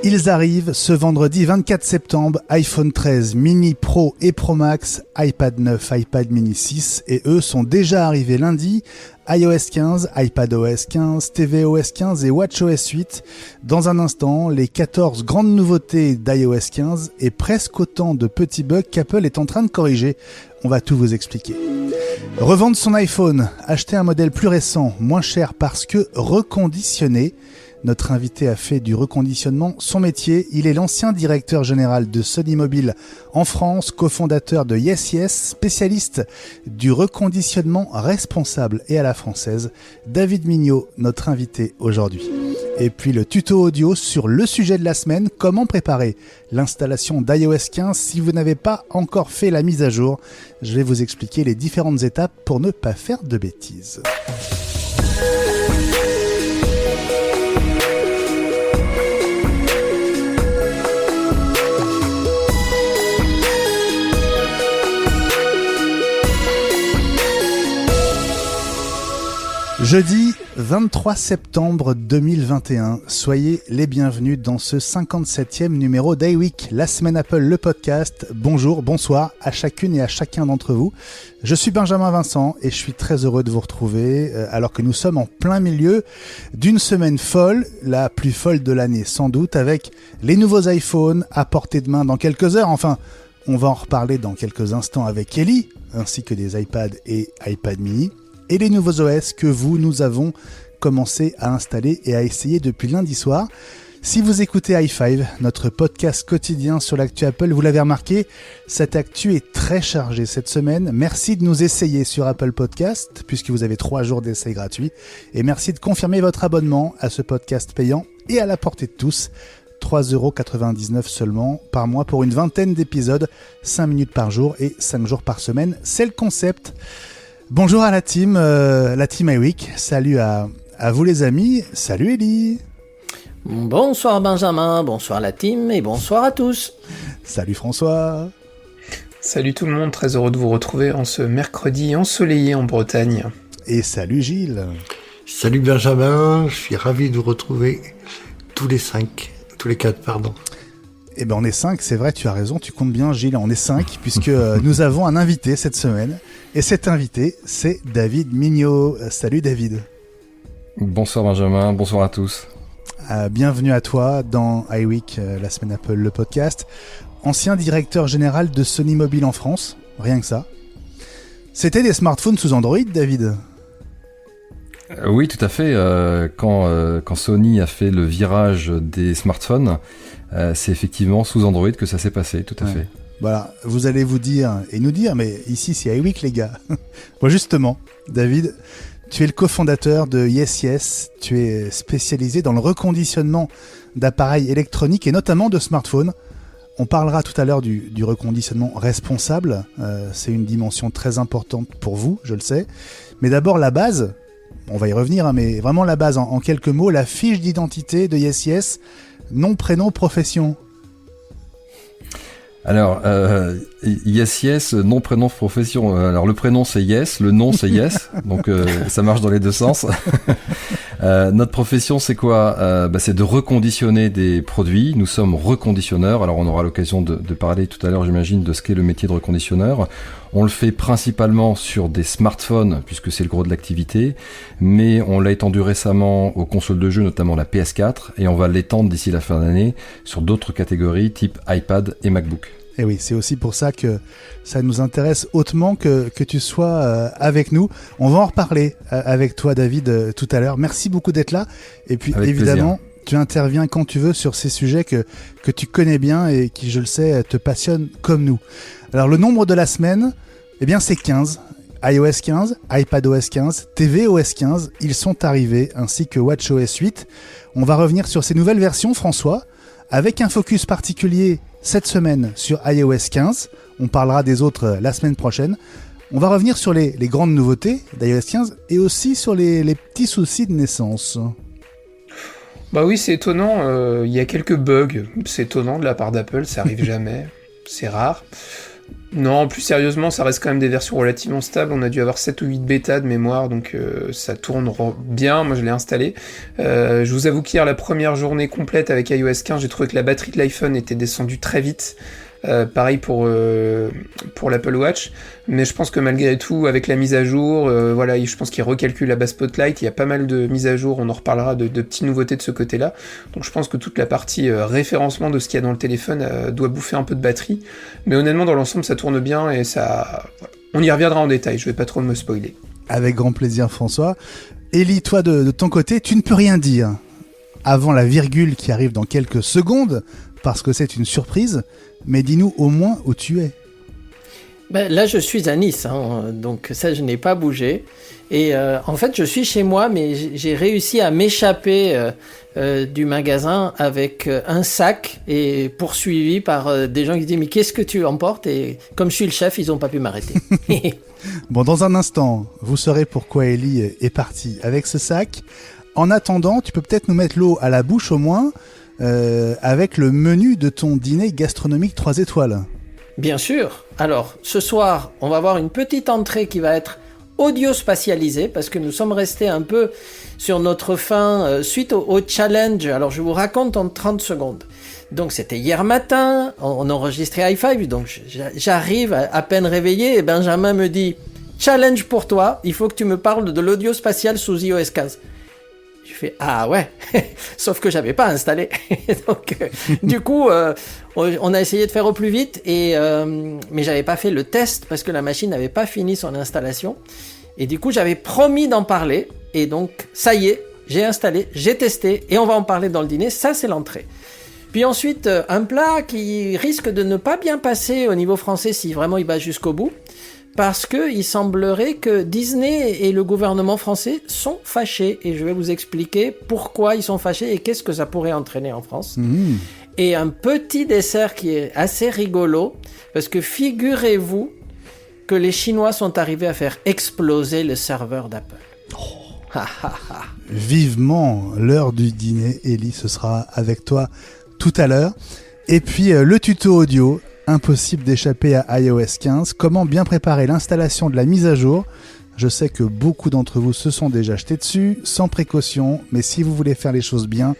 Ils arrivent ce vendredi 24 septembre, iPhone 13, Mini Pro et Pro Max, iPad 9, iPad Mini 6 et eux sont déjà arrivés lundi, iOS 15, iPadOS 15, tvOS 15 et watchOS 8. Dans un instant, les 14 grandes nouveautés d'iOS 15 et presque autant de petits bugs qu'Apple est en train de corriger. On va tout vous expliquer. Revendre son iPhone, acheter un modèle plus récent, moins cher parce que reconditionné. Notre invité a fait du reconditionnement son métier. Il est l'ancien directeur général de Sony Mobile en France, cofondateur de YesYes, spécialiste du reconditionnement responsable et à la française. David Mignot, notre invité aujourd'hui. Et puis le tuto audio sur le sujet de la semaine, comment préparer l'installation d'iOS 15 si vous n'avez pas encore fait la mise à jour. Je vais vous expliquer les différentes étapes pour ne pas faire de bêtises. Jeudi 23 septembre 2021, soyez les bienvenus dans ce 57e numéro d'iWeek, la semaine Apple, le podcast. Bonjour, bonsoir à chacune et à chacun d'entre vous. Je suis Benjamin Vincent et je suis très heureux de vous retrouver alors que nous sommes en plein milieu d'une semaine folle, la plus folle de l'année sans doute, avec les nouveaux iPhones à portée de main dans quelques heures. Enfin, on va en reparler dans quelques instants avec Ellie, ainsi que des iPads et iPad mini. Et les nouveaux OS que nous avons commencé à installer et à essayer depuis lundi soir. Si vous écoutez i5, notre podcast quotidien sur l'actu Apple, vous l'avez remarqué, cette actu est très chargée cette semaine. Merci de nous essayer sur Apple Podcast, puisque vous avez 3 jours d'essai gratuit. Et merci de confirmer votre abonnement à ce podcast payant et à la portée de tous. 3,99€ seulement par mois pour une vingtaine d'épisodes, 5 minutes par jour et 5 jours par semaine. C'est le concept. Bonjour à la team iWeek. Salut à vous les amis. Salut Ellie. Bonsoir Benjamin, bonsoir la team et bonsoir à tous. Salut François. Salut tout le monde, très heureux de vous retrouver en ce mercredi ensoleillé en Bretagne. Et salut Gilles. Salut Benjamin, je suis ravi de vous retrouver tous les 4, pardon. Eh ben on est 5, c'est vrai, tu as raison, tu comptes bien Gilles, on est 5 puisque nous avons un invité cette semaine. Et cet invité, c'est David Mignot. Salut David. Bonsoir Benjamin, bonsoir à tous. Bienvenue à toi dans iWeek, la semaine Apple, le podcast. Ancien directeur général de Sony Mobile en France, rien que ça. C'était des smartphones sous Android, David ? Oui, tout à fait. Quand Sony a fait le virage des smartphones, c'est effectivement sous Android que ça s'est passé, tout à fait. Voilà, vous allez vous dire et nous dire, mais ici c'est iWeek les gars. Bon, justement, David, tu es le cofondateur de YesYes, tu es spécialisé dans le reconditionnement d'appareils électroniques et notamment de smartphones. On parlera tout à l'heure du reconditionnement responsable, c'est une dimension très importante pour vous, je le sais. Mais d'abord la base, on va y revenir, mais vraiment la base en quelques mots, la fiche d'identité de YesYes, nom, prénom, profession. Alors, YesYes, nom, prénom, profession. Alors, le prénom, c'est Yes, le nom, c'est Yes. Donc, ça marche dans les deux sens. Notre profession, c'est quoi ? C'est de reconditionner des produits. Nous sommes reconditionneurs. Alors, on aura l'occasion de parler tout à l'heure, j'imagine, de ce qu'est le métier de reconditionneur. On le fait principalement sur des smartphones, puisque c'est le gros de l'activité. Mais on l'a étendu récemment aux consoles de jeux, notamment la PS4. Et on va l'étendre d'ici la fin d'année sur d'autres catégories, type iPad et MacBook. Et oui, c'est aussi pour ça que ça nous intéresse hautement que tu sois avec nous. On va en reparler avec toi, David, tout à l'heure. Merci beaucoup d'être là. Et puis, avec évidemment, plaisir. Tu interviens quand tu veux sur ces sujets que tu connais bien et qui, je le sais, te passionnent comme nous. Alors, le nombre de la semaine, eh bien, c'est 15. iOS 15, iPadOS 15, tvOS 15, ils sont arrivés, ainsi que watchOS 8. On va revenir sur ces nouvelles versions, François, avec un focus particulier cette semaine sur iOS 15. On parlera des autres la semaine prochaine. On va revenir sur les grandes nouveautés d'iOS 15 et aussi sur les petits soucis de naissance. Bah oui, c'est étonnant. Il y a quelques bugs. C'est étonnant de la part d'Apple, ça arrive jamais. C'est rare. Non, plus sérieusement, ça reste quand même des versions relativement stables. On a dû avoir 7 ou 8 bêtas de mémoire, donc ça tourne bien. Moi, je l'ai installé. Je vous avoue qu'hier, la première journée complète avec iOS 15, j'ai trouvé que la batterie de l'iPhone était descendue très vite. Pareil pour l'Apple Watch, mais je pense que malgré tout, avec la mise à jour, voilà, je pense qu'il recalcule la base Spotlight, il y a pas mal de mises à jour, on en reparlera de petites nouveautés de ce côté-là, donc je pense que toute la partie référencement de ce qu'il y a dans le téléphone doit bouffer un peu de batterie, mais honnêtement, dans l'ensemble, ça tourne bien, et ça... On y reviendra en détail, je vais pas trop me spoiler. Avec grand plaisir, François. Élie, toi, de ton côté, tu ne peux rien dire avant la virgule qui arrive dans quelques secondes, parce que c'est une surprise. Mais dis-nous au moins où tu es. Ben, là, je suis à Nice, hein, donc ça, je n'ai pas bougé. Et en fait, je suis chez moi, mais j'ai réussi à m'échapper du magasin avec un sac et poursuivi par des gens qui disent « Mais qu'est-ce que tu emportes ?» Et comme je suis le chef, ils n'ont pas pu m'arrêter. Bon, dans un instant, vous saurez pourquoi Élie est partie avec ce sac. En attendant, tu peux peut-être nous mettre l'eau à la bouche au moins, avec le menu de ton dîner gastronomique 3 étoiles. Bien sûr. Alors, ce soir, on va avoir une petite entrée qui va être audio-spatialisée, parce que nous sommes restés un peu sur notre faim suite au challenge. Alors, je vous raconte en 30 secondes. Donc, c'était hier matin, on enregistrait i5, donc j'arrive à peine réveillé, et Benjamin me dit « Challenge pour toi, il faut que tu me parles de l'audio spatial sous iOS 15 ». Je fais ah ouais, sauf que j'avais pas installé. Donc du coup, on a essayé de faire au plus vite mais j'avais pas fait le test parce que la machine n'avait pas fini son installation. Et du coup, j'avais promis d'en parler. Et donc ça y est, j'ai installé, j'ai testé et on va en parler dans le dîner. Ça c'est l'entrée. Puis ensuite, un plat qui risque de ne pas bien passer au niveau français si vraiment il va jusqu'au bout. Parce qu'il semblerait que Disney et le gouvernement français sont fâchés. Et je vais vous expliquer pourquoi ils sont fâchés et qu'est-ce que ça pourrait entraîner en France. Mmh. Et un petit dessert qui est assez rigolo, parce que figurez-vous que les Chinois sont arrivés à faire exploser le serveur d'Apple. Oh. Vivement l'heure du dîner, Élie, ce sera avec toi tout à l'heure. Et puis le tuto audio. Impossible d'échapper à iOS 15. Comment bien préparer l'installation de la mise à jour ? Je sais que beaucoup d'entre vous se sont déjà jetés dessus, sans précaution, mais si vous voulez faire les choses bien,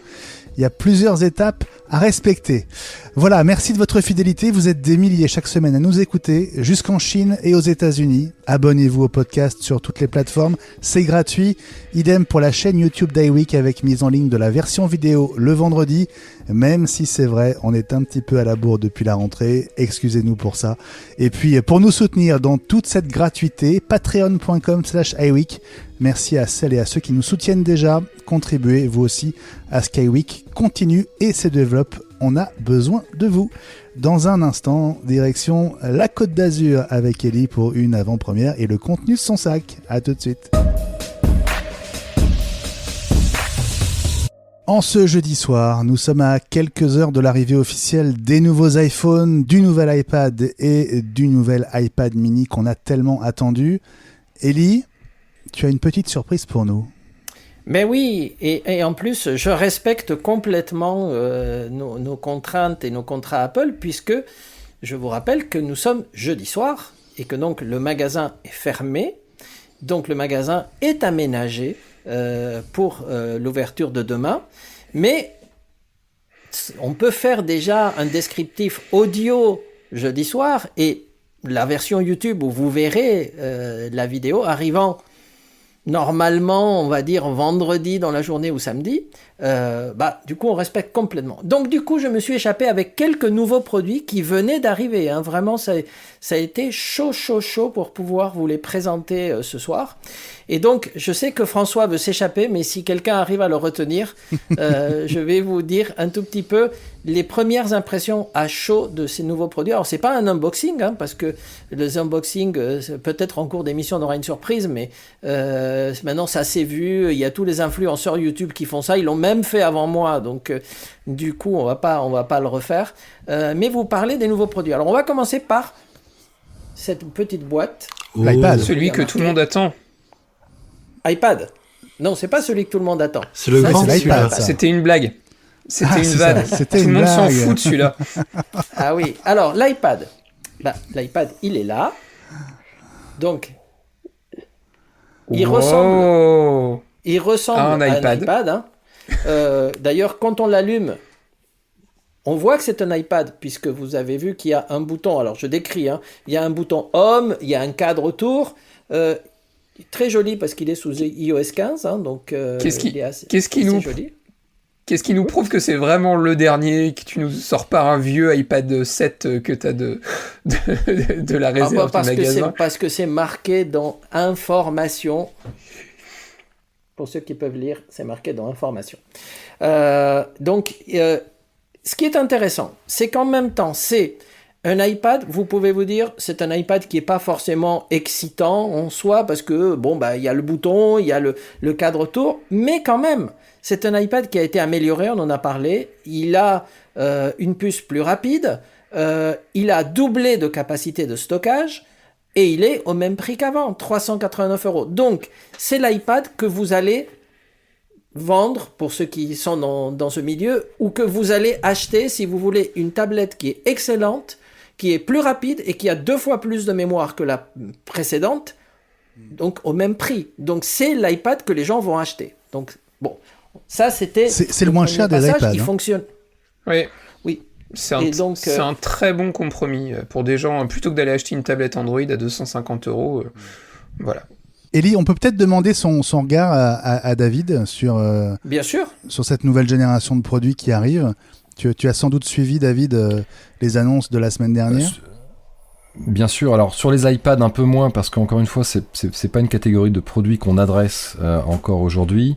il y a plusieurs étapes à respecter. Voilà, merci de votre fidélité. Vous êtes des milliers chaque semaine à nous écouter, jusqu'en Chine et aux États-Unis. Abonnez-vous au podcast sur toutes les plateformes, c'est gratuit. Idem pour la chaîne YouTube d'iWeek avec mise en ligne de la version vidéo le vendredi. Même si c'est vrai, on est un petit peu à la bourre depuis la rentrée. Excusez-nous pour ça. Et puis, pour nous soutenir dans toute cette gratuité, patreon.com/iWeek. Merci à celles et à ceux qui nous soutiennent déjà. Contribuez vous aussi à ce qu'iWeek continue et se développe. On a besoin de vous. Dans un instant, direction la Côte d'Azur avec Élie pour une avant-première et le contenu de son sac. À tout de suite. En ce jeudi soir, nous sommes à quelques heures de l'arrivée officielle des nouveaux iPhones, du nouvel iPad et du nouvel iPad mini qu'on a tellement attendu. Élie, tu as une petite surprise pour nous. Mais oui, et en plus, je respecte complètement nos contraintes et nos contrats Apple, puisque je vous rappelle que nous sommes jeudi soir, et que donc le magasin est fermé, donc le magasin est aménagé pour l'ouverture de demain, mais on peut faire déjà un descriptif audio jeudi soir, et la version YouTube où vous verrez la vidéo arrivant normalement, on va dire vendredi dans la journée ou samedi, du coup on respecte complètement. Donc du coup je me suis échappé avec quelques nouveaux produits qui venaient d'arriver, hein. Vraiment ça a été chaud pour pouvoir vous les présenter ce soir. Et donc je sais que François veut s'échapper, mais si quelqu'un arrive à le retenir, je vais vous dire un tout petit peu les premières impressions à chaud de ces nouveaux produits. Alors c'est pas un unboxing, hein, parce que les unboxings, peut-être en cours d'émission on aura une surprise, mais maintenant ça s'est vu, il y a tous les influenceurs YouTube qui font ça, ils l'ont même fait avant moi, donc du coup on va pas le refaire. Mais vous parlez des nouveaux produits. Alors on va commencer par cette petite boîte. L'iPad. Celui que tout le monde attend. iPad. Non, c'est pas celui que tout le monde attend. C'est le grand, c'est l'iPad, ça. C'était une blague. C'était une c'est vanne. ça, c'était Tout le une monde s'en blague. fout de celui-là. Ah oui. Alors, l'iPad. L'iPad, il est là. Donc, il Wow. ressemble Un à un iPad. iPad. Hein. D'ailleurs, quand on l'allume, on voit que c'est un iPad, puisque vous avez vu qu'il y a un bouton. Alors, je décris. Hein. Il y a un bouton Home, il y a un cadre autour. Très joli parce qu'il est sous iOS 15. Hein, donc, Qu'est-ce qui- il est assez, qu'est-ce qui assez nous- joli. Qu'est-ce qui nous prouve que c'est vraiment le dernier, que tu nous sors pas un vieux iPad 7 que t'as de la réserve du magasin? Parce que c'est marqué dans Information. Pour ceux qui peuvent lire, c'est marqué dans Information. Ce qui est intéressant, c'est qu'en même temps, c'est un iPad, vous pouvez vous dire, c'est un iPad qui n'est pas forcément excitant en soi, parce que, il y a le bouton, il y a le cadre autour, mais quand même, c'est un iPad qui a été amélioré, on en a parlé, il a une puce plus rapide, il a doublé de capacité de stockage, et il est au même prix qu'avant, 389 €. Donc, c'est l'iPad que vous allez vendre, pour ceux qui sont dans ce milieu, ou que vous allez acheter si vous voulez une tablette qui est excellente, qui est plus rapide et qui a 2 fois plus de mémoire que la précédente, donc au même prix. Donc, c'est l'iPad que les gens vont acheter. Donc, ça, c'était... C'est le moins cher des passage iPads. qui Hein. fonctionne. Oui. Oui. C'est Et donc, un très bon compromis pour des gens, plutôt que d'aller acheter une tablette Android à 250 €. Voilà. Ellie, on peut peut-être demander son regard à David sur Bien sûr. cette nouvelle génération de produits qui arrive. Tu as sans doute suivi, David, les annonces de la semaine dernière. Bien sûr, alors sur les iPads un peu moins, parce qu'encore une fois, c'est pas une catégorie de produits qu'on adresse encore aujourd'hui.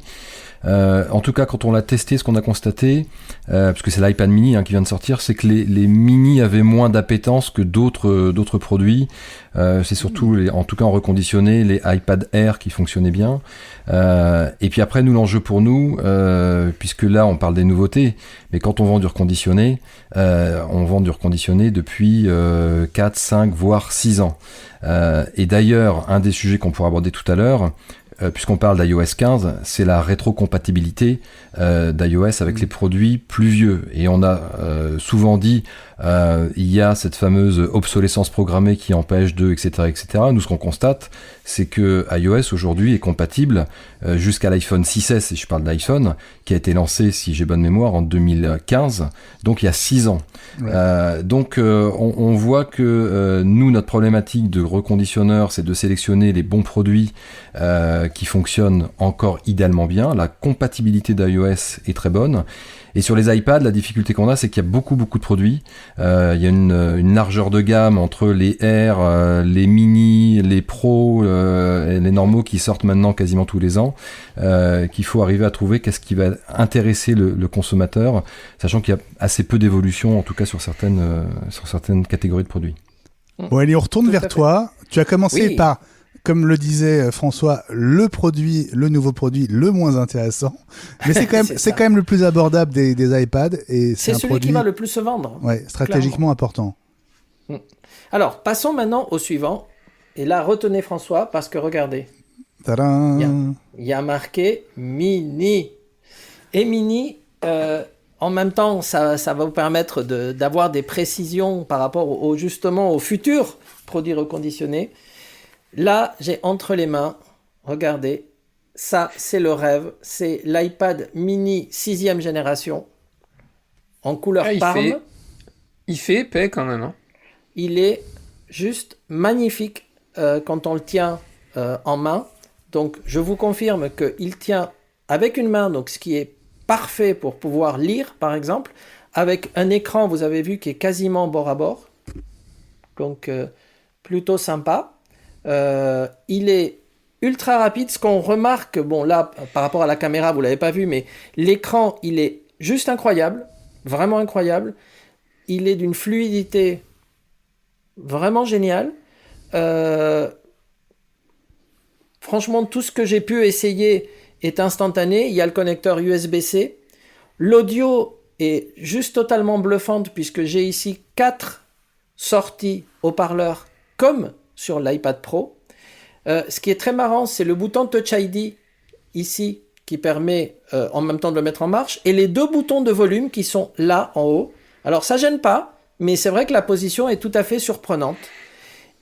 En tout cas, quand on l'a testé, ce qu'on a constaté, parce que c'est l'iPad mini qui vient de sortir, c'est que les mini avaient moins d'appétence que d'autres produits. C'est surtout, en tout cas en reconditionné, les iPad Air qui fonctionnaient bien. Et puis après, l'enjeu pour nous, puisque là on parle des nouveautés, mais quand on vend du reconditionné, on vend du reconditionné depuis 4, 5, voire 6 ans. Et d'ailleurs, un des sujets qu'on pourra aborder tout à l'heure, puisqu'on parle d'iOS 15, c'est la rétrocompatibilité d'iOS avec les produits plus vieux. Et on a souvent dit, il y a cette fameuse obsolescence programmée qui empêche etc. Nous, ce qu'on constate, c'est que iOS aujourd'hui est compatible jusqu'à l'iPhone 6S, et je parle d'iPhone, qui a été lancé, si j'ai bonne mémoire, en 2015, donc il y a 6 ans. Ouais. On voit que nous, notre problématique de reconditionneur, c'est de sélectionner les bons produits qui fonctionnent encore idéalement bien. La compatibilité d'iOS est très bonne. Et sur les iPads, la difficulté qu'on a, c'est qu'il y a beaucoup de produits. Il y a une largeur de gamme entre les Air, les Mini, les Pro, et les normaux qui sortent maintenant quasiment tous les ans, qu'il faut arriver à trouver qu'est-ce qui va intéresser le consommateur, sachant qu'il y a assez peu d'évolution, en tout cas sur certaines catégories de produits. Bon, Ellie, on retourne Tout à vers fait. toi. Tu as commencé Oui. par, comme le disait François, le nouveau produit le moins intéressant. Mais c'est C'est ça. quand même le plus abordable des iPads. Et C'est un celui produit qui va le plus se vendre. stratégiquement important. Alors, passons maintenant au suivant. Et là, retenez François, parce que regardez, Tadam. Bien. il y a marqué Mini. Et Mini, en même temps, ça va vous permettre d'avoir des précisions par rapport justement aux futurs produits reconditionnés. Là, j'ai entre les mains, regardez, ça, c'est le rêve. C'est l'iPad Mini 6e génération, en couleur Parme. Il fait épais quand même. Hein. Il est juste magnifique quand on le tient en main. Donc, je vous confirme qu'il tient avec une main, donc ce qui est parfait pour pouvoir lire, par exemple, avec un écran, vous avez vu, qui est quasiment bord à bord. Donc, plutôt sympa. Il est ultra rapide. Ce qu'on remarque, bon là, par rapport à la caméra, vous l'avez pas vu, mais l'écran, il est juste incroyable, vraiment incroyable. Il est d'une fluidité vraiment géniale. Franchement, tout ce que j'ai pu essayer est instantané. Il y a le connecteur USB-C. L'audio est juste totalement bluffante puisque j'ai ici 4 sorties haut-parleurs comme sur l'iPad Pro. Ce qui est très marrant, c'est le bouton Touch ID ici qui permet en même temps de le mettre en marche et les 2 boutons de volume qui sont là en haut. Alors ça gêne pas, mais c'est vrai que la position est tout à fait surprenante.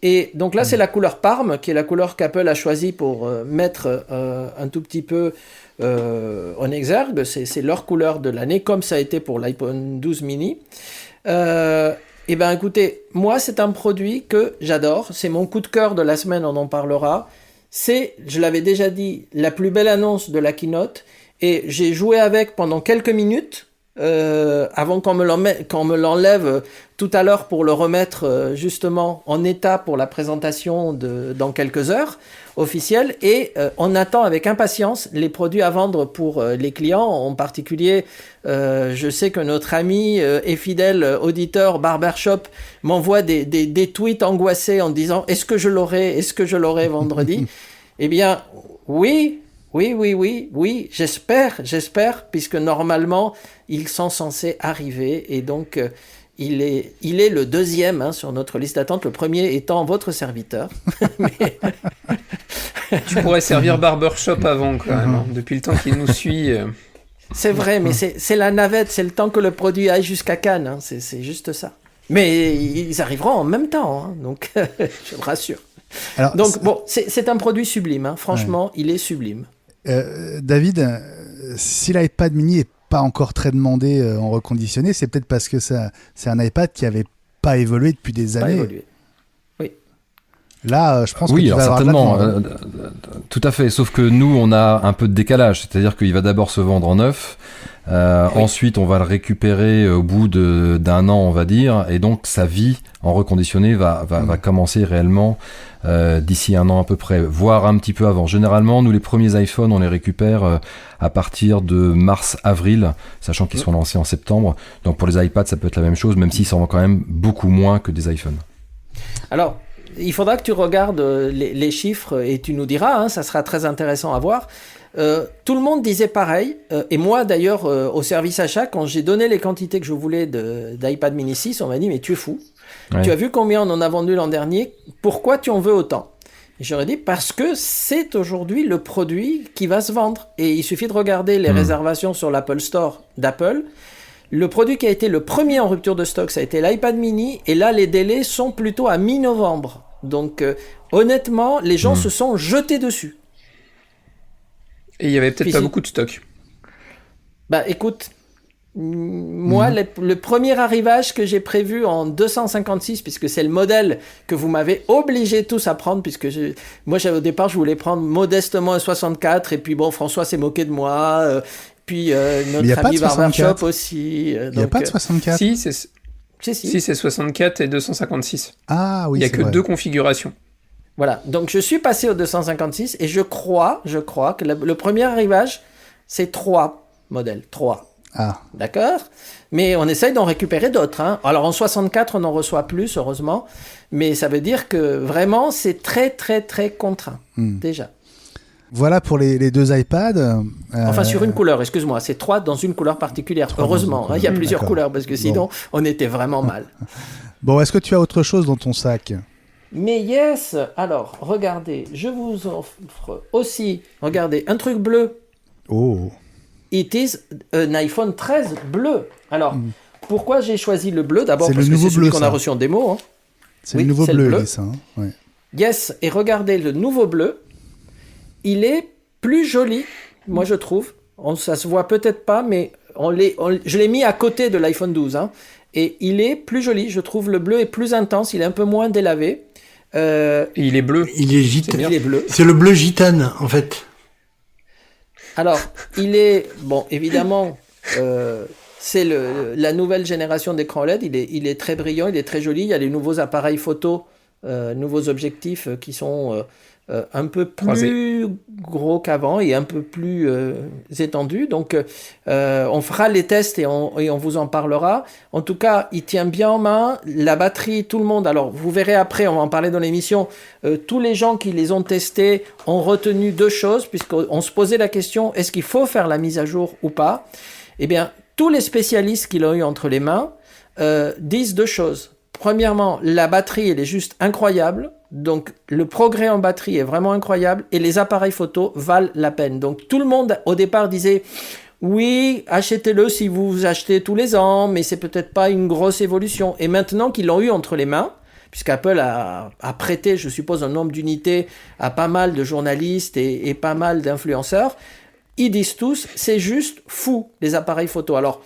Et donc là, c'est la couleur Parme, qui est la couleur qu'Apple a choisie pour mettre un tout petit peu en exergue. C'est leur couleur de l'année, comme ça a été pour l'iPhone 12 mini. Et bien écoutez, moi, c'est un produit que j'adore. C'est mon coup de cœur de la semaine, on en parlera. C'est, je l'avais déjà dit, la plus belle annonce de la keynote. Et j'ai joué avec pendant quelques minutes. Avant qu'on me l'enlève tout à l'heure pour le remettre justement en état pour la présentation dans quelques heures officielle, et on attend avec impatience les produits à vendre pour les clients, en particulier je sais que notre ami et fidèle auditeur Barbershop m'envoie des tweets angoissés en disant est-ce que je l'aurai vendredi? Eh bien oui, j'espère, puisque normalement, ils sont censés arriver, et donc il est le deuxième sur notre liste d'attente, le premier étant votre serviteur. Mais... Tu pourrais servir Barbershop avant, quand même, depuis le temps qu'il nous suit. C'est vrai, mais c'est la navette, c'est le temps que le produit aille jusqu'à Cannes, c'est juste ça. Mais ils arriveront en même temps, donc je me rassure. Alors, donc bon, c'est un produit sublime, franchement, il est sublime. David, si l'iPad mini est pas encore très demandé en reconditionné, c'est peut-être parce que c'est un iPad qui avait pas évolué depuis des années. Oui. Là, je pense que oui, tu vas avoir certainement, tout à fait. Sauf que nous, on a un peu de décalage, c'est-à-dire qu'il va d'abord se vendre en neuf. Ensuite, on va le récupérer au bout d'un an, on va dire, et donc sa vie en reconditionné va commencer réellement d'ici un an à peu près, voire un petit peu avant. Généralement, nous, les premiers iPhones, on les récupère à partir de mars-avril, sachant qu'ils seront lancés en septembre. Donc pour les iPads, ça peut être la même chose, même s'ils s'en vont quand même beaucoup moins que des iPhones. Alors, il faudra que tu regardes les chiffres et tu nous diras, ça sera très intéressant à voir. Tout le monde disait pareil, et moi d'ailleurs au service achat, quand j'ai donné les quantités que je voulais d'iPad mini 6, on m'a dit mais tu es fou, tu as vu combien on en a vendu l'an dernier, pourquoi tu en veux autant? Et j'aurais dit parce que c'est aujourd'hui le produit qui va se vendre, et il suffit de regarder les réservations sur l'Apple Store d'Apple. Le produit qui a été le premier en rupture de stock, ça a été l'iPad mini, et là les délais sont plutôt à mi-novembre, donc honnêtement les gens se sont jetés dessus. Et il y avait peut-être pas beaucoup de stock. Bah écoute, moi le premier arrivage que j'ai prévu en 256, puisque c'est le modèle que vous m'avez obligé tous à prendre, puisque moi au départ je voulais prendre modestement un 64, et puis bon, François s'est moqué de moi, puis notre ami Barbershop aussi. Il n'y a pas de 64. Si, c'est 64 et 256. Ah oui, il n'y a que deux configurations. Voilà, donc je suis passé au 256, et je crois que le premier arrivage, c'est 3 modèles, 3. Ah. D'accord? Mais on essaye d'en récupérer d'autres. Alors en 64, on en reçoit plus, heureusement, mais ça veut dire que vraiment, c'est très, très, très contraint, déjà. Voilà pour les deux iPads. Enfin, sur une couleur, excuse-moi, c'est 3 dans une couleur particulière. Heureusement, il y a plusieurs couleurs, parce que sinon, on était vraiment mal. Bon, est-ce que tu as autre chose dans ton sac ? Mais yes, alors, regardez, je vous offre aussi, regardez, un truc bleu. Oh. It is un iPhone 13 bleu. Alors, pourquoi j'ai choisi le bleu? D'abord parce que c'est celui qu'on a reçu en démo. C'est le nouveau bleu, ça. Ouais. Yes, et regardez le nouveau bleu. Il est plus joli, moi je trouve. Ça se voit peut-être pas, mais je l'ai mis à côté de l'iPhone 12. Et il est plus joli, je trouve. Le bleu est plus intense, il est un peu moins délavé. Et il est bleu. Il est gitane. Il est bleu. C'est le bleu gitane, en fait. Alors, il est... Bon, évidemment, c'est la nouvelle génération d'écran LED. Il est très brillant, il est très joli. Il y a les nouveaux appareils photo, nouveaux objectifs qui sont un peu plus gros qu'avant et un peu plus étendus. Donc, on fera les tests et on vous en parlera. En tout cas, il tient bien en main. La batterie, tout le monde... Alors, vous verrez après, on va en parler dans l'émission. Tous les gens qui les ont testés ont retenu 2 choses, puisqu'on se posait la question, est-ce qu'il faut faire la mise à jour ou pas? Eh bien, tous les spécialistes qui l'ont eu entre les mains disent 2 choses. Premièrement, la batterie, elle est juste incroyable. Donc, le progrès en batterie est vraiment incroyable et les appareils photo valent la peine. Donc, tout le monde, au départ, disait oui, achetez-le si vous achetez tous les ans, mais c'est peut-être pas une grosse évolution. Et maintenant qu'ils l'ont eu entre les mains, puisqu'Apple a prêté, je suppose, un nombre d'unités à pas mal de journalistes et pas mal d'influenceurs, ils disent tous, c'est juste fou, les appareils photo. Alors,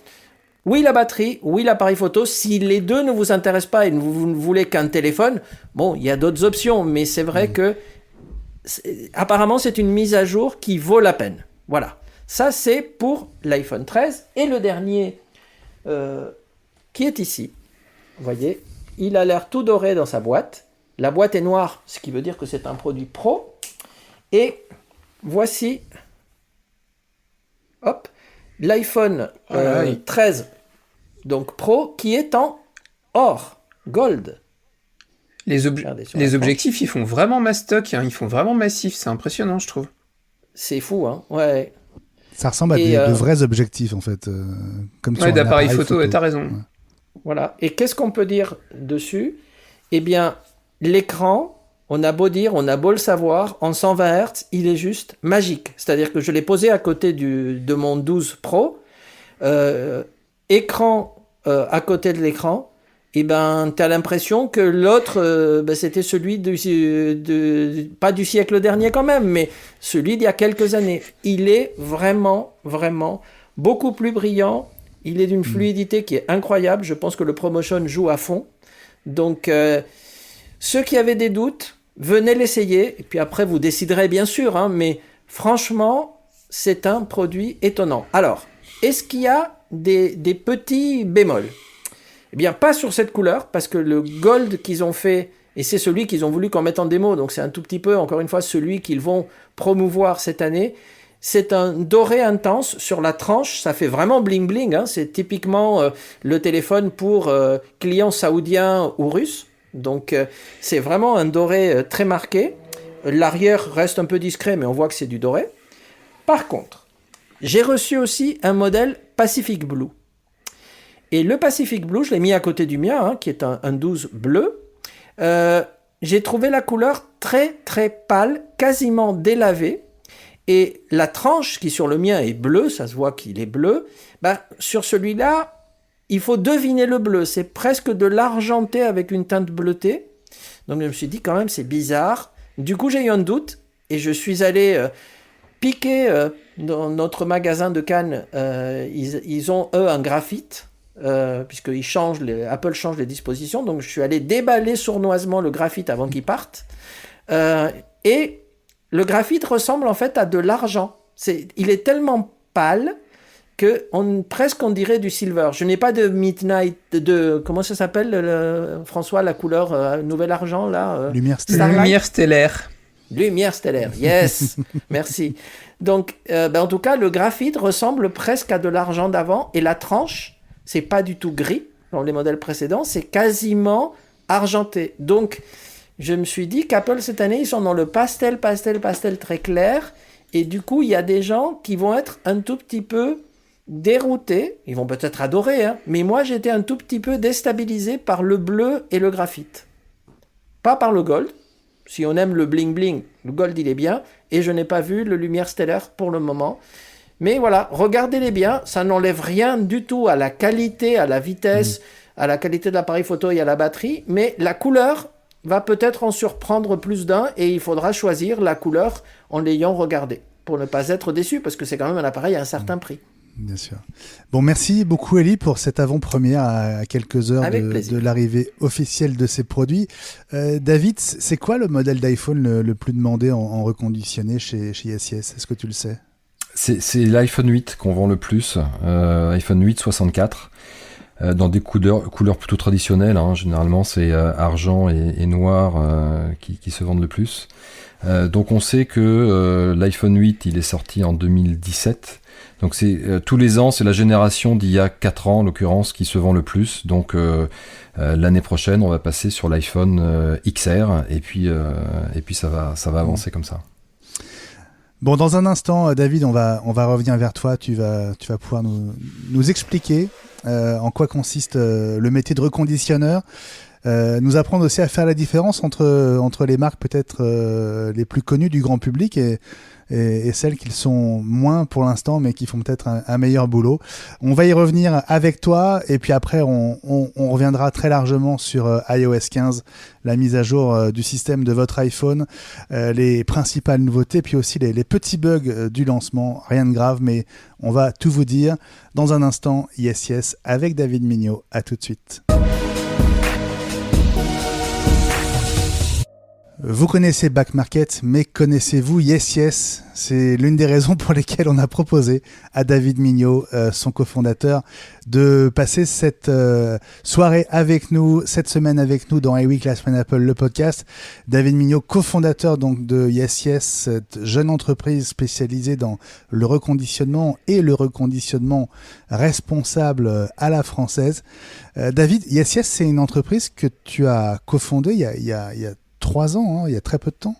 oui, la batterie, oui, l'appareil photo. Si les deux ne vous intéressent pas et vous ne voulez qu'un téléphone, bon, il y a d'autres options, mais c'est vrai que apparemment, c'est une mise à jour qui vaut la peine. Voilà. Ça, c'est pour l'iPhone 13. Et le dernier, qui est ici. Vous voyez, il a l'air tout doré dans sa boîte. La boîte est noire, ce qui veut dire que c'est un produit pro. Et voici, hop, l'iPhone 13, donc Pro, qui est en or, gold. Les objectifs, ils font vraiment mastoc, hein, ils font vraiment massif, c'est impressionnant, je trouve. C'est fou, hein, ouais. Ça ressemble à de vrais objectifs, en fait. Comme sur d'appareil photo, ouais, t'as raison. Ouais. Voilà. Et qu'est-ce qu'on peut dire dessus ? Eh bien, l'écran, on a beau dire, on a beau le savoir, en 120 Hz, il est juste magique. C'est-à-dire que je l'ai posé à côté de mon 12 Pro, écran à côté de l'écran, et ben, tu as l'impression que l'autre, c'était celui pas du siècle dernier quand même, mais celui d'il y a quelques années. Il est vraiment, vraiment beaucoup plus brillant. Il est d'une fluidité qui est incroyable. Je pense que le ProMotion joue à fond. Donc, ceux qui avaient des doutes, venez l'essayer. Et puis après, vous déciderez bien sûr. Hein, mais franchement, c'est un produit étonnant. Alors, est-ce qu'il y a des petits bémols ? Eh bien, pas sur cette couleur, parce que le gold qu'ils ont fait, et c'est celui qu'ils ont voulu qu'on mette en démo, donc c'est un tout petit peu, encore une fois, celui qu'ils vont promouvoir cette année, c'est un doré intense sur la tranche, ça fait vraiment bling bling, hein, c'est typiquement le téléphone pour clients saoudiens ou russes, donc c'est vraiment un doré très marqué. L'arrière reste un peu discret, mais on voit que c'est du doré. Par contre, j'ai reçu aussi un modèle Pacific Blue. Et le Pacific Blue, je l'ai mis à côté du mien, hein, qui est un 12 bleu. J'ai trouvé la couleur très très pâle, quasiment délavée. Et la tranche qui sur le mien est bleue, ça se voit qu'il est bleu, sur celui-là, il faut deviner le bleu. C'est presque de l'argenté avec une teinte bleutée. Donc je me suis dit quand même c'est bizarre. Du coup j'ai eu un doute et je suis allé piquer dans notre magasin de Cannes. Ils ont eux un graphite. Puisque Apple change les dispositions, donc je suis allé déballer sournoisement le graphite avant qu'il parte, et le graphite ressemble en fait à de l'argent. Il est tellement pâle que presque on dirait du silver. Je n'ai pas de midnight, comment ça s'appelle, François, la couleur nouvel argent là, lumière stellaire. Lumière stellaire, yes. Merci. Donc en tout cas le graphite ressemble presque à de l'argent d'avant, et la tranche, c'est pas du tout gris, dans les modèles précédents, c'est quasiment argenté. Donc, je me suis dit qu'Apple, cette année, ils sont dans le pastel très clair, et du coup, il y a des gens qui vont être un tout petit peu déroutés, ils vont peut-être adorer, hein, mais moi, j'étais un tout petit peu déstabilisé par le bleu et le graphite. Pas par le gold. Si on aime le bling-bling, le gold, il est bien, et je n'ai pas vu le lumière stellaire pour le moment. Mais voilà, regardez-les bien, ça n'enlève rien du tout à la qualité, à la vitesse, à la qualité de l'appareil photo et à la batterie, mais la couleur va peut-être en surprendre plus d'un, et il faudra choisir la couleur en l'ayant regardé, pour ne pas être déçu, parce que c'est quand même un appareil à un certain prix. Bien sûr. Bon, merci beaucoup Elie pour cette avant-première à quelques heures de l'arrivée officielle de ces produits. David, c'est quoi le modèle d'iPhone le plus demandé en reconditionné chez Yes Yes ? Est-ce que tu le sais ? C'est l'iPhone 8 qu'on vend le plus, iPhone 8 64, dans des couleurs plutôt traditionnelles, hein. Généralement c'est argent et noir qui se vendent le plus. Donc on sait que l'iPhone 8 il est sorti en 2017, donc c'est tous les ans c'est la génération d'il y a 4 ans en l'occurrence qui se vend le plus, donc l'année prochaine on va passer sur l'iPhone XR et puis ça va avancer comme ça. Bon, dans un instant, David, on va revenir vers toi. Tu vas pouvoir nous expliquer en quoi consiste le métier de reconditionneur. nous apprendre aussi à faire la différence entre les marques peut-être les plus connues du grand public et celles qui le sont moins pour l'instant, mais qui font peut-être un meilleur boulot. On va y revenir avec toi, et puis après, on reviendra très largement sur iOS 15, la mise à jour du système de votre iPhone, les principales nouveautés, puis aussi les petits bugs du lancement. Rien de grave, mais on va tout vous dire dans un instant. Yes Yes avec David Mignot. À tout de suite. Vous connaissez Back Market, mais connaissez-vous Yes Yes? C'est l'une des raisons pour lesquelles on a proposé à David Mignot, son cofondateur, de passer cette soirée avec nous, cette semaine avec nous dans iWeek, la semaine Apple, le podcast. David Mignot, cofondateur donc de Yes Yes, cette jeune entreprise spécialisée dans le reconditionnement et le reconditionnement responsable à la française. David, Yes Yes, c'est une entreprise que tu as cofondée il y a 3 ans, hein, il y a très peu de temps.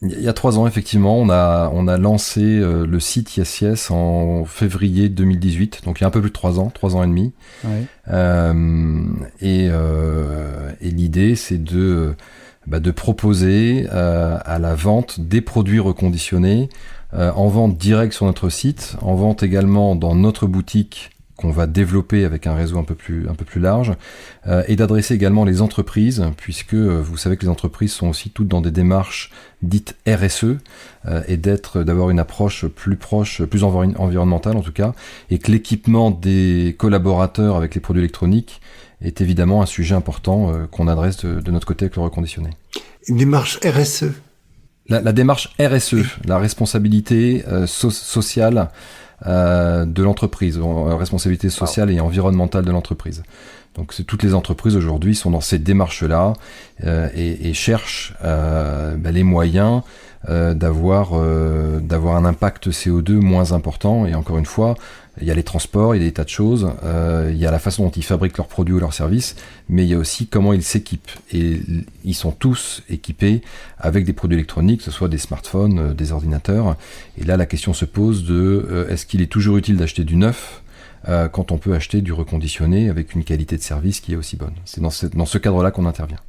Il y a 3 ans, effectivement, on a lancé le site Yes Yes en février 2018, donc il y a un peu plus de 3 ans et demi. Ouais. Et l'idée, c'est de proposer à la vente des produits reconditionnés en vente directe sur notre site, en vente également dans notre boutique qu'on va développer avec un réseau un peu plus large, et d'adresser également les entreprises, puisque vous savez que les entreprises sont aussi toutes dans des démarches dites RSE, et d'avoir une approche plus proche, plus environnementale en tout cas, et que l'équipement des collaborateurs avec les produits électroniques est évidemment un sujet important qu'on adresse de notre côté avec le reconditionné. Une démarche RSE. La démarche RSE, la responsabilité sociale de l'entreprise, responsabilité sociale et environnementale de l'entreprise. Donc toutes les entreprises aujourd'hui sont dans ces démarches-là et cherchent les moyens d'avoir un impact CO2 moins important. Et encore une fois, il y a les transports, il y a des tas de choses, il y a la façon dont ils fabriquent leurs produits ou leurs services, mais il y a aussi comment ils s'équipent. Et ils sont tous équipés avec des produits électroniques, que ce soit des smartphones, des ordinateurs. Et là, la question se pose de est-ce qu'il est toujours utile d'acheter du neuf quand on peut acheter du reconditionné avec une qualité de service qui est aussi bonne. C'est dans ce cadre-là qu'on intervient.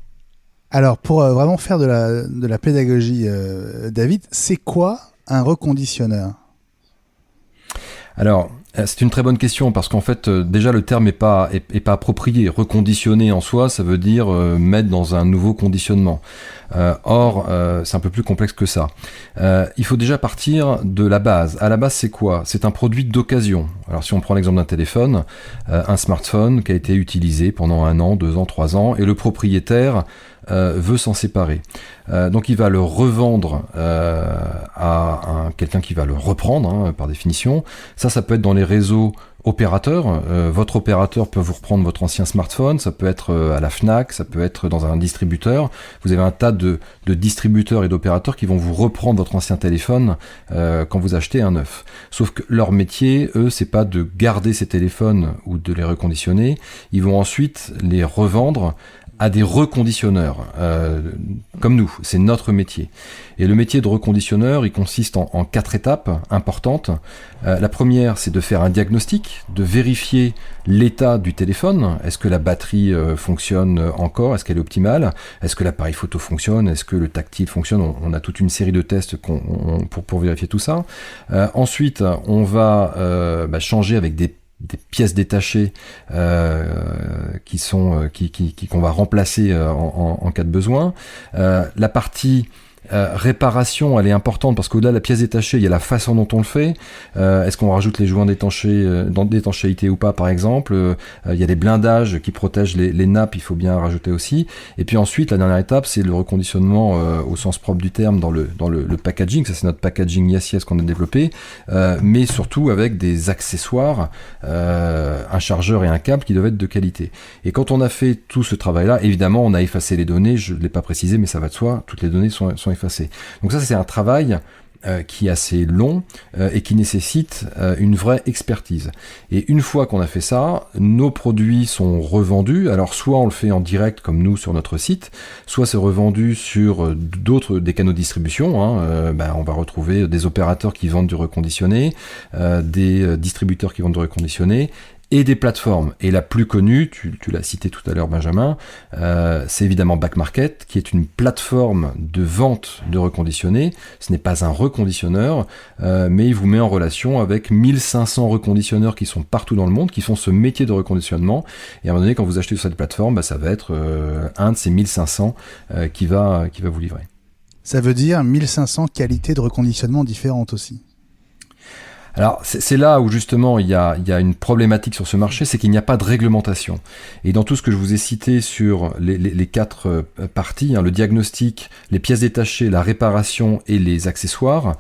Alors, pour vraiment faire de la pédagogie, David, c'est quoi un reconditionneur ? Alors, c'est une très bonne question parce qu'en fait, déjà le terme est pas approprié. Reconditionner en soi, ça veut dire mettre dans un nouveau conditionnement. Or, c'est un peu plus complexe que ça. Il faut déjà partir de la base. À la base, c'est quoi ? C'est un produit d'occasion. Alors, si on prend l'exemple d'un téléphone, un smartphone qui a été utilisé pendant 1 an, 2 ans, 3 ans, et le propriétaire veut s'en séparer. Donc il va le revendre à quelqu'un qui va le reprendre, par définition. Ça peut être dans les réseaux opérateurs. Votre opérateur peut vous reprendre votre ancien smartphone, ça peut être à la Fnac, ça peut être dans un distributeur. Vous avez un tas de distributeurs et d'opérateurs qui vont vous reprendre votre ancien téléphone quand vous achetez un neuf. Sauf que leur métier, eux, c'est pas de garder ces téléphones ou de les reconditionner. Ils vont ensuite les revendre à des reconditionneurs, comme nous, c'est notre métier. Et le métier de reconditionneur, il consiste en 4 étapes importantes. La première, c'est de faire un diagnostic, de vérifier l'état du téléphone. Est-ce que la batterie fonctionne encore ? Est-ce qu'elle est optimale ? Est-ce que l'appareil photo fonctionne ? Est-ce que le tactile fonctionne ? On a toute une série de tests pour vérifier tout ça. Ensuite, on va changer avec des pièces détachées qu'on va remplacer en cas de besoin. La partie réparation, elle est importante parce qu'au-delà de la pièce détachée, il y a la façon dont on le fait. Est-ce qu'on rajoute les joints d'étanchéité ou pas, par exemple. Il y a des blindages qui protègent les nappes, il faut bien rajouter aussi. Et puis ensuite, la dernière étape, c'est le reconditionnement au sens propre du terme dans le packaging. Ça, c'est notre packaging Yes Yes qu'on a développé, mais surtout avec des accessoires, un chargeur et un câble qui doivent être de qualité. Et quand on a fait tout ce travail-là, évidemment, on a effacé les données. Je ne l'ai pas précisé, mais ça va de soi. Toutes les données sont effacées. Donc ça, c'est un travail qui est assez long et qui nécessite une vraie expertise. Et une fois qu'on a fait ça, nos produits sont revendus. Alors soit on le fait en direct comme nous sur notre site, soit c'est revendu sur des canaux de distribution. On va retrouver des opérateurs qui vendent du reconditionné, des distributeurs qui vendent du reconditionné, et des plateformes. Et la plus connue, tu l'as cité tout à l'heure Benjamin, c'est évidemment Back Market, qui est une plateforme de vente de reconditionnés. Ce n'est pas un reconditionneur, mais il vous met en relation avec 1500 reconditionneurs qui sont partout dans le monde, qui font ce métier de reconditionnement. Et à un moment donné, quand vous achetez sur cette plateforme, ça va être un de ces 1500 qui va vous livrer. Ça veut dire 1500 qualités de reconditionnement différentes aussi. Alors c'est là où justement il y a une problématique sur ce marché, c'est qu'il n'y a pas de réglementation. Et dans tout ce que je vous ai cité sur les 4 parties, le diagnostic, les pièces détachées, la réparation et les accessoires,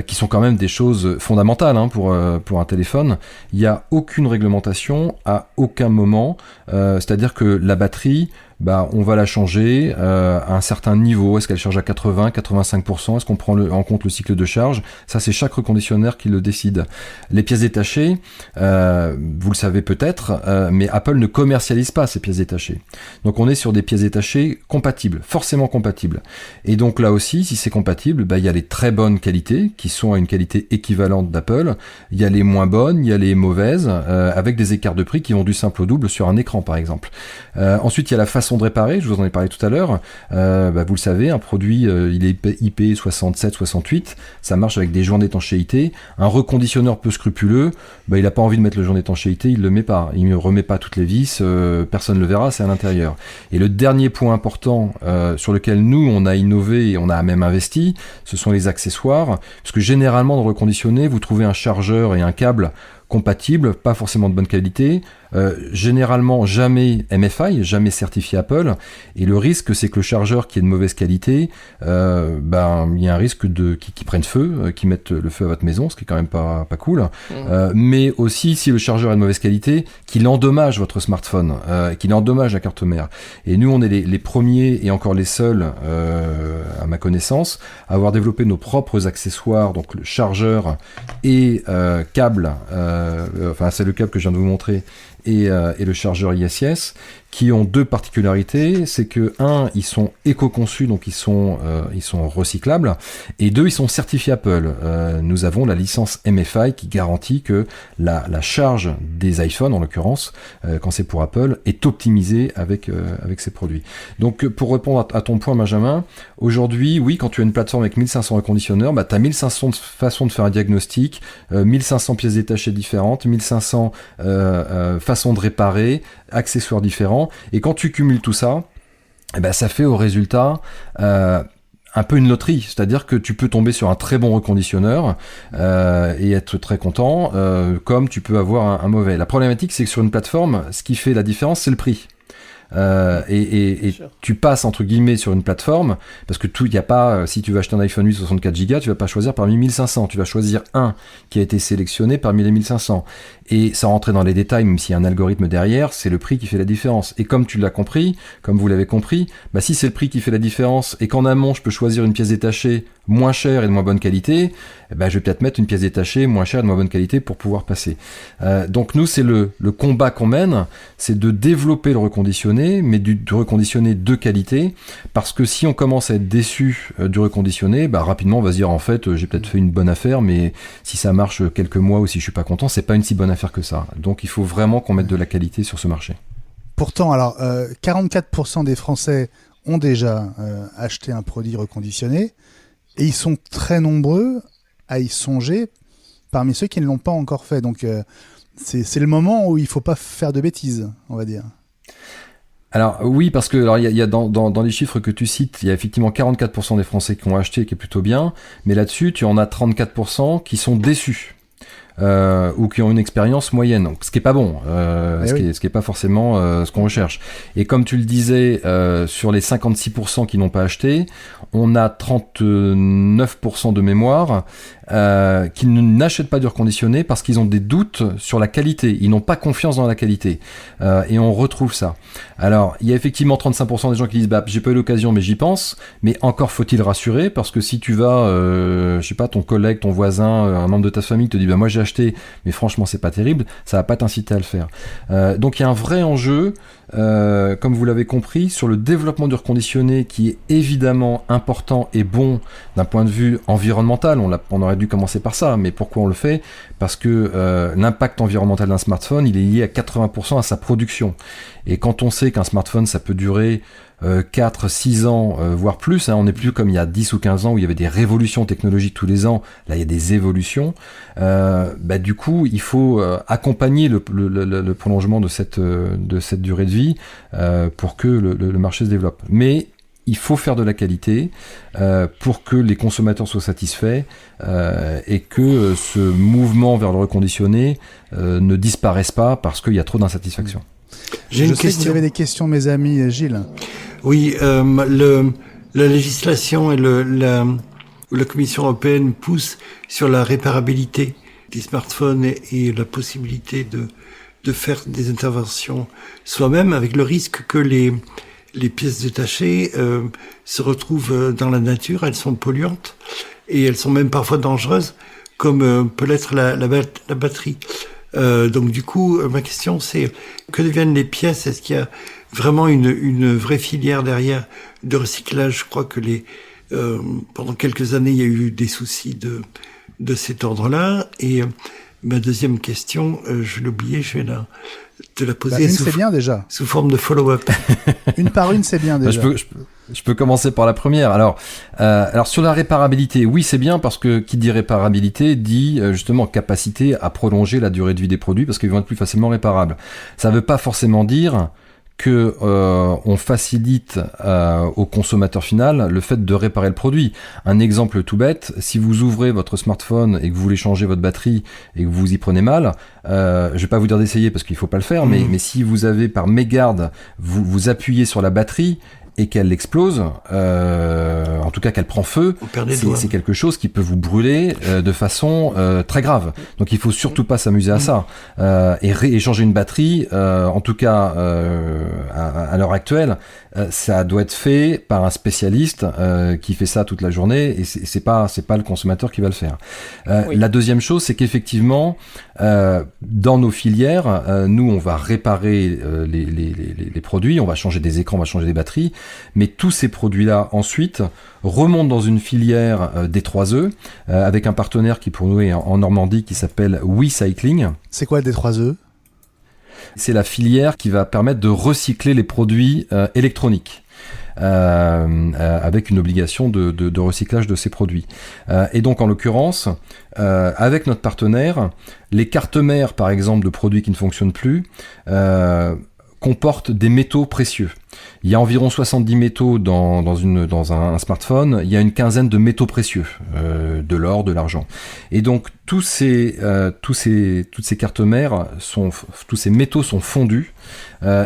qui sont quand même des choses fondamentales pour un téléphone, il n'y a aucune réglementation à aucun moment. C'est-à-dire que la batterie, on va la changer à un certain niveau. Est-ce qu'elle charge à 80, 85%? Est-ce qu'on prend en compte le cycle de charge? Ça, c'est chaque reconditionneur qui le décide. Les pièces détachées, vous le savez peut-être, mais Apple ne commercialise pas ces pièces détachées. Donc on est sur des pièces détachées compatibles, forcément compatibles. Et donc là aussi, si c'est compatible, il y a les très bonnes qualités qui sont à une qualité équivalente d'Apple. Il y a les moins bonnes, il y a les mauvaises, avec des écarts de prix qui vont du simple au double sur un écran par exemple. Ensuite, il y a la façon de réparer, je vous en ai parlé tout à l'heure. Vous le savez, un produit il est IP67, 68, ça marche avec des joints d'étanchéité. Un reconditionneur peu scrupuleux, il n'a pas envie de mettre le joint d'étanchéité, il le met pas, il ne remet pas toutes les vis, personne ne le verra, c'est à l'intérieur. Et le dernier point important sur lequel nous on a innové et on a même investi, ce sont les accessoires, parce que généralement dans le reconditionné, vous trouvez un chargeur et un câble compatibles, pas forcément de bonne qualité, généralement jamais MFI, jamais certifié Apple, et le risque c'est que le chargeur qui est de mauvaise qualité, il y a un risque qui prenne feu, qui mette le feu à votre maison, ce qui est quand même pas cool, mais aussi si le chargeur est de mauvaise qualité, qu'il endommage votre smartphone, qu'il endommage la carte mère. Et nous on est les premiers et encore les seuls, à ma connaissance, à avoir développé nos propres accessoires, donc le chargeur et câble, c'est le câble que je viens de vous montrer, et le chargeur ISIS, qui ont 2 particularités, c'est que 1, ils sont éco-conçus, donc ils sont recyclables, et 2, ils sont certifiés Apple. Nous avons la licence MFI qui garantit que la charge des iPhones, en l'occurrence, quand c'est pour Apple, est optimisée avec ces produits. Donc pour répondre à ton point Benjamin, aujourd'hui, oui, quand tu as une plateforme avec 1500 reconditionneurs, tu as 1500 façons de faire un diagnostic, 1500 pièces détachées différentes, 1500 façons de réparer, accessoires différents, et quand tu cumules tout ça, ça fait au résultat un peu une loterie, c'est-à-dire que tu peux tomber sur un très bon reconditionneur et être très content, comme tu peux avoir un mauvais. La problématique, c'est que sur une plateforme, ce qui fait la différence, c'est le prix. Et tu passes entre guillemets sur une plateforme parce que il y a pas, si tu veux acheter un iPhone 8 64 Go, tu vas pas choisir parmi 1500, tu vas choisir un qui a été sélectionné parmi les 1500, et sans rentrer dans les détails, même s'il y a un algorithme derrière, c'est le prix qui fait la différence. Et comme tu l'as compris, comme vous l'avez compris, si c'est le prix qui fait la différence et qu'en amont je peux choisir une pièce détachée moins chère et de moins bonne qualité, je vais peut-être mettre une pièce détachée moins chère et de moins bonne qualité pour pouvoir passer. Donc nous, c'est le combat qu'on mène, c'est de développer le reconditionné, mais du reconditionné de qualité, parce que si on commence à être déçu du reconditionné, rapidement on va se dire en fait j'ai peut-être fait une bonne affaire, mais si ça marche quelques mois ou si je suis pas content, c'est pas une si bonne affaire que ça. Donc il faut vraiment qu'on mette de la qualité sur ce marché. Pourtant, alors 44% des Français ont déjà acheté un produit reconditionné, et ils sont très nombreux à y songer parmi ceux qui ne l'ont pas encore fait. Donc c'est le moment où il ne faut pas faire de bêtises, on va dire. Alors oui, parce que il y a dans les chiffres que tu cites, il y a effectivement 44% des Français qui ont acheté, qui est plutôt bien, mais là-dessus tu en as 34% qui sont déçus. Ou qui ont une expérience moyenne, donc ce qui est pas bon, ce qui est pas forcément ce qu'on recherche. Et comme tu le disais, sur les 56% qui n'ont pas acheté, on a 39% de mémoire qui n'achètent pas du reconditionné parce qu'ils ont des doutes sur la qualité, ils n'ont pas confiance dans la qualité, et on retrouve ça. Alors il y a effectivement 35% des gens qui disent j'ai pas eu l'occasion mais j'y pense, mais encore faut-il rassurer, parce que si tu vas je sais pas, ton collègue, ton voisin, un membre de ta famille te dit moi j'ai acheté mais franchement c'est pas terrible, ça va pas t'inciter à le faire. Donc il y a un vrai enjeu comme vous l'avez compris, sur le développement du reconditionné qui est évidemment important et bon d'un point de vue environnemental. On aurait dû commencer par ça, mais pourquoi on le fait ? Parce que l'impact environnemental d'un smartphone, il est lié à 80% à sa production. Et quand on sait qu'un smartphone, ça peut durer 4, 6 ans, voire plus, on n'est plus comme il y a 10 ou 15 ans où il y avait des révolutions technologiques tous les ans, là il y a des évolutions. Du coup, il faut accompagner le prolongement de cette durée de vie pour que le marché se développe. Mais il faut faire de la qualité pour que les consommateurs soient satisfaits et que ce mouvement vers le reconditionné ne disparaisse pas parce qu'il y a trop d'insatisfaction. J'ai une question. Que vous avez des questions, mes amis. Gilles. Oui, la législation et la Commission européenne poussent sur la réparabilité des smartphones et la possibilité de faire des interventions soi-même, avec le risque que les pièces détachées se retrouvent dans la nature. Elles sont polluantes et elles sont même parfois dangereuses, comme peut l'être la batterie. Donc du coup, ma question c'est, que deviennent les pièces ? Est-ce qu'il y a vraiment une vraie filière derrière de recyclage ? Je crois que pendant quelques années, il y a eu des soucis de cet ordre-là. Et ma deuxième question, je l'ai oubliée, je vais te la poser sous forme de follow-up. Une par une, c'est bien déjà. Je peux commencer par la première. Alors sur la réparabilité, oui, c'est bien parce que qui dit réparabilité dit justement capacité à prolonger la durée de vie des produits parce qu'ils vont être plus facilement réparables. Ça ne veut pas forcément dire que on facilite au consommateur final le fait de réparer le produit. Un exemple tout bête, si vous ouvrez votre smartphone et que vous voulez changer votre batterie et que vous y prenez mal, je vais pas vous dire d'essayer parce qu'il faut pas le faire, mais si vous avez par mégarde, vous appuyez sur la batterie et qu'elle explose, en tout cas qu'elle prend feu, c'est quelque chose qui peut vous brûler de façon très grave. Donc il faut surtout pas s'amuser à ça. Et changer une batterie, en tout cas à l'heure actuelle, ça doit être fait par un spécialiste qui fait ça toute la journée et c'est pas le consommateur qui va le faire. Oui. La deuxième chose, c'est qu'effectivement, dans nos filières, nous on va réparer les produits, on va changer des écrans, on va changer des batteries, mais tous ces produits-là ensuite remontent dans une filière des 3E avec un partenaire qui pour nous est en Normandie qui s'appelle WeCycling. C'est quoi le D3E ? C'est la filière qui va permettre de recycler les produits électroniques. Avec une obligation de recyclage de ces produits. Et donc en l'occurrence, avec notre partenaire, les cartes mères par exemple de produits qui ne fonctionnent plus comportent des métaux précieux. Il y a environ 70 métaux dans un smartphone, il y a une quinzaine de métaux précieux, de l'or, de l'argent. Et donc toutes ces cartes mères, tous ces métaux sont fondus,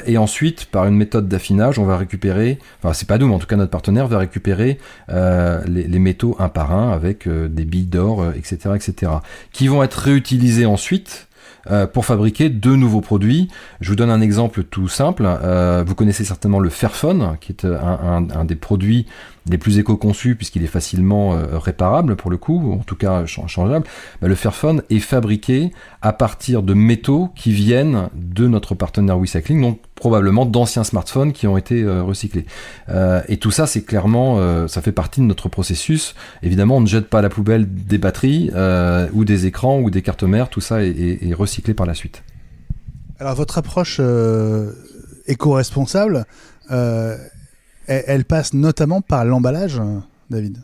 et ensuite par une méthode d'affinage, on va récupérer, enfin c'est pas nous, mais en tout cas notre partenaire va récupérer les métaux un par un avec des billes d'or, etc., qui vont être réutilisés ensuite pour fabriquer de nouveaux produits. Je vous donne un exemple tout simple. Vous connaissez certainement le Fairphone, qui est un des produits les plus éco-conçus puisqu'il est facilement réparable pour le coup, ou en tout cas changeable. Le Fairphone est fabriqué à partir de métaux qui viennent de notre partenaire WeCycling, donc probablement d'anciens smartphones qui ont été recyclés. Et tout ça, c'est clairement, ça fait partie de notre processus. Évidemment, on ne jette pas à la poubelle des batteries ou des écrans ou des cartes mères, tout ça est recyclé par la suite. Alors votre approche éco-responsable, elle passe notamment par l'emballage, David.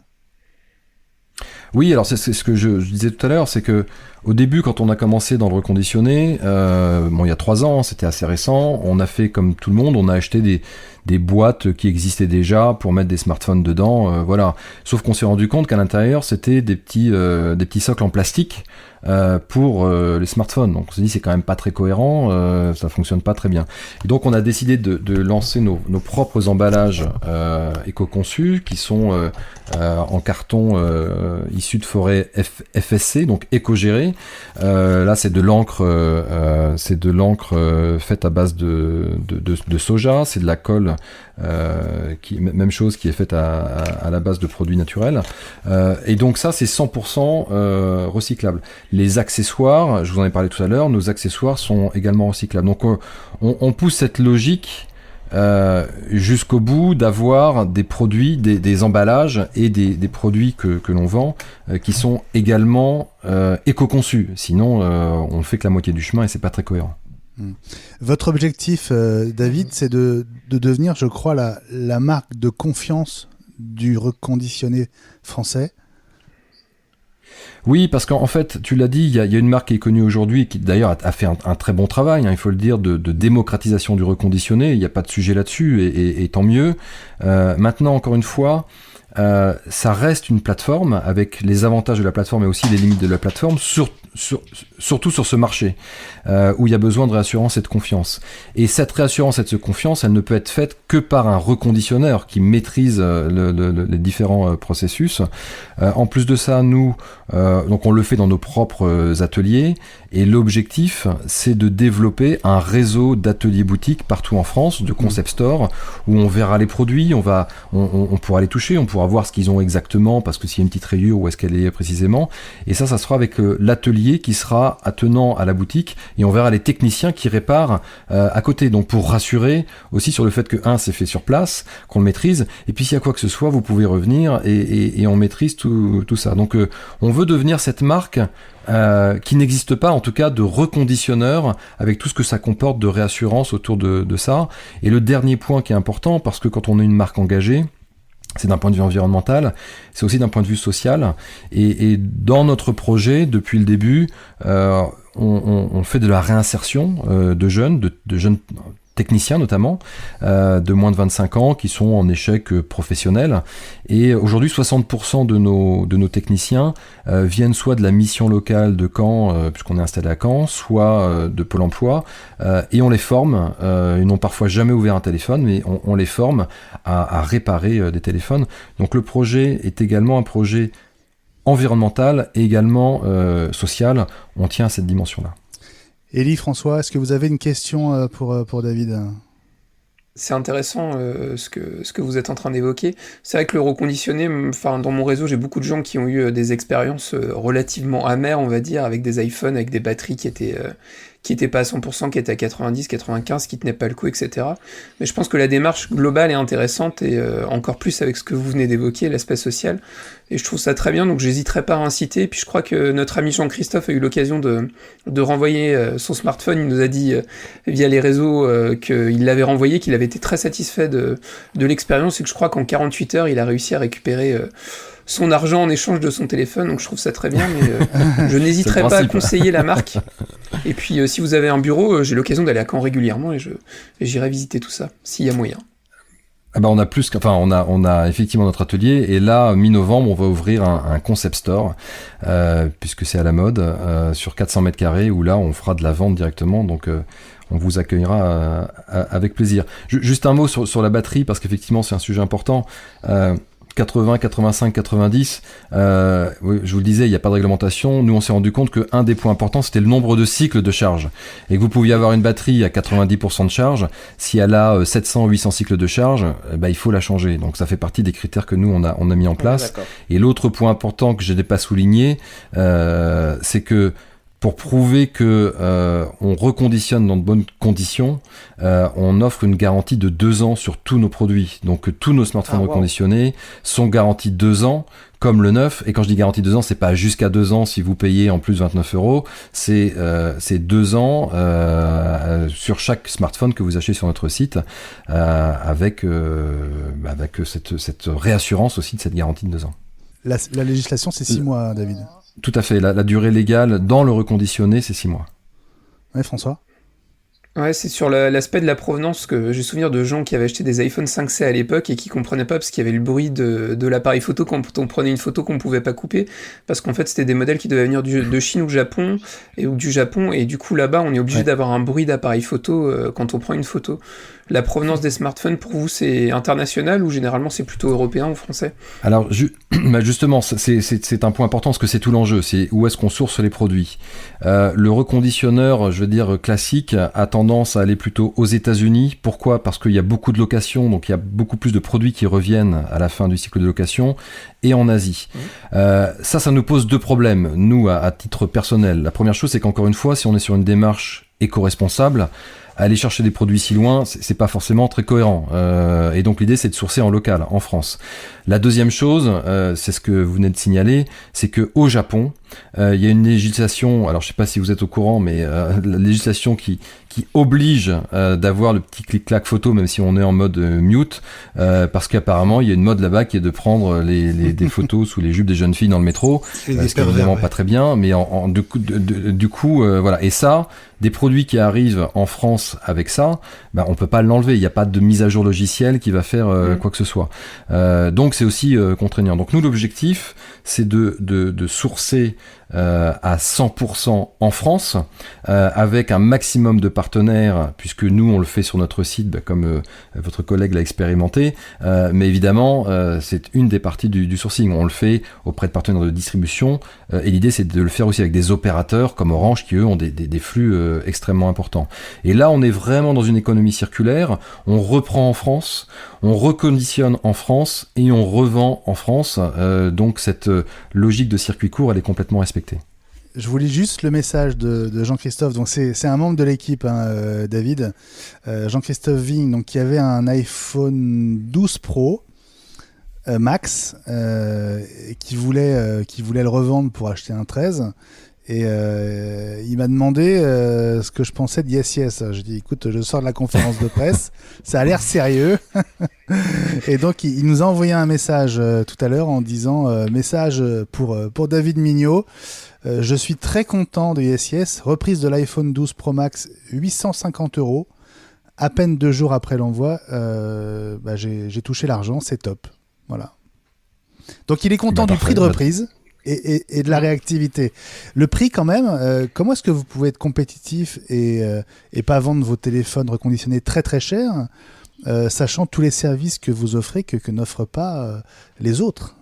Oui, alors c'est ce que je disais tout à l'heure, c'est que au début, quand on a commencé dans le reconditionné, il y a 3 ans, c'était assez récent, on a fait comme tout le monde, on a acheté des boîtes qui existaient déjà pour mettre des smartphones dedans, voilà. Sauf qu'on s'est rendu compte qu'à l'intérieur, c'était des petits socles en plastique pour les smartphones. Donc on s'est dit c'est quand même pas très cohérent, ça fonctionne pas très bien. Et donc on a décidé de lancer nos propres emballages éco-conçus qui sont en carton issu de forêt FSC, donc éco-géré. marché. Là, c'est de l'encre faite à base de soja, c'est de la colle même chose qui est faite à la base de produits naturels. Et donc ça, c'est 100% recyclable. Les accessoires, je vous en ai parlé tout à l'heure, nos accessoires sont également recyclables. Donc on pousse cette logique jusqu'au bout d'avoir des produits, des emballages et des produits que l'on vend qui sont également éco-conçus. Sinon, on ne fait que la moitié du chemin et c'est pas très cohérent. Votre objectif, David, c'est de devenir, je crois, la marque de confiance du reconditionné français. Oui, parce qu'en fait, tu l'as dit, il y a une marque qui est connue aujourd'hui, qui d'ailleurs a fait un très bon travail, il faut le dire, de démocratisation du reconditionné. Il n'y a pas de sujet là-dessus, et tant mieux. Maintenant, encore une fois, ça reste une plateforme avec les avantages de la plateforme et aussi les limites de la plateforme, surtout sur ce marché où il y a besoin de réassurance et de confiance. Et cette réassurance et de cette confiance, elle ne peut être faite que par un reconditionneur qui maîtrise les différents processus. En plus de ça, nous, donc on le fait dans nos propres ateliers, et l'objectif, c'est de développer un réseau d'ateliers boutiques partout en France, de concept store, où on verra les produits, on pourra les toucher, on pourra voir ce qu'ils ont exactement, parce que s'il y a une petite rayure, où est-ce qu'elle est précisément. Et ça sera avec l'atelier qui sera attenant à la boutique, et on verra les techniciens qui réparent à côté. Donc pour rassurer aussi sur le fait que c'est fait sur place, qu'on le maîtrise, et puis s'il y a quoi que ce soit, vous pouvez revenir et on maîtrise tout ça. Donc on veut devenir cette marque qui n'existe pas, en tout cas, de reconditionneur, avec tout ce que ça comporte de réassurance autour de ça. Et le dernier point qui est important, parce que quand on est une marque engagée, c'est d'un point de vue environnemental, c'est aussi d'un point de vue social. Et dans notre projet, depuis le début, on fait de la réinsertion de jeunes techniciens notamment, de moins de 25 ans, qui sont en échec professionnel. Et aujourd'hui, 60% de nos techniciens viennent soit de la mission locale de Caen, puisqu'on est installé à Caen, soit de Pôle emploi, et on les forme. Ils n'ont parfois jamais ouvert un téléphone, mais on les forme à réparer des téléphones. Donc le projet est également un projet environnemental et également social. On tient à cette dimension-là. Élie, François, est-ce que vous avez une question pour David ? C'est intéressant ce que vous êtes en train d'évoquer. C'est vrai que le reconditionné, dans mon réseau, j'ai beaucoup de gens qui ont eu des expériences relativement amères, on va dire, avec des iPhones, avec des batteries qui étaient pas à 100%, qui étaient à 90, 95, qui tenaient pas le coup, etc. Mais je pense que la démarche globale est intéressante, et encore plus avec ce que vous venez d'évoquer, l'aspect social. Et je trouve ça très bien, donc j'hésiterai pas à inciter. Et puis je crois que notre ami Jean-Christophe a eu l'occasion de renvoyer son smartphone. Il nous a dit via les réseaux qu'il l'avait renvoyé, qu'il avait été très satisfait de l'expérience, et que je crois qu'en 48 heures, il a réussi à récupérer son argent en échange de son téléphone. Donc je trouve ça très bien, mais je n'hésiterai pas à conseiller la marque. Et puis si vous avez un bureau, j'ai l'occasion d'aller à Caen régulièrement, et j'irai visiter tout ça, s'il y a moyen. On a effectivement notre atelier, et là, mi-novembre, on va ouvrir un concept store, puisque c'est à la mode, sur 400 mètres carrés, où là, on fera de la vente directement, donc on vous accueillera avec plaisir. Juste un mot sur la batterie, parce qu'effectivement, c'est un sujet important. 80, 85, 90, oui, je vous le disais, il n'y a pas de réglementation. Nous, on s'est rendu compte qu'un des points importants, c'était le nombre de cycles de charge. Et que vous pouviez avoir une batterie à 90% de charge. Si elle a 700, 800 cycles de charge, il faut la changer. Donc, ça fait partie des critères que nous, on a mis en place. Et l'autre point important que je n'ai pas souligné, c'est que pour prouver que on reconditionne dans de bonnes conditions, on offre une garantie de 2 ans sur tous nos produits. Donc tous nos smartphones reconditionnés sont garantis 2 ans, comme le neuf. Et quand je dis garantie 2 ans, c'est pas jusqu'à 2 ans si vous payez en plus 29 €. C'est 2 ans sur chaque smartphone que vous achetez sur notre site, avec cette réassurance aussi de cette garantie de 2 ans. La législation, c'est 6 mois, David. Tout à fait. La durée légale dans le reconditionné, c'est 6 mois. Ouais, François ? Ouais, c'est sur l'aspect de la provenance, que j'ai souvenir de gens qui avaient acheté des iPhone 5C à l'époque et qui comprenaient pas parce qu'il y avait le bruit de l'appareil photo quand on prenait une photo qu'on pouvait pas couper, parce qu'en fait c'était des modèles qui devaient venir de Chine ou du Japon, et du coup là-bas on est obligé d'avoir un bruit d'appareil photo quand on prend une photo. La provenance des smartphones, pour vous, c'est international ou généralement c'est plutôt européen ou français? Alors justement, c'est un point important parce que c'est tout l'enjeu, c'est où est-ce qu'on source les produits. Le reconditionneur, je veux dire classique, a tendance à aller plutôt aux États-Unis. Pourquoi? Parce qu'il y a beaucoup de locations, donc il y a beaucoup plus de produits qui reviennent à la fin du cycle de location, et en Asie. Ça nous pose deux problèmes, nous, à titre personnel. La première chose, c'est qu'encore une fois, si on est sur une démarche éco-responsable, aller chercher des produits si loin, c'est pas forcément très cohérent. Et donc l'idée, c'est de sourcer en local, en France. La deuxième chose, c'est ce que vous venez de signaler, c'est que au Japon, il y a une législation. Alors je sais pas si vous êtes au courant, mais la législation qui oblige d'avoir le petit clic-clac photo, même si on est en mode mute, parce qu'apparemment il y a une mode là-bas qui est de prendre des photos sous les jupes des jeunes filles dans le métro, ce qui est évidemment pas très bien, mais du coup, voilà. Et ça, des produits qui arrivent en France avec ça, on peut pas l'enlever. Il n'y a pas de mise à jour logicielle qui va faire quoi que ce soit. Donc c'est aussi contraignant. Donc nous, l'objectif, c'est de sourcer à 100% en France, avec un maximum de partenaires, puisque nous on le fait sur notre site, comme votre collègue l'a expérimenté, mais évidemment c'est une des parties du sourcing. On le fait auprès de partenaires de distribution, et l'idée c'est de le faire aussi avec des opérateurs comme Orange qui eux ont des flux extrêmement importants. Et là on est vraiment dans une économie circulaire, on reprend en France, on reconditionne en France et on revend en France, donc cette logique de circuit court elle est complètement respectée. Je vous lis juste le message de Jean-Christophe. Donc c'est un membre de l'équipe, David. Jean-Christophe Vigne, donc qui avait un iPhone 12 Pro Max, et qui voulait le revendre pour acheter un 13. Et il m'a demandé ce que je pensais de Yes. Je dis écoute, je sors de la conférence de presse, ça a l'air sérieux. Et donc il nous a envoyé un message tout à l'heure en disant message pour David Mignot. Je suis très content de Yes, reprise de l'iPhone 12 Pro Max, 850 €. À peine 2 jours après l'envoi, j'ai touché l'argent, c'est top. Voilà. Donc il est content du prix de reprise. Et de la réactivité. Le prix quand même, comment est-ce que vous pouvez être compétitif et pas vendre vos téléphones reconditionnés très très cher, sachant tous les services que vous offrez que n'offrent pas les autres?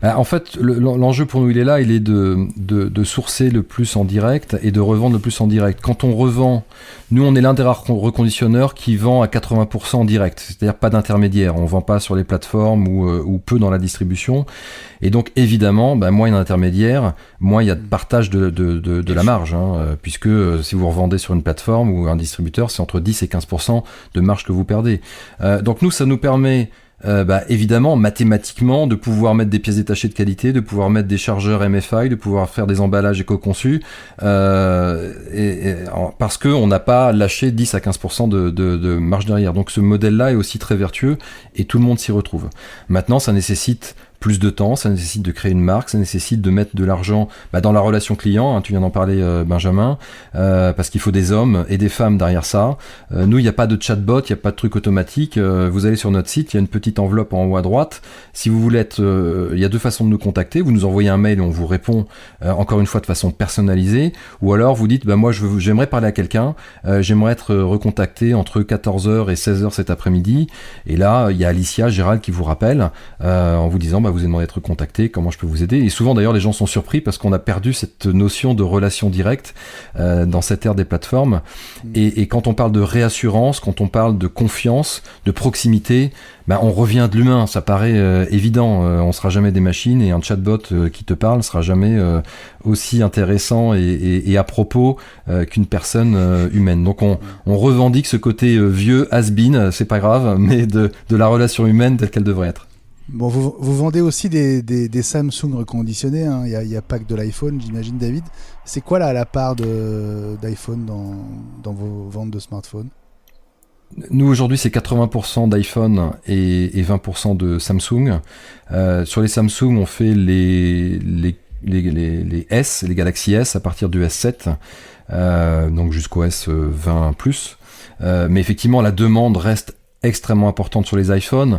En fait, l'enjeu pour nous, il est là, il est de sourcer le plus en direct et de revendre le plus en direct. Quand on revend, nous, on est l'un des rares reconditionneurs qui vend à 80% en direct, c'est-à-dire pas d'intermédiaire. On vend pas sur les plateformes ou peu dans la distribution. Et donc, évidemment, moins il y a d'intermédiaires, moins il y a de partage de la marge, puisque si vous revendez sur une plateforme ou un distributeur, c'est entre 10 et 15% de marge que vous perdez. Donc nous, ça nous permet évidemment, mathématiquement, de pouvoir mettre des pièces détachées de qualité, de pouvoir mettre des chargeurs MFI, de pouvoir faire des emballages éco-conçus, parce qu'on n'a pas lâché 10 à 15% de marge derrière. Donc ce modèle-là est aussi très vertueux et tout le monde s'y retrouve. Maintenant, ça nécessite plus de temps, ça nécessite de créer une marque, ça nécessite de mettre de l'argent dans la relation client, tu viens d'en parler Benjamin, parce qu'il faut des hommes et des femmes derrière ça. Nous, il n'y a pas de chatbot, il n'y a pas de truc automatique. Vous allez sur notre site, il y a une petite enveloppe en haut à droite. Si vous voulez il y a deux façons de nous contacter. Vous nous envoyez un mail et on vous répond encore une fois de façon personnalisée, ou alors vous dites moi j'aimerais parler à quelqu'un, j'aimerais être recontacté entre 14h et 16h cet après-midi, et là il y a Alicia, Gérald qui vous rappelle en vous disant vous avez demandé d'être contacté, comment je peux vous aider. Et souvent d'ailleurs les gens sont surpris parce qu'on a perdu cette notion de relation directe dans cette ère des plateformes. Et quand on parle de réassurance, quand on parle de confiance, de proximité, on revient de l'humain, ça paraît évident. On sera jamais des machines, et un chatbot qui te parle sera jamais aussi intéressant et à propos qu'une personne humaine. Donc on revendique ce côté vieux, has-been, c'est pas grave, mais de la relation humaine telle qu'elle devrait être. Bon, vous vendez aussi des Samsung reconditionnés, hein. Il y a pas que de l'iPhone, j'imagine, David. C'est quoi la part d'iPhone dans vos ventes de smartphones? Nous, aujourd'hui, c'est 80% d'iPhone et 20% de Samsung. Sur les Samsung, on fait les S, les Galaxy S à partir du S7, donc jusqu'au S20+. Mais effectivement, la demande reste extrêmement importante sur les iPhones.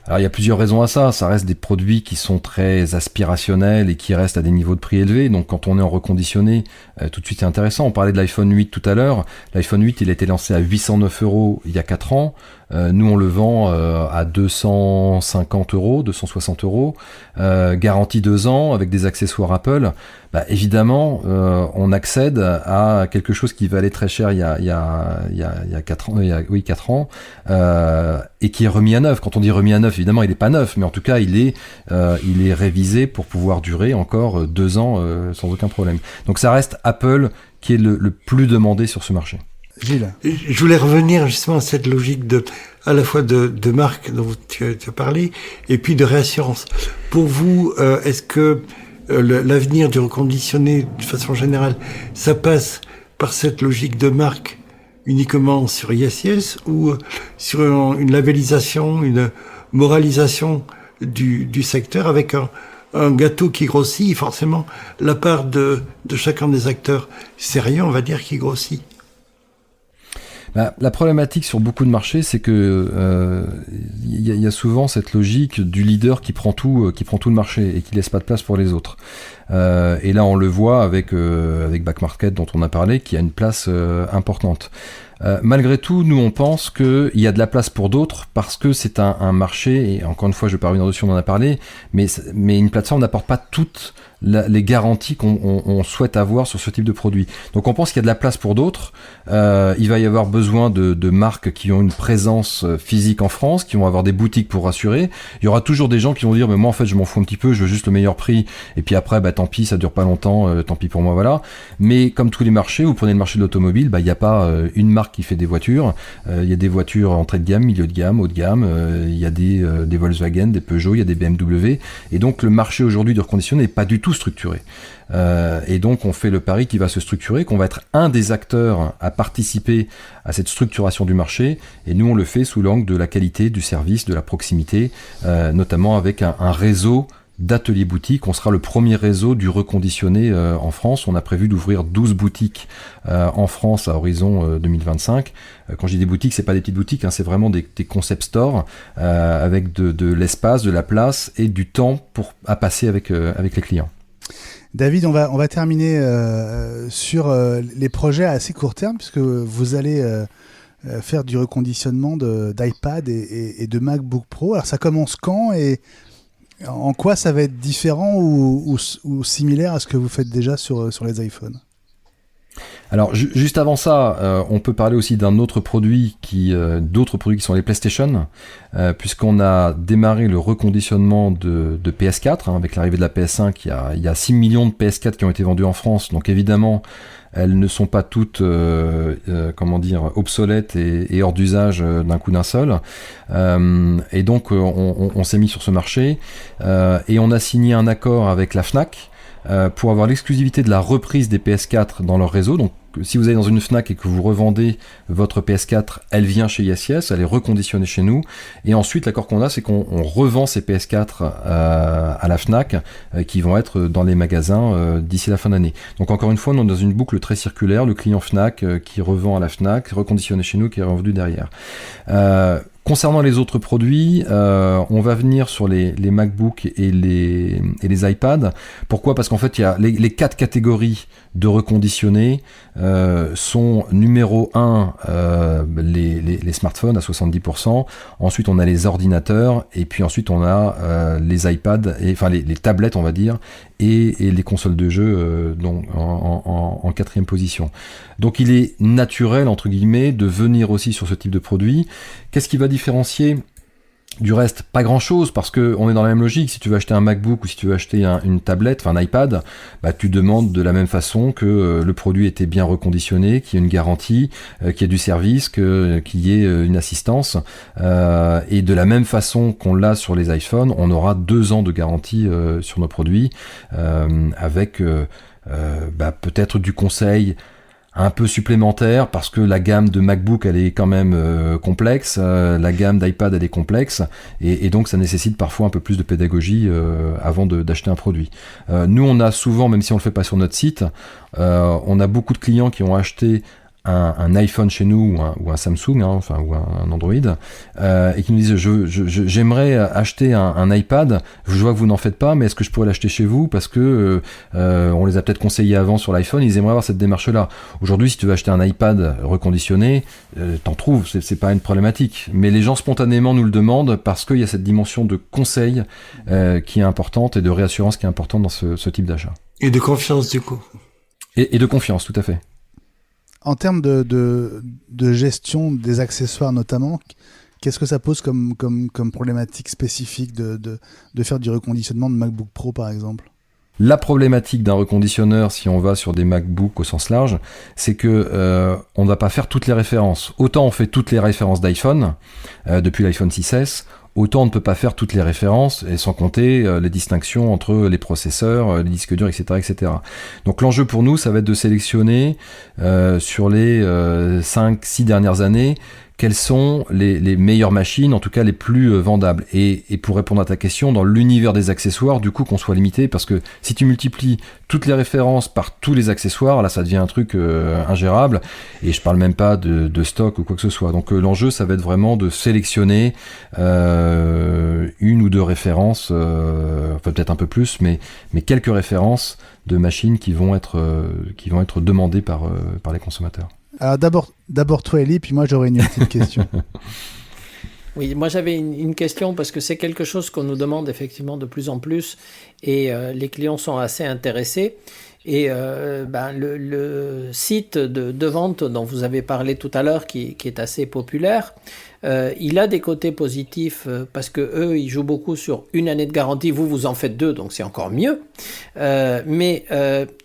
Alors il y a plusieurs raisons à ça. Ça reste des produits qui sont très aspirationnels et qui restent à des niveaux de prix élevés. Donc quand on est en reconditionné, tout de suite c'est intéressant. On parlait de l'iPhone 8 tout à l'heure. L'iPhone 8 il a été lancé à 809 € il y a 4 ans. Nous on le vend à 250 €, 260 €. Garantie 2 ans avec des accessoires Apple. Bah, évidemment, on accède à quelque chose qui valait très cher il y a 4 ans, 4 ans, et qui est remis à neuf. Quand on dit remis à neuf, évidemment, il n'est pas neuf, mais en tout cas, il est révisé pour pouvoir durer encore 2 ans sans aucun problème. Donc ça reste Apple qui est le plus demandé sur ce marché. Gilles. Je voulais revenir justement à cette logique à la fois de marque dont tu as parlé, et puis de réassurance. Pour vous, est-ce que l'avenir du reconditionné, de façon générale, ça passe par cette logique de marque uniquement sur Yes ou sur une labellisation, une moralisation du secteur avec un gâteau qui grossit, et forcément la part de chacun des acteurs sérieux, on va dire, qui grossit? La problématique sur beaucoup de marchés, c'est que y a souvent cette logique du leader qui prend tout le marché et qui laisse pas de place pour les autres. Et là, on le voit avec Back Market dont on a parlé, qui a une place importante. Malgré tout, nous on pense qu'il y a de la place pour d'autres parce que c'est un marché, et encore une fois je vais pas revenir dessus, on en a parlé, mais une plateforme n'apporte pas toutes les garanties qu'on souhaite avoir sur ce type de produit. Donc on pense qu'il y a de la place pour d'autres. Il va y avoir besoin de marques qui ont une présence physique en France, qui vont avoir des boutiques pour rassurer. Il y aura toujours des gens qui vont dire mais moi en fait je m'en fous un petit peu, je veux juste le meilleur prix, et puis après tant pis, ça dure pas longtemps, tant pis pour moi, voilà. Mais comme tous les marchés, vous prenez le marché de l'automobile, il n'y a pas une marque qui fait des voitures. Il y a des voitures entrée de gamme, milieu de gamme, haut de gamme. Il y a des Volkswagen, des Peugeot, il y a des BMW. Et donc le marché aujourd'hui de reconditionné n'est pas du tout structuré. Et donc on fait le pari qui va se structurer, qu'on va être un des acteurs à participer à cette structuration du marché. Et nous on le fait sous l'angle de la qualité, du service, de la proximité, notamment avec un réseau d'ateliers boutiques. On sera le premier réseau du reconditionné en France. On a prévu d'ouvrir 12 boutiques en France à horizon 2025. Quand je dis des boutiques, c'est pas des petites boutiques, c'est vraiment des concept stores avec de l'espace, de la place et du temps à passer avec les clients. David, on va terminer sur les projets à assez court terme, puisque vous allez faire du reconditionnement d'iPad et de MacBook Pro. Alors ça commence quand et en quoi ça va être différent ou similaire à ce que vous faites déjà sur les iPhones? Alors juste avant ça, on peut parler aussi d'un autre produit d'autres produits qui sont les PlayStation, puisqu'on a démarré le reconditionnement de PS4 avec l'arrivée de la PS5. Il y a 6 millions de PS4 qui ont été vendus en France, donc évidemment elles ne sont pas toutes obsolètes et hors d'usage d'un coup d'un seul. Et donc on s'est mis sur ce marché et on a signé un accord avec la Fnac pour avoir l'exclusivité de la reprise des PS4 dans leur réseau. Donc si vous allez dans une Fnac et que vous revendez votre PS4, elle vient chez Yes, elle est reconditionnée chez nous. Et ensuite, l'accord qu'on a, c'est qu'on revend ces PS4 à la Fnac qui vont être dans les magasins d'ici la fin d'année. Donc encore une fois, on est dans une boucle très circulaire. Le client Fnac qui revend à la Fnac, reconditionné chez nous, qui est revendu derrière. Concernant les autres produits, on va venir sur les MacBook et les iPads. Pourquoi ? Parce qu'en fait, il y a les 4 catégories de reconditionnés sont numéro 1 les smartphones à 70%. Ensuite, on a les ordinateurs et puis ensuite on a les iPads, les tablettes, on va dire, et les consoles de jeux en 4e position. Donc il est naturel, entre guillemets, de venir aussi sur ce type de produit. Qu'est-ce qui va différencier du reste? Pas grand chose, parce que on est dans la même logique. Si tu veux acheter un MacBook ou si tu veux acheter une tablette, un iPad, tu demandes de la même façon que le produit était bien reconditionné, qu'il y ait une garantie, qu'il y ait du service, qu'il y ait une assistance. Et de la même façon qu'on l'a sur les iPhones, on aura 2 ans de garantie sur nos produits, avec peut-être du conseil un peu supplémentaire, parce que la gamme de MacBook elle est quand même complexe, la gamme d'iPad elle est complexe, et donc ça nécessite parfois un peu plus de pédagogie avant d'acheter un produit. Nous on a souvent, même si on le fait pas sur notre site, on a beaucoup de clients qui ont acheté un iPhone chez nous ou un Samsung, ou un Android, et qui nous disent j'aimerais acheter un iPad, je vois que vous n'en faites pas, mais est-ce que je pourrais l'acheter chez vous parce que on les a peut-être conseillés avant sur l'iPhone, ils aimeraient avoir cette démarche-là. Aujourd'hui, si tu veux acheter un iPad reconditionné, t'en trouves, c'est pas une problématique. Mais les gens spontanément nous le demandent parce qu'il y a cette dimension de conseil qui est importante et de réassurance qui est importante dans ce type d'achat. Et de confiance du coup. Et de confiance, tout à fait. En termes de gestion des accessoires notamment, qu'est-ce que ça pose comme problématique spécifique de faire du reconditionnement de MacBook Pro par exemple ? La problématique d'un reconditionneur, si on va sur des MacBook au sens large, c'est que on ne va pas faire toutes les références. Autant on fait toutes les références d'iPhone, depuis l'iPhone 6S, autant on ne peut pas faire toutes les références, et sans compter les distinctions entre les processeurs, les disques durs, etc., etc. Donc l'enjeu pour nous, ça va être de sélectionner sur les 5-6 dernières années quelles sont les meilleures machines, en tout cas les plus vendables. Et pour répondre à ta question, dans l'univers des accessoires, du coup qu'on soit limité, parce que si tu multiplies toutes les références par tous les accessoires, là ça devient un truc ingérable, et je parle même pas de stock ou quoi que ce soit. Donc l'enjeu, ça va être vraiment de sélectionner une ou deux références, enfin peut-être un peu plus, mais quelques références de machines qui vont être demandées par les consommateurs. Alors d'abord toi Elie, puis moi j'aurais une petite question. Oui, moi j'avais une question parce que c'est quelque chose qu'on nous demande effectivement de plus en plus et les clients sont assez intéressés. Et le site de vente dont vous avez parlé tout à l'heure, qui est assez populaire, il a des côtés positifs parce que eux ils jouent beaucoup sur une année de garantie. Vous en faites 2, donc c'est encore mieux. Mais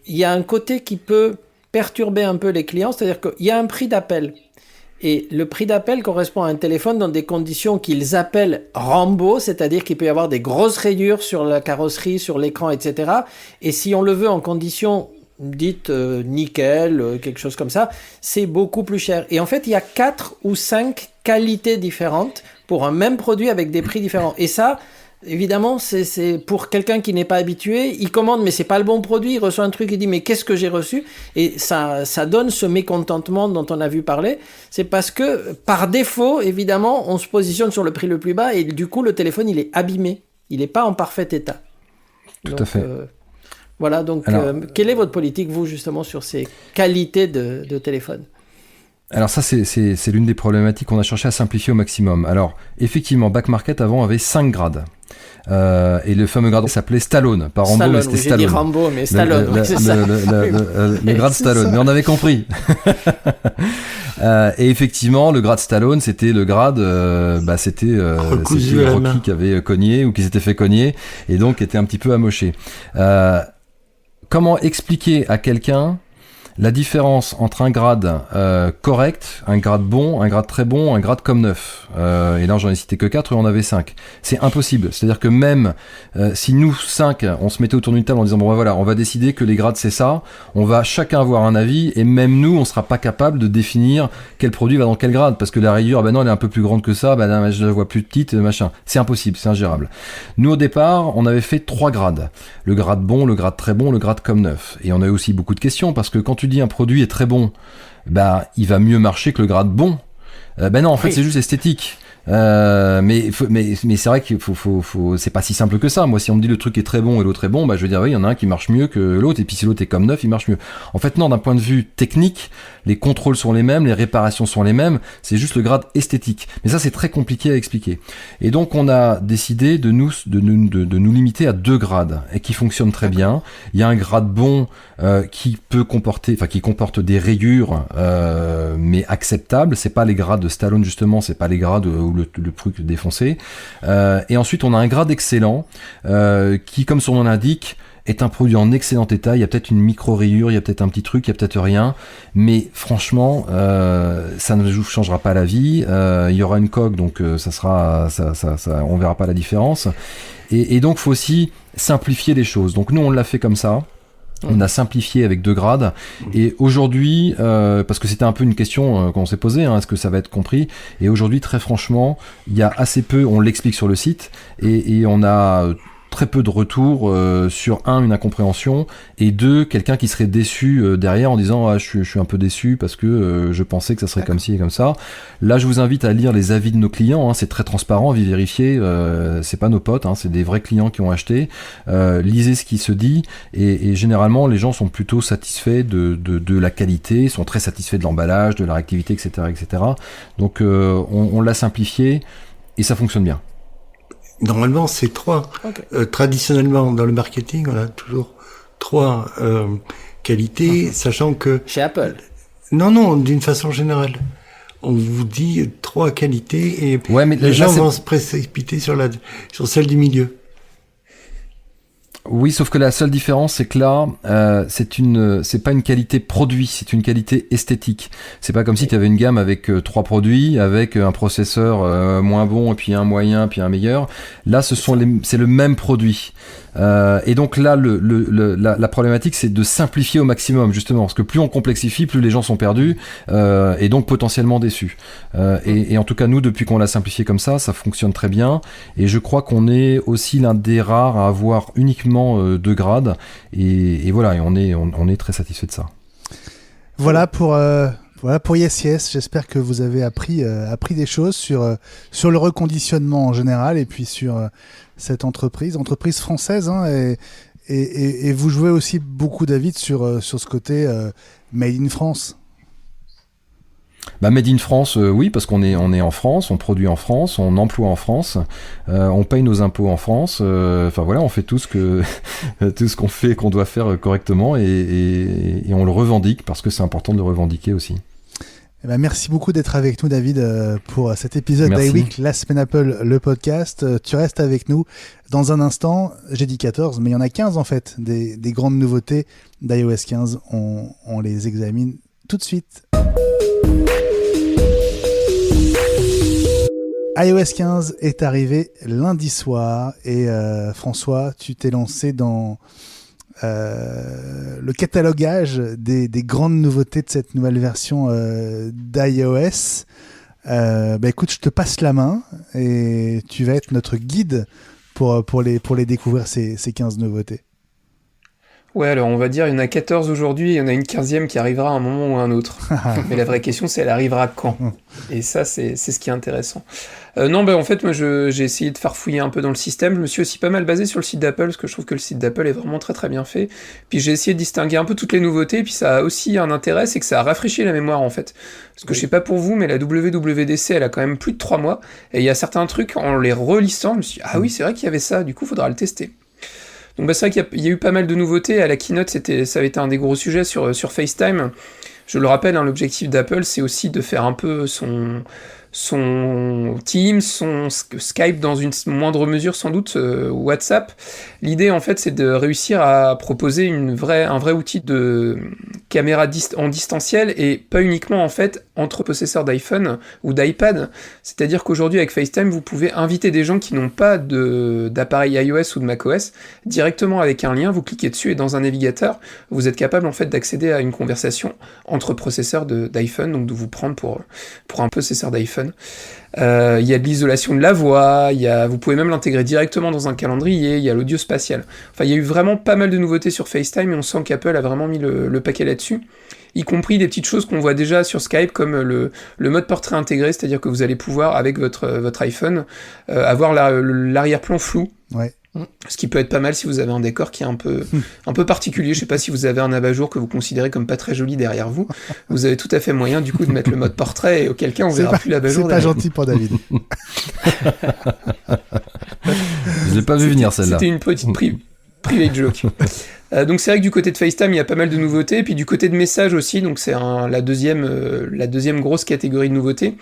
il y a un côté qui peut perturber un peu les clients, c'est-à-dire qu'il y a un prix d'appel. Et le prix d'appel correspond à un téléphone dans des conditions qu'ils appellent Rambo, c'est-à-dire qu'il peut y avoir des grosses rayures sur la carrosserie, sur l'écran, etc. Et si on le veut en conditions dites nickel, quelque chose comme ça, c'est beaucoup plus cher. Et en fait, il y a 4 ou 5 qualités différentes pour un même produit avec des prix différents. Et ça, évidemment, c'est pour quelqu'un qui n'est pas habitué, il commande mais c'est pas le bon produit, il reçoit un truc, il dit mais qu'est-ce que j'ai reçu ? Et ça donne ce mécontentement dont on a vu parler. C'est parce que par défaut, évidemment, on se positionne sur le prix le plus bas et du coup le téléphone il est abîmé, il n'est pas en parfait état. Tout à fait. Voilà, donc quelle est votre politique vous justement sur ces qualités de téléphone ? Alors ça, c'est l'une des problématiques qu'on a cherché à simplifier au maximum. Alors, effectivement, Back Market avant avait 5 grades. Et le fameux grade s'appelait Stallone, pas Rambo, mais c'était Stallone. J'ai dit Rambo, mais Stallone, c'est ça. Le grade Stallone, mais on avait compris. Et effectivement, le grade Stallone, c'était le grade, c'était Rocky qui avait cogné ou qui s'était fait cogner, et donc était un petit peu amoché. Comment expliquer à quelqu'un la différence entre un grade correct, un grade bon, un grade très bon, un grade comme neuf. Et là, j'en ai cité que 4 et on avait 5. C'est impossible. C'est-à-dire que même si nous 5, on se mettait autour d'une table en disant bon voilà, on va décider que les grades c'est ça, on va chacun avoir un avis et même nous, on sera pas capable de définir quel produit va dans quel grade parce que la rayure, non, elle est un peu plus grande que ça, non, je la vois plus petite, machin. C'est impossible, c'est ingérable. Nous au départ, on avait fait 3 grades. Le grade bon, le grade très bon, le grade comme neuf. Et on a eu aussi beaucoup de questions parce que quand tu dis un produit est très bon, il va mieux marcher que le grade bon. Non, en fait, c'est juste esthétique. Mais c'est vrai qu'il faut c'est pas si simple que ça. Moi, si on me dit le truc est très bon et l'autre est bon, je vais dire oui, il y en a un qui marche mieux que l'autre, et puis si l'autre est comme neuf, il marche mieux. En fait, non, d'un point de vue technique, les contrôles sont les mêmes, les réparations sont les mêmes, c'est juste le grade esthétique. Mais ça, c'est très compliqué à expliquer. Et donc, on a décidé de nous limiter à 2 grades, et qui fonctionnent très bien. Il y a un grade bon, qui comporte des rayures, mais acceptables. C'est pas les grades de Stallone, justement, c'est pas les grades où le truc défoncé. Et ensuite, on a un grade excellent, qui, comme son nom l'indique, est un produit en excellent état. Il y a peut-être une micro-rayure, il y a peut-être un petit truc, il y a peut-être rien, mais franchement, ça ne vous changera pas la vie. Il y aura une coque, donc on verra pas la différence. Et donc, faut aussi simplifier les choses. Donc nous, on l'a fait comme ça. On a simplifié avec 2 grades. Et aujourd'hui, parce que c'était un peu une question qu'on s'est posée, est-ce que ça va être compris ? Et aujourd'hui, très franchement, il y a assez peu, on l'explique sur le site, et on a très peu de retours sur une incompréhension, et deux, quelqu'un qui serait déçu derrière en disant je suis un peu déçu parce que je pensais que ça serait comme ci et comme ça. Là, je vous invite à lire les avis de nos clients, c'est très transparent, avis vérifié, c'est pas nos potes, c'est des vrais clients qui ont acheté. Lisez ce qui se dit, et généralement les gens sont plutôt satisfaits de la qualité, sont très satisfaits de l'emballage, de la réactivité, etc. etc. Donc on l'a simplifié et ça fonctionne bien. Normalement, c'est 3. Okay. Traditionnellement, dans le marketing, on a toujours 3 qualités, sachant que... Chez Apple? Non, d'une façon générale. On vous dit 3 qualités et mais les gens vont se précipiter sur celle du milieu. Oui, sauf que la seule différence, c'est que là, c'est pas une qualité produit, c'est une qualité esthétique. C'est pas comme si tu avais une gamme avec 3 produits, avec un processeur moins bon, et puis un moyen, puis un meilleur. Là, c'est le même produit. Et donc là, la problématique, c'est de simplifier au maximum, justement, parce que plus on complexifie, plus les gens sont perdus, et donc potentiellement déçus. Et en tout cas, nous, depuis qu'on l'a simplifié comme ça fonctionne très bien. Et je crois qu'on est aussi l'un des rares à avoir uniquement 2 grades, et voilà, et on est très satisfait de ça. Voilà pour Yes. J'espère que vous avez appris des choses sur le reconditionnement en général, et puis sur cette entreprise française, et vous jouez aussi beaucoup, David, sur ce côté Made in France. Made in France, oui, parce qu'on est en France, on produit en France, on emploie en France, on paye nos impôts en France. Enfin voilà, on fait tout ce qu'on fait, qu'on doit faire correctement, et on le revendique parce que c'est important de le revendiquer aussi. Merci beaucoup d'être avec nous, David, pour cet épisode d'iWeek, la semaine Apple, le podcast. Tu restes avec nous dans un instant. J'ai dit 14, mais il y en a 15 en fait, des grandes nouveautés d'iOS 15. On les examine tout de suite. iOS 15 est arrivé lundi soir, et François, tu t'es lancé dans le catalogage des grandes nouveautés de cette nouvelle version d'iOS. Écoute, je te passe la main et tu vas être notre guide pour les découvrir, ces 15 nouveautés. Ouais, alors on va dire il y en a 14 aujourd'hui, il y en a une 15e qui arrivera à un moment ou à un autre. Mais la vraie question, c'est elle arrivera quand ? Et ça, c'est ce qui est intéressant. En fait, moi, j'ai essayé de farfouiller un peu dans le système. Je me suis aussi pas mal basé sur le site d'Apple, parce que je trouve que le site d'Apple est vraiment très très bien fait. Puis j'ai essayé de distinguer un peu toutes les nouveautés, et puis ça a aussi un intérêt, c'est que ça a rafraîchi la mémoire, en fait. Parce que je sais pas pour vous, mais la WWDC, elle a quand même plus de 3 mois, et il y a certains trucs, en les relistant, je me suis dit, ah oui, c'est vrai qu'il y avait ça, du coup, faudra le tester. Donc c'est vrai qu'il y a eu pas mal de nouveautés. À la keynote, ça avait été un des gros sujets sur FaceTime. Je le rappelle, l'objectif d'Apple, c'est aussi de faire un peu son Teams, son Skype, dans une moindre mesure sans doute, WhatsApp. L'idée, en fait, c'est de réussir à proposer un vrai outil de caméra en distanciel, et pas uniquement, en fait, entre possesseurs d'iPhone ou d'iPad. C'est-à-dire qu'aujourd'hui, avec FaceTime, vous pouvez inviter des gens qui n'ont pas d'appareil iOS ou de macOS directement avec un lien. Vous cliquez dessus, et dans un navigateur, vous êtes capable, en fait, d'accéder à une conversation entre processeurs d'iPhone, donc de vous prendre pour un possesseur d'iPhone. Il y a de l'isolation de la voix, vous pouvez même l'intégrer directement dans un calendrier, il y a l'audio spatial. Enfin, il y a eu vraiment pas mal de nouveautés sur FaceTime, et on sent qu'Apple a vraiment mis le paquet là-dessus, y compris des petites choses qu'on voit déjà sur Skype, comme le mode portrait intégré, c'est-à-dire que vous allez pouvoir, avec votre iPhone, avoir l'arrière-plan flou. Ouais. Ce qui peut être pas mal si vous avez un décor qui est un peu particulier. Je sais pas si vous avez un abat-jour que vous considérez comme pas très joli derrière vous. Vous avez tout à fait moyen du coup de mettre le mode portrait, et auquel cas on verra plus l'abat-jour. C'est pas gentil pour David. Je l'ai pas vu venir celle-là. C'était une petite private joke. Donc c'est vrai que du côté de FaceTime, il y a pas mal de nouveautés, et puis du côté de messages aussi, donc c'est la deuxième grosse catégorie de nouveautés.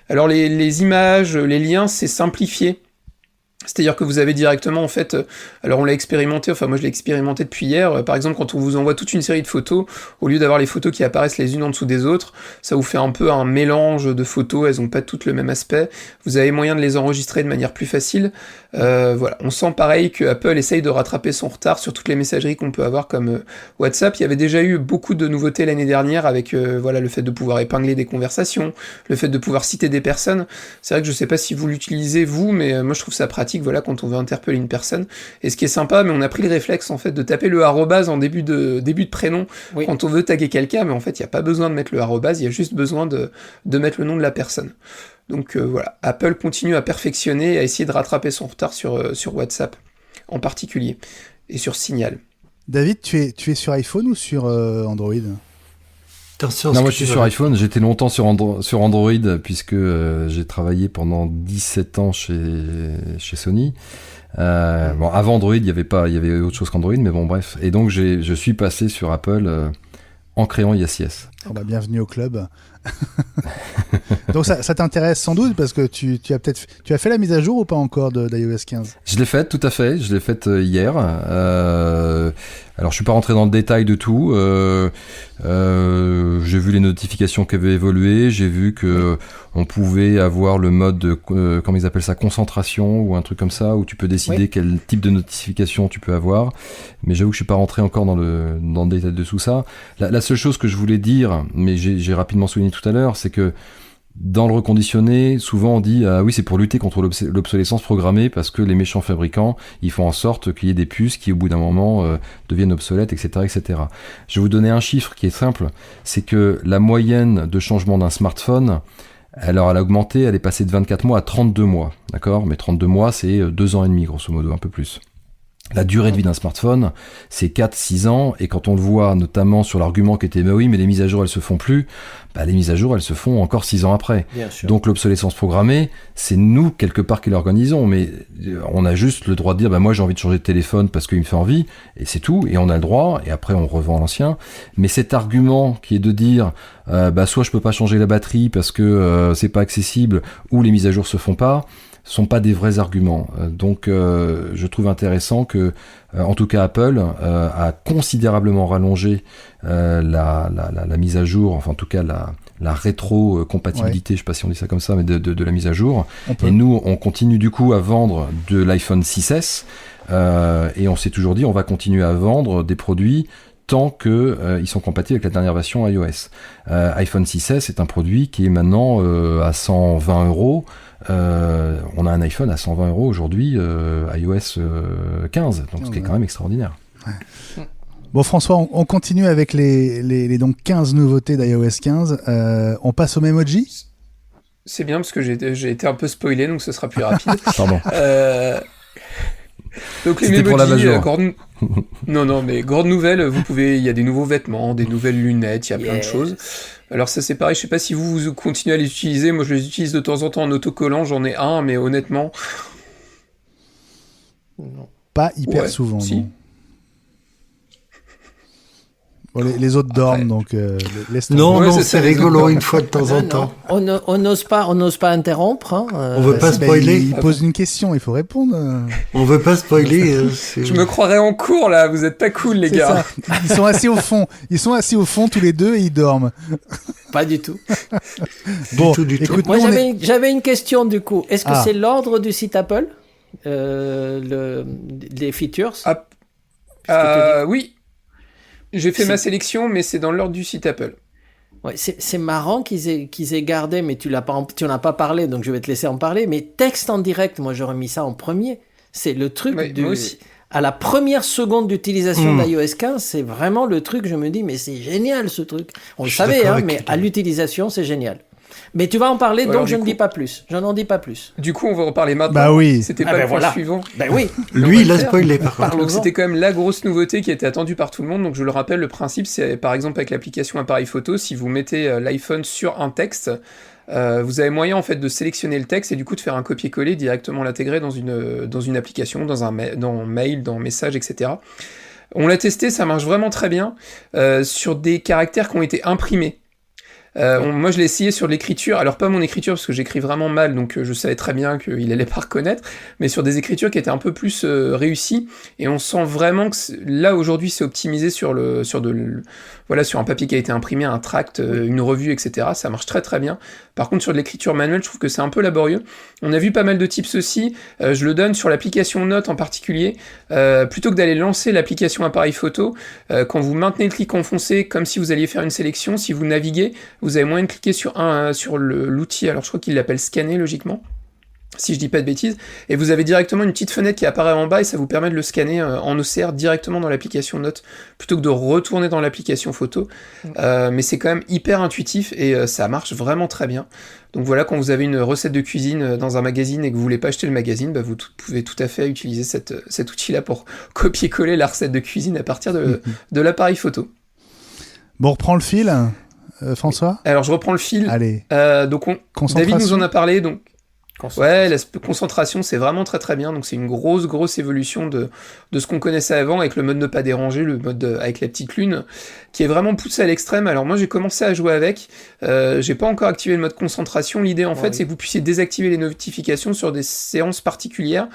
Alors les images, les liens, c'est simplifié. C'est-à-dire que vous avez directement, en fait, alors on l'a expérimenté, enfin moi je l'ai expérimenté depuis hier, par exemple quand on vous envoie toute une série de photos, au lieu d'avoir les photos qui apparaissent les unes en dessous des autres, ça vous fait un peu un mélange de photos, elles ont pas toutes le même aspect, vous avez moyen de les enregistrer de manière plus facile. Voilà, on sent pareil que Apple essaye de rattraper son retard sur toutes les messageries qu'on peut avoir comme WhatsApp. Il y avait déjà eu beaucoup de nouveautés l'année dernière avec le fait de pouvoir épingler des conversations, le fait de pouvoir citer des personnes. C'est vrai que je sais pas si vous l'utilisez vous, mais moi je trouve ça pratique. pratique, voilà, quand on veut interpeller une personne. Et ce qui est sympa, mais on a pris le réflexe, en fait, de taper le arrobase en début de prénom quand on veut taguer quelqu'un, mais en fait, il n'y a pas besoin de mettre le arrobase, il y a juste besoin de mettre le nom de la personne. Donc voilà, Apple continue à perfectionner et à essayer de rattraper son retard sur WhatsApp, en particulier, et sur Signal. David, tu es sur iPhone ou sur Android ? Non, moi je suis sur iPhone, j'étais longtemps sur Android puisque j'ai travaillé pendant 17 ans chez Sony. Bon, avant Android, il y avait autre chose qu'Android, mais bon bref. Et donc je suis passé sur Apple en créant YesYes. Oh bah, bienvenue au club. Donc ça t'intéresse sans doute parce que tu as fait la mise à jour ou pas encore d'iOS 15 ? Je l'ai faite, tout à fait. Je l'ai faite hier. Alors je suis pas rentré dans le détail de tout. J'ai vu les notifications qui avaient évolué. J'ai vu que on pouvait avoir le mode de, comment ils appellent ça, concentration ou un truc comme ça, où tu peux décider quel type de notification tu peux avoir. Mais j'avoue que je suis pas rentré encore dans le détail de tout ça. La seule chose que je voulais dire, mais j'ai rapidement souligné tout à l'heure, c'est que dans le reconditionné, souvent on dit ah oui, c'est pour lutter contre l'obsolescence programmée parce que les méchants fabricants, ils font en sorte qu'il y ait des puces qui au bout d'un moment deviennent obsolètes, etc., etc. Je vais vous donner un chiffre qui est simple, c'est que la moyenne de changement d'un smartphone, alors elle a augmenté, elle est passée de 24 mois à 32 mois, d'accord ? Mais 32 mois, c'est 2 ans et demi, grosso modo, un peu plus. La durée de vie d'un smartphone, c'est 4-6 ans, et quand on le voit notamment sur l'argument qui était « mais oui, mais les mises à jour, elles se font plus », bah, les mises à jour, elles se font encore 6 ans après. Donc l'obsolescence programmée, c'est nous, quelque part, qui l'organisons, mais on a juste le droit de dire bah, « moi, j'ai envie de changer de téléphone parce qu'il me fait envie », et c'est tout, et on a le droit, et après on revend l'ancien. Mais cet argument qui est de dire bah, soit je peux pas changer la batterie parce que c'est pas accessible, ou les mises à jour se font pas, sont pas des vrais arguments. Donc je trouve intéressant que, en tout cas Apple a considérablement rallongé la mise à jour, enfin en tout cas la rétro-compatibilité, je sais pas si on dit ça comme ça, mais de la mise à jour. Et nous, on continue du coup à vendre de l'iPhone 6S, et on s'est toujours dit on va continuer à vendre des produits tant que ils sont compatibles avec la dernière version iOS. iPhone 6S est un produit qui est maintenant à 120 €. On a un iPhone à 120 € aujourd'hui, iOS 15, donc ce qui est quand même extraordinaire. Ouais. Bon François, on continue avec les donc 15 nouveautés d'iOS 15. On passe au Memoji ? C'est bien parce que j'ai été un peu spoilé, donc ce sera plus rapide. Pardon. Donc les C'était pour la Memoji, major. non, mais grande nouvelle, il y a des nouveaux vêtements, des nouvelles lunettes, il y a plein de choses. Alors ça c'est pareil, je sais pas si vous continuez à les utiliser, moi je les utilise de temps en temps en autocollant, j'en ai un, mais honnêtement... Non. Pas hyper souvent, si. non. Bon, les autres dorment, donc laisse tomber. Non, c'est rigolo une fois de temps en temps. On n'ose pas interrompre. Hein. On veut pas spoiler. Il pose une question, il faut répondre. On veut pas spoiler. Je me croirais en cours là, vous êtes pas cool les gars. Ça. Ils sont assis au fond tous les deux et ils dorment. Pas du tout. Bon, du tout. écoute, moi j'avais une question du coup. Est-ce que c'est l'ordre du site Apple, les features? Oui. J'ai fait ma sélection, mais c'est dans l'ordre du site Apple. Ouais, c'est marrant qu'ils aient gardé, mais tu n'en as pas parlé, donc je vais te laisser en parler. Mais texte en direct, moi j'aurais mis ça en premier. C'est le truc à la première seconde d'utilisation d'iOS 15, c'est vraiment le truc, je me dis, mais c'est génial ce truc. On le savait, hein, mais à l'utilisation, c'est génial. Mais tu vas en parler, donc je n'en dis pas plus. Je n'en dis pas plus. Du coup, on va en parler maintenant. Bah oui. C'était pas le point suivant. Bah oui. Lui, il a spoilé par contre. Donc c'était quand même la grosse nouveauté qui était attendue par tout le monde. Donc je le rappelle, le principe, c'est par exemple avec l'application Appareil Photo, si vous mettez l'iPhone sur un texte, vous avez moyen en fait de sélectionner le texte et du coup de faire un copier-coller directement l'intégrer dans une application, dans Mail, dans Message, etc. On l'a testé, ça marche vraiment très bien sur des caractères qui ont été imprimés. Moi je l'ai essayé sur l'écriture, alors pas mon écriture parce que j'écris vraiment mal, donc je savais très bien qu'il allait pas reconnaître, mais sur des écritures qui étaient un peu plus réussies, et on sent vraiment que là aujourd'hui c'est optimisé sur un papier qui a été imprimé, un tract, une revue, etc. Ça marche très très bien. Par contre sur de l'écriture manuelle, je trouve que c'est un peu laborieux. On a vu pas mal de tips aussi, je le donne sur l'application Notes en particulier, plutôt que d'aller lancer l'application Appareil Photo, quand vous maintenez le clic enfoncé comme si vous alliez faire une sélection, si vous naviguez, vous avez moyen de cliquer sur l'outil, alors je crois qu'il l'appelle scanner logiquement, si je dis pas de bêtises, et vous avez directement une petite fenêtre qui apparaît en bas et ça vous permet de le scanner en OCR directement dans l'application Notes plutôt que de retourner dans l'application photo. Mais c'est quand même hyper intuitif et ça marche vraiment très bien. Donc voilà, quand vous avez une recette de cuisine dans un magazine et que vous voulez pas acheter le magazine, vous pouvez tout à fait utiliser cet outil-là pour copier-coller la recette de cuisine à partir de l'appareil photo. Bon, on reprend le fil, François. Alors je reprends le fil. Allez. Donc David nous en a parlé, donc ouais, la concentration, c'est vraiment très très bien. Donc c'est une grosse évolution de ce qu'on connaissait avant avec le mode ne pas déranger, le mode avec la petite lune, qui est vraiment poussé à l'extrême. Alors moi j'ai commencé à jouer avec, j'ai pas encore activé le mode concentration. L'idée en fait c'est que vous puissiez désactiver les notifications sur des séances particulières.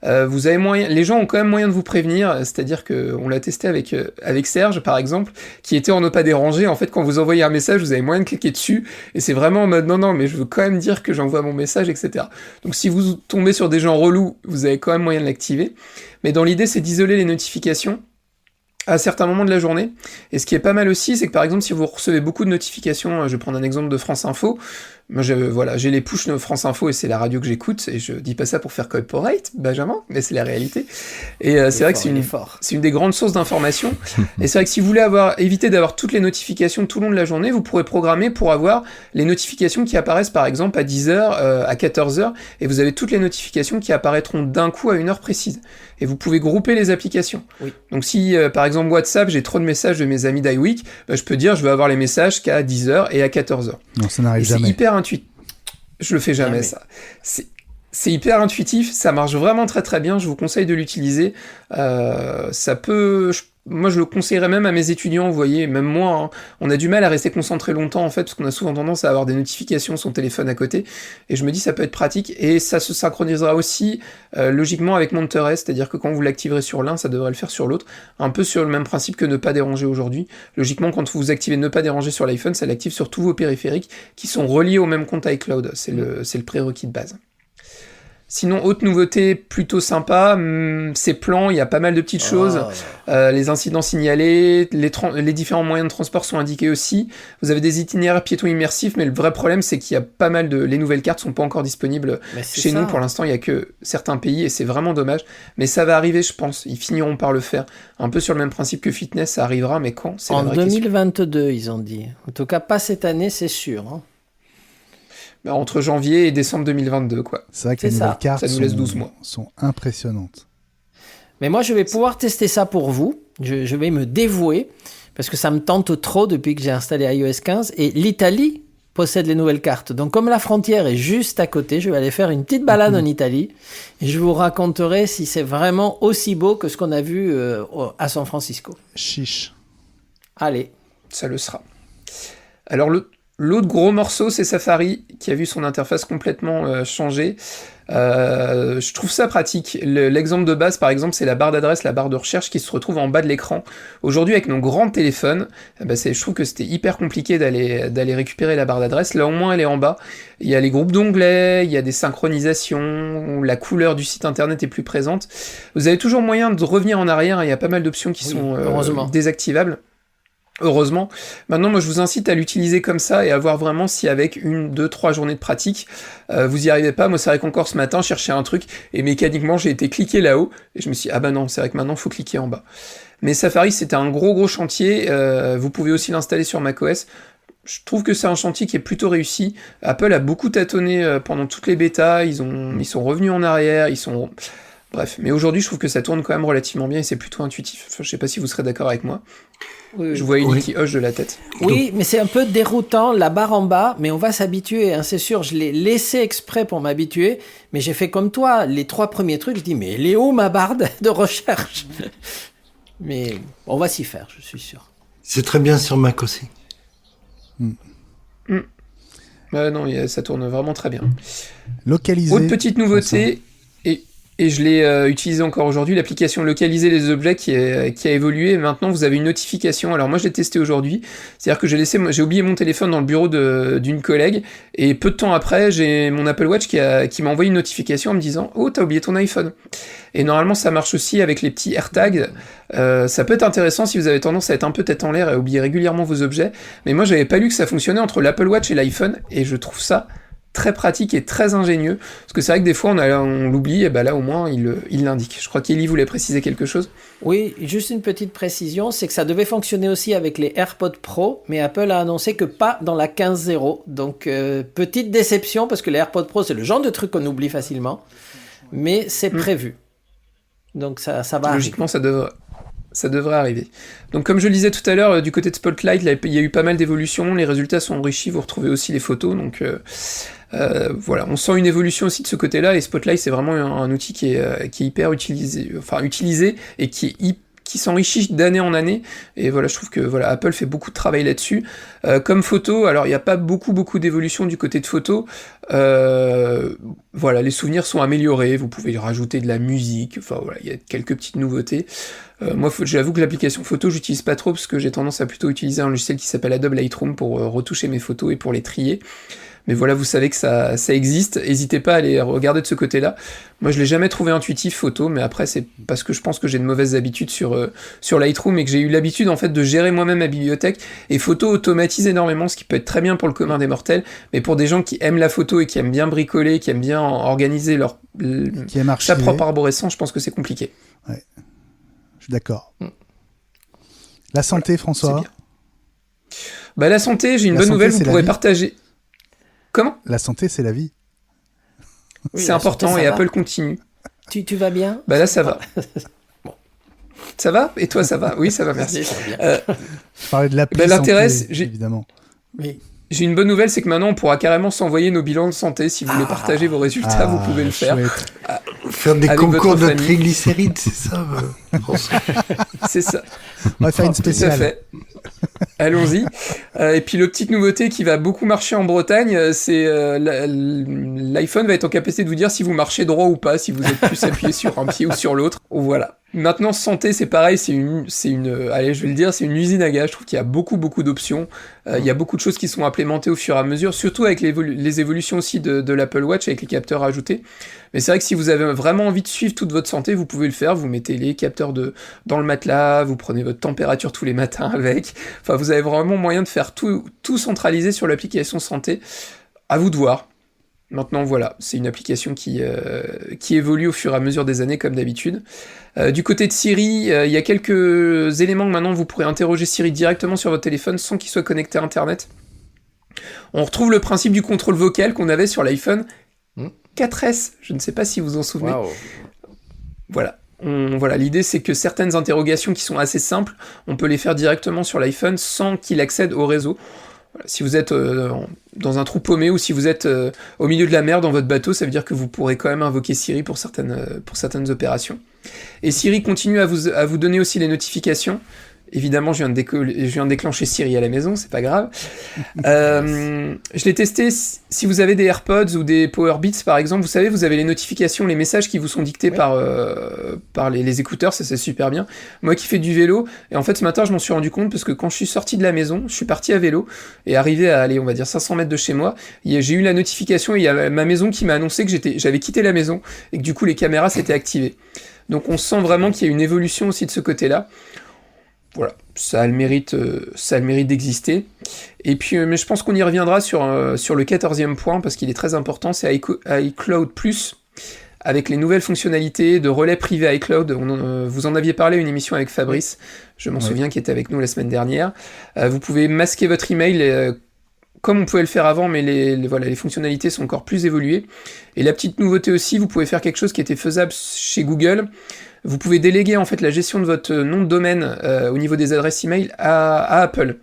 Vous avez moyen, les gens ont quand même moyen de vous prévenir, c'est-à-dire que on l'a testé avec Serge par exemple, qui était en ne pas déranger. En fait, quand vous envoyez un message, vous avez moyen de cliquer dessus, et c'est vraiment en mode non, mais je veux quand même dire que j'envoie mon message, etc. Donc si vous tombez sur des gens relous, vous avez quand même moyen de l'activer. Mais dans l'idée, c'est d'isoler les notifications à certains moments de la journée. Et ce qui est pas mal aussi, c'est que par exemple, si vous recevez beaucoup de notifications, je vais prendre un exemple de France Info, moi j'ai les push de France Info et c'est la radio que j'écoute, et je dis pas ça pour faire corporate, Benjamin, mais c'est la réalité. Et c'est vrai que c'est une des grandes sources d'information. Et c'est vrai que si vous voulez éviter d'avoir toutes les notifications tout le long de la journée, vous pourrez programmer pour avoir les notifications qui apparaissent par exemple à 10h, à 14h, et vous avez toutes les notifications qui apparaîtront d'un coup à une heure précise. Et vous pouvez grouper les applications. Oui. Donc si, par exemple, WhatsApp, j'ai trop de messages de mes amis d'iWeek, je peux dire je veux avoir les messages qu'à 10h et à 14h. Non, ça n'arrive jamais. C'est hyper intuitif. Je le fais jamais. Ça. C'est hyper intuitif, ça marche vraiment très très bien, je vous conseille de l'utiliser. Moi je le conseillerais même à mes étudiants, vous voyez, même moi, on a du mal à rester concentré longtemps en fait, parce qu'on a souvent tendance à avoir des notifications sur le téléphone à côté, et je me dis ça peut être pratique, et ça se synchronisera aussi logiquement avec Monterey, c'est-à-dire que quand vous l'activerez sur l'un, ça devrait le faire sur l'autre, un peu sur le même principe que ne pas déranger aujourd'hui. Logiquement, quand vous activez ne pas déranger sur l'iPhone, ça l'active sur tous vos périphériques qui sont reliés au même compte iCloud, c'est le prérequis de base. Sinon, autre nouveauté plutôt sympa, ces plans, il y a pas mal de petites choses. Les incidents signalés, les différents moyens de transport sont indiqués aussi. Vous avez des itinéraires piétons immersifs, mais le vrai problème, c'est qu'il y a pas mal les nouvelles cartes sont pas encore disponibles chez nous. Pour l'instant, il y a que certains pays et c'est vraiment dommage. Mais ça va arriver, je pense. Ils finiront par le faire. Un peu sur le même principe que Fitness, ça arrivera, mais quand ? C'est en 2022, ils ont dit. En tout cas, pas cette année, c'est sûr. Entre janvier et décembre 2022, quoi. C'est vrai que les nouvelles cartes ça nous laisse 12 mois. Sont impressionnantes. Mais moi, je vais pouvoir tester ça pour vous. Je vais me dévouer, parce que ça me tente trop depuis que j'ai installé iOS 15. Et l'Italie possède les nouvelles cartes. Donc, comme la frontière est juste à côté, je vais aller faire une petite balade en Italie. Et je vous raconterai si c'est vraiment aussi beau que ce qu'on a vu à San Francisco. Chiche. Allez. Ça le sera. Alors, l'autre gros morceau, c'est Safari, qui a vu son interface complètement changer. Je trouve ça pratique. L'exemple de base, par exemple, c'est la barre d'adresse, la barre de recherche qui se retrouve en bas de l'écran. Aujourd'hui, avec nos grands téléphones, je trouve que c'était hyper compliqué d'aller récupérer la barre d'adresse. Là, au moins, elle est en bas. Il y a les groupes d'onglets, il y a des synchronisations, la couleur du site internet est plus présente. Vous avez toujours moyen de revenir en arrière, il y a pas mal d'options qui sont désactivables. Heureusement. Maintenant, moi, je vous incite à l'utiliser comme ça et à voir vraiment si avec 1, 2, 3 journées de pratique, vous y arrivez pas. Moi, c'est vrai qu'encore ce matin, je cherchais un truc et mécaniquement, j'ai été cliquer là-haut et je me suis dit, non, c'est vrai que maintenant, il faut cliquer en bas. Mais Safari, c'était un gros chantier. Vous pouvez aussi l'installer sur macOS. Je trouve que c'est un chantier qui est plutôt réussi. Apple a beaucoup tâtonné pendant toutes les bêtas. Ils sont revenus en arrière. Bref, mais aujourd'hui, je trouve que ça tourne quand même relativement bien et c'est plutôt intuitif. Enfin, je sais pas si vous serez d'accord avec moi. Oui, je vois Ellie qui hoche de la tête. Oui, mais c'est un peu déroutant, la barre en bas, mais on va s'habituer, hein, c'est sûr. Je l'ai laissé exprès pour m'habituer, mais j'ai fait comme toi. Les 3 premiers trucs, je dis, mais elle est où ma barre de recherche? Mais on va s'y faire, je suis sûr. C'est très bien sur Mac aussi. Non, ça tourne vraiment très bien. Localisé. Autre petite nouveauté, et je l'ai utilisé encore aujourd'hui, l'application Localiser les objets qui a évolué. Et maintenant, vous avez une notification. Alors moi, je l'ai testé aujourd'hui. C'est-à-dire que j'ai oublié mon téléphone dans le bureau d'une collègue. Et peu de temps après, j'ai mon Apple Watch qui m'a envoyé une notification en me disant « Oh, t'as oublié ton iPhone ». Et normalement, ça marche aussi avec les petits AirTags. Ça peut être intéressant si vous avez tendance à être un peu tête en l'air et à oublier régulièrement vos objets. Mais moi, j'avais pas lu que ça fonctionnait entre l'Apple Watch et l'iPhone. Et je trouve ça très pratique et très ingénieux, parce que c'est vrai que des fois on l'oublie, et ben là au moins il l'indique. Je crois qu'Eli voulait préciser quelque chose. Oui, juste une petite précision, c'est que ça devait fonctionner aussi avec les AirPods Pro, mais Apple a annoncé que pas dans la 15.0. Donc petite déception, parce que les AirPods Pro c'est le genre de truc qu'on oublie facilement, mais c'est prévu. Donc ça va logiquement arriver. Ça devrait arriver. Donc comme je le disais tout à l'heure, du côté de Spotlight, il y a eu pas mal d'évolutions, les résultats sont enrichis, vous retrouvez aussi les photos, donc voilà, on sent une évolution aussi de ce côté-là, et Spotlight c'est vraiment un outil qui est hyper utilisé et qui s'enrichit d'année en année, et voilà, je trouve que voilà, Apple fait beaucoup de travail là-dessus. Comme photo, alors il n'y a pas beaucoup d'évolution du côté de photo, voilà, les souvenirs sont améliorés, vous pouvez rajouter de la musique, enfin voilà, il y a quelques petites nouveautés. Moi, j'avoue que l'application photo, j'utilise pas trop, parce que j'ai tendance à plutôt utiliser un logiciel qui s'appelle Adobe Lightroom pour retoucher mes photos et pour les trier. Mais voilà, vous savez que ça existe, n'hésitez pas à aller regarder de ce côté-là. Moi, je l'ai jamais trouvé intuitif, photo, mais après, c'est parce que je pense que j'ai de mauvaises habitudes sur Lightroom, et que j'ai eu l'habitude, en fait, de gérer moi-même ma bibliothèque, et photo automatise énormément, ce qui peut être très bien pour le commun des mortels, mais pour des gens qui aiment la photo et qui aiment bien bricoler, qui aiment bien organiser sa propre arborescence, je pense que c'est compliqué. Ouais. Je suis d'accord. La santé, voilà, François. Bah, la santé, j'ai une bonne nouvelle, vous pourrez partager. Comment ? La santé, c'est la vie. Oui, c'est important, santé, et Apple continue. Tu vas bien ? Bah là, ça va. Bon. Ça va ? Et toi, ça va ? Oui, ça va, merci. Je parlais de l'appli l'intérêt, santé, évidemment. Oui. J'ai une bonne nouvelle, c'est que maintenant on pourra carrément s'envoyer nos bilans de santé. Si vous voulez partager vos résultats, vous pouvez le faire. Faire des concours de triglycérides, c'est ça C'est ça. On va faire une spéciale. Tout à fait. Allons-y. Et puis, la petite nouveauté qui va beaucoup marcher en Bretagne, c'est l'iPhone va être en capacité de vous dire si vous marchez droit ou pas, si vous êtes plus appuyé sur un pied ou sur l'autre. Voilà. Maintenant, santé, c'est pareil, allez, je vais le dire, c'est une usine à gaz. Je trouve qu'il y a beaucoup d'options. Il y a beaucoup de choses qui sont implémentées au fur et à mesure, surtout avec les évolutions aussi de l'Apple Watch, avec les capteurs ajoutés. Mais c'est vrai que si vous avez vraiment envie de suivre toute votre santé, vous pouvez le faire. Vous mettez les capteurs dans le matelas, vous prenez votre température tous les matins avec. Enfin, vous avez vraiment moyen de faire tout centraliser sur l'application santé. À vous de voir. Maintenant, voilà, c'est une application qui évolue au fur et à mesure des années, comme d'habitude. Du côté de Siri, il y a quelques éléments que maintenant vous pourrez interroger Siri directement sur votre téléphone sans qu'il soit connecté à Internet. On retrouve le principe du contrôle vocal qu'on avait sur l'iPhone 4S, je ne sais pas si vous en souvenez. Wow. Voilà, l'idée c'est que certaines interrogations qui sont assez simples, on peut les faire directement sur l'iPhone sans qu'il accède au réseau. Voilà, si vous êtes dans un trou paumé ou si vous êtes au milieu de la mer dans votre bateau, ça veut dire que vous pourrez quand même invoquer Siri pour certaines opérations. Et Siri continue à vous donner aussi les notifications. Évidemment, je viens de déclencher Siri à la maison, c'est pas grave. Je l'ai testé, si vous avez des AirPods ou des Powerbeats par exemple, vous savez, vous avez les notifications, les messages qui vous sont dictés par les écouteurs, ça c'est super bien. Moi qui fais du vélo, et en fait ce matin je m'en suis rendu compte parce que quand je suis sorti de la maison, je suis parti à vélo, et arrivé à aller, on va dire 500 mètres de chez moi, j'ai eu la notification et il y a ma maison qui m'a annoncé que j'avais quitté la maison, et que du coup les caméras s'étaient activées. Donc on sent vraiment qu'il y a une évolution aussi de ce côté-là. Voilà, ça a le mérite d'exister. Et puis, mais je pense qu'on y reviendra sur le 14e point, parce qu'il est très important, c'est iCloud Plus, avec les nouvelles fonctionnalités de relais privé iCloud. Vous en aviez parlé à une émission avec Fabrice, je m'en souviens, qui était avec nous la semaine dernière. Vous pouvez masquer votre email, comme on pouvait le faire avant, mais les fonctionnalités sont encore plus évoluées. Et la petite nouveauté aussi, vous pouvez faire quelque chose qui était faisable chez Google. Vous pouvez déléguer en fait la gestion de votre nom de domaine au niveau des adresses email à Apple.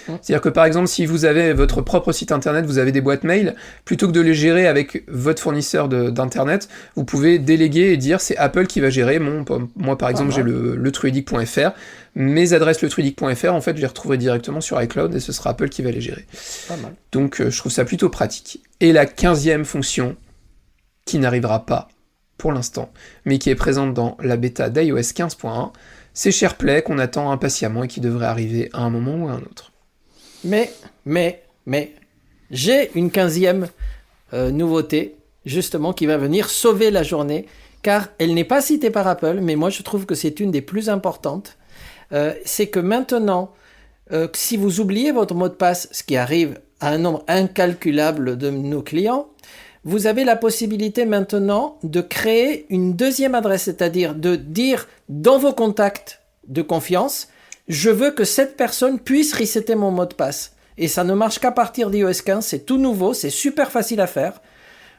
C'est-à-dire que par exemple, si vous avez votre propre site internet, vous avez des boîtes mail, plutôt que de les gérer avec votre fournisseur d'internet, vous pouvez déléguer et dire c'est Apple qui va gérer. Moi par exemple, j'ai le truidic.fr. Mes adresses letruidic.fr, en fait, je les retrouverai directement sur iCloud et ce sera Apple qui va les gérer. Pas mal. Donc je trouve ça plutôt pratique. Et la 15e fonction, qui n'arrivera pas pour l'instant, mais qui est présente dans la bêta d'iOS 15.1, c'est SharePlay qu'on attend impatiemment et qui devrait arriver à un moment ou à un autre. Mais, j'ai une 15e nouveauté, justement, qui va venir sauver la journée, car elle n'est pas citée par Apple, mais moi je trouve que c'est une des plus importantes. C'est que maintenant, si vous oubliez votre mot de passe, ce qui arrive à un nombre incalculable de nos clients, vous avez la possibilité maintenant de créer une deuxième adresse, c'est-à-dire de dire dans vos contacts de confiance, je veux que cette personne puisse resetter mon mot de passe. Et ça ne marche qu'à partir d'iOS 15, c'est tout nouveau, c'est super facile à faire.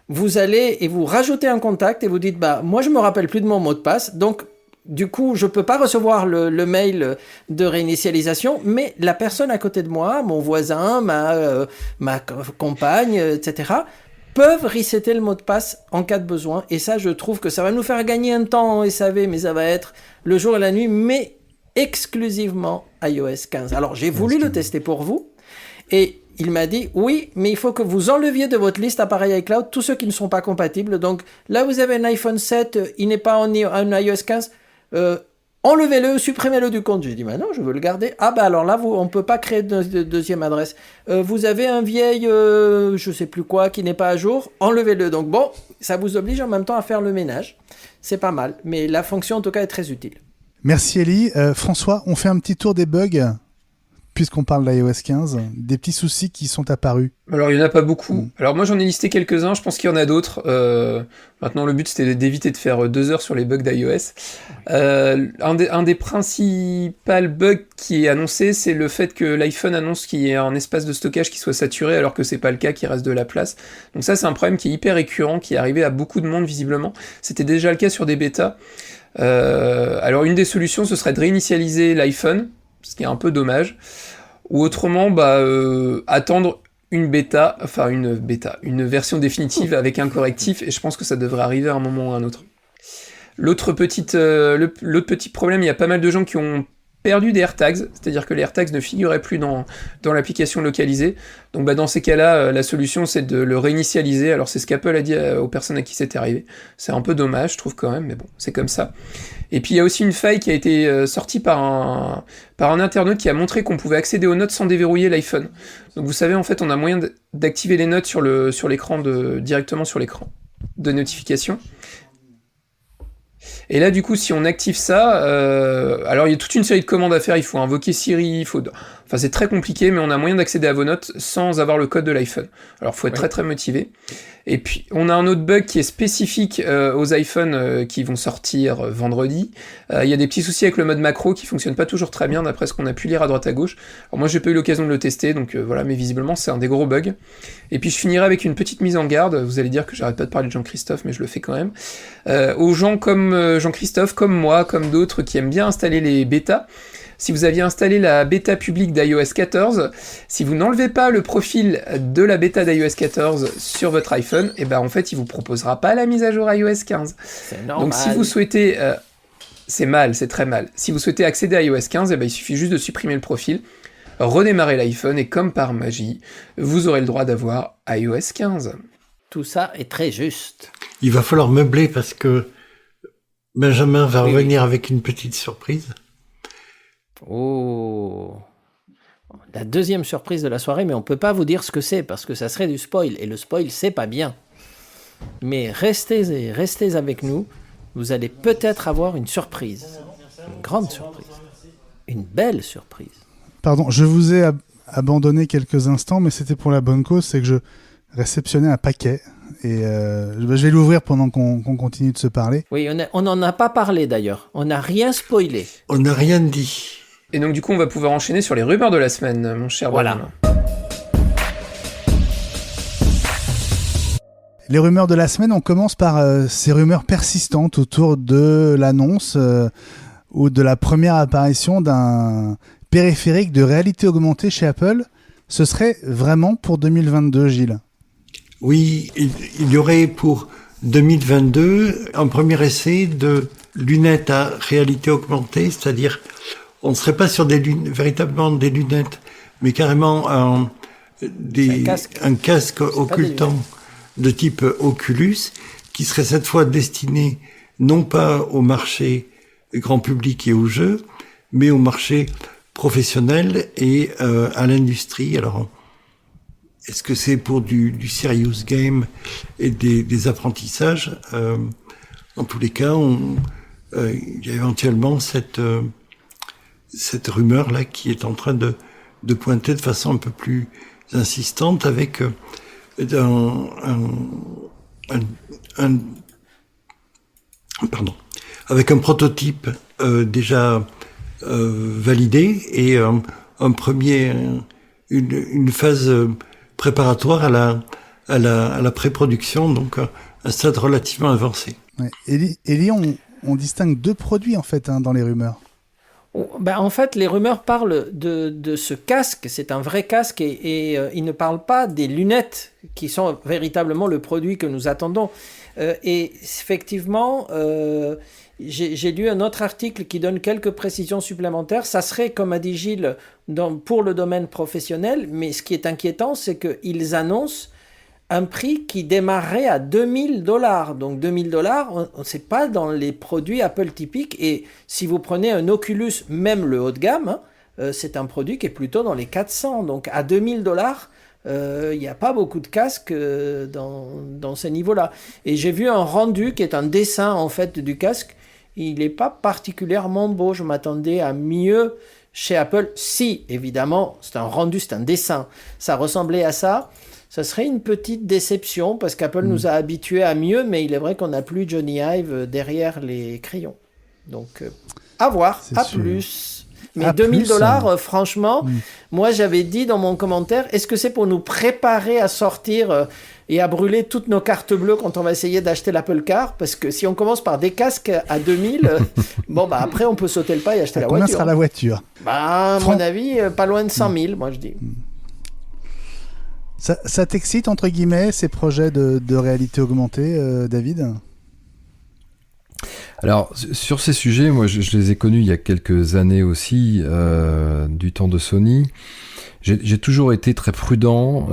Vous allez et vous rajoutez un contact et vous dites, moi je me rappelle plus de mon mot de passe, donc du coup je peux pas recevoir le mail de réinitialisation, mais la personne à côté de moi, mon voisin, ma compagne, etc., peuvent resetter le mot de passe en cas de besoin. Et ça, je trouve que ça va nous faire gagner un temps en SAV, mais ça va être le jour et la nuit, mais exclusivement iOS 15. Alors, j'ai voulu le tester pour vous, et il m'a dit, oui, mais il faut que vous enleviez de votre liste appareil iCloud tous ceux qui ne sont pas compatibles. Donc, là, vous avez un iPhone 7, il n'est pas en iOS 15, enlevez-le, supprimez-le du compte. J'ai dit, non, je veux le garder. Alors là, on ne peut pas créer de deuxième adresse. Vous avez un vieil, je ne sais plus quoi, qui n'est pas à jour, enlevez-le. Donc bon, ça vous oblige en même temps à faire le ménage. C'est pas mal, mais la fonction en tout cas est très utile. Merci Elie. François, on fait un petit tour des bugs puisqu'on parle d'iOS 15, des petits soucis qui sont apparus. Alors, il n'y en a pas beaucoup. Alors, moi, j'en ai listé quelques-uns. Je pense qu'il y en a d'autres. Maintenant, le but, c'était d'éviter de faire 2 heures sur les bugs d'iOS. Un des principaux bugs qui est annoncé, c'est le fait que l'iPhone annonce qu'il y ait un espace de stockage qui soit saturé, alors que c'est pas le cas, qu'il reste de la place. Donc ça, c'est un problème qui est hyper récurrent, qui est arrivé à beaucoup de monde, visiblement. C'était déjà le cas sur des bêtas. Alors, une des solutions, ce serait de réinitialiser l'iPhone, ce qui est un peu dommage, ou autrement attendre une version définitive avec un correctif, et je pense que ça devrait arriver à un moment ou à un autre. L'autre petit problème, il y a pas mal de gens qui ont perdu des AirTags, c'est-à-dire que les AirTags ne figuraient plus dans l'application localisée. Donc dans ces cas-là, la solution c'est de le réinitialiser. Alors c'est ce qu'Apple a dit aux personnes à qui c'était arrivé. C'est un peu dommage, je trouve quand même, mais bon, c'est comme ça. Et puis il y a aussi une faille qui a été sortie par un internaute qui a montré qu'on pouvait accéder aux notes sans déverrouiller l'iPhone. Donc vous savez, en fait, on a moyen d'activer les notes sur l'écran directement sur l'écran de notification. Et là, du coup, si on active ça, alors il y a toute une série de commandes à faire, il faut invoquer Siri, enfin c'est très compliqué, mais on a moyen d'accéder à vos notes sans avoir le code de l'iPhone. Alors il faut être très très motivé. Et puis on a un autre bug qui est spécifique aux iPhones qui vont sortir vendredi. Il y a des petits soucis avec le mode macro qui fonctionne pas toujours très bien d'après ce qu'on a pu lire à droite à gauche. Alors moi j'ai pas eu l'occasion de le tester, donc voilà, mais visiblement c'est un des gros bugs. Et puis je finirai avec une petite mise en garde. Vous allez dire que j'arrête pas de parler de Jean-Christophe, mais je le fais quand même. Aux gens comme Jean-Christophe, comme moi, comme d'autres qui aiment bien installer les bêtas. Si vous aviez installé la bêta publique d'iOS 14, si vous n'enlevez pas le profil de la bêta d'iOS 14 sur votre iPhone, et ben en fait, il vous proposera pas la mise à jour iOS 15. C'est normal. Donc si vous souhaitez, c'est très mal. Si vous souhaitez accéder à iOS 15, et ben il suffit juste de supprimer le profil, redémarrer l'iPhone et comme par magie, vous aurez le droit d'avoir iOS 15. Tout ça est très juste. Il va falloir meubler parce que Benjamin va revenir avec une petite surprise. Oh, la deuxième surprise de la soirée, mais on peut pas vous dire ce que c'est parce que ça serait du spoil et le spoil c'est pas bien. Mais restez avec nous, vous allez peut-être avoir une surprise, une grande surprise, une belle surprise. Pardon, je vous ai abandonné quelques instants, mais c'était pour la bonne cause, c'est que je réceptionnais un paquet et je vais l'ouvrir pendant qu'on continue de se parler. Oui, on n'en a pas parlé d'ailleurs, on n'a rien spoilé. On n'a rien dit. Et donc du coup, on va pouvoir enchaîner sur les rumeurs de la semaine, mon cher Benjamin. Les rumeurs de la semaine, on commence par ces rumeurs persistantes autour de l'annonce ou de la première apparition d'un périphérique de réalité augmentée chez Apple. Ce serait vraiment pour 2022, Gilles? Oui, il y aurait pour 2022 un premier essai de lunettes à réalité augmentée, c'est-à-dire on ne serait pas sur véritablement des lunettes, mais carrément un casque occultant de type Oculus, qui serait cette fois destiné non pas au marché grand public et aux jeux, mais au marché professionnel et à l'industrie. Alors, est-ce que c'est pour du serious game et des apprentissages? En tous les cas, il y a éventuellement cette rumeur là qui est en train de pointer de façon un peu plus insistantes avec avec un prototype déjà validé et une phase préparatoire à la pré-production, donc un stade relativement avancé. Ouais. Élie, on distingue deux produits en fait dans les rumeurs. En fait, les rumeurs parlent de ce casque, c'est un vrai casque, et ils ne parlent pas des lunettes qui sont véritablement le produit que nous attendons. Et effectivement, j'ai lu un autre article qui donne quelques précisions supplémentaires. Ça serait, comme a dit Gilles, pour le domaine professionnel, mais ce qui est inquiétant, c'est qu'ils annoncent un prix qui démarrerait à $2000. Donc $2000, c'est pas dans les produits Apple typiques. Et si vous prenez un Oculus, même le haut de gamme, c'est un produit qui est plutôt dans les 400. Donc à $2000, il n'y a pas beaucoup de casques dans ces niveaux-là. Et j'ai vu un rendu qui est un dessin en fait du casque. Il n'est pas particulièrement beau. Je m'attendais à mieux chez Apple. Si, évidemment, c'est un rendu, c'est un dessin. Ça ressemblait à ça. Ça serait une petite déception parce qu'Apple nous a habitués à mieux, mais il est vrai qu'on n'a plus Johnny Ive derrière les crayons. Donc, à voir, c'est à sûr. Plus. Mais $2000, franchement, moi j'avais dit dans mon commentaire, est-ce que c'est pour nous préparer à sortir et à brûler toutes nos cartes bleues quand on va essayer d'acheter l'Apple Car? Parce que si on commence par des casques à 2000, après on peut sauter le pas et acheter la voiture. Combien sera la voiture? À mon avis, pas loin de 100 000, moi je dis. Ça t'excite, entre guillemets, ces projets de réalité augmentée, David? Alors, sur ces sujets, moi, je les ai connus il y a quelques années aussi, du temps de Sony. J'ai toujours été très prudent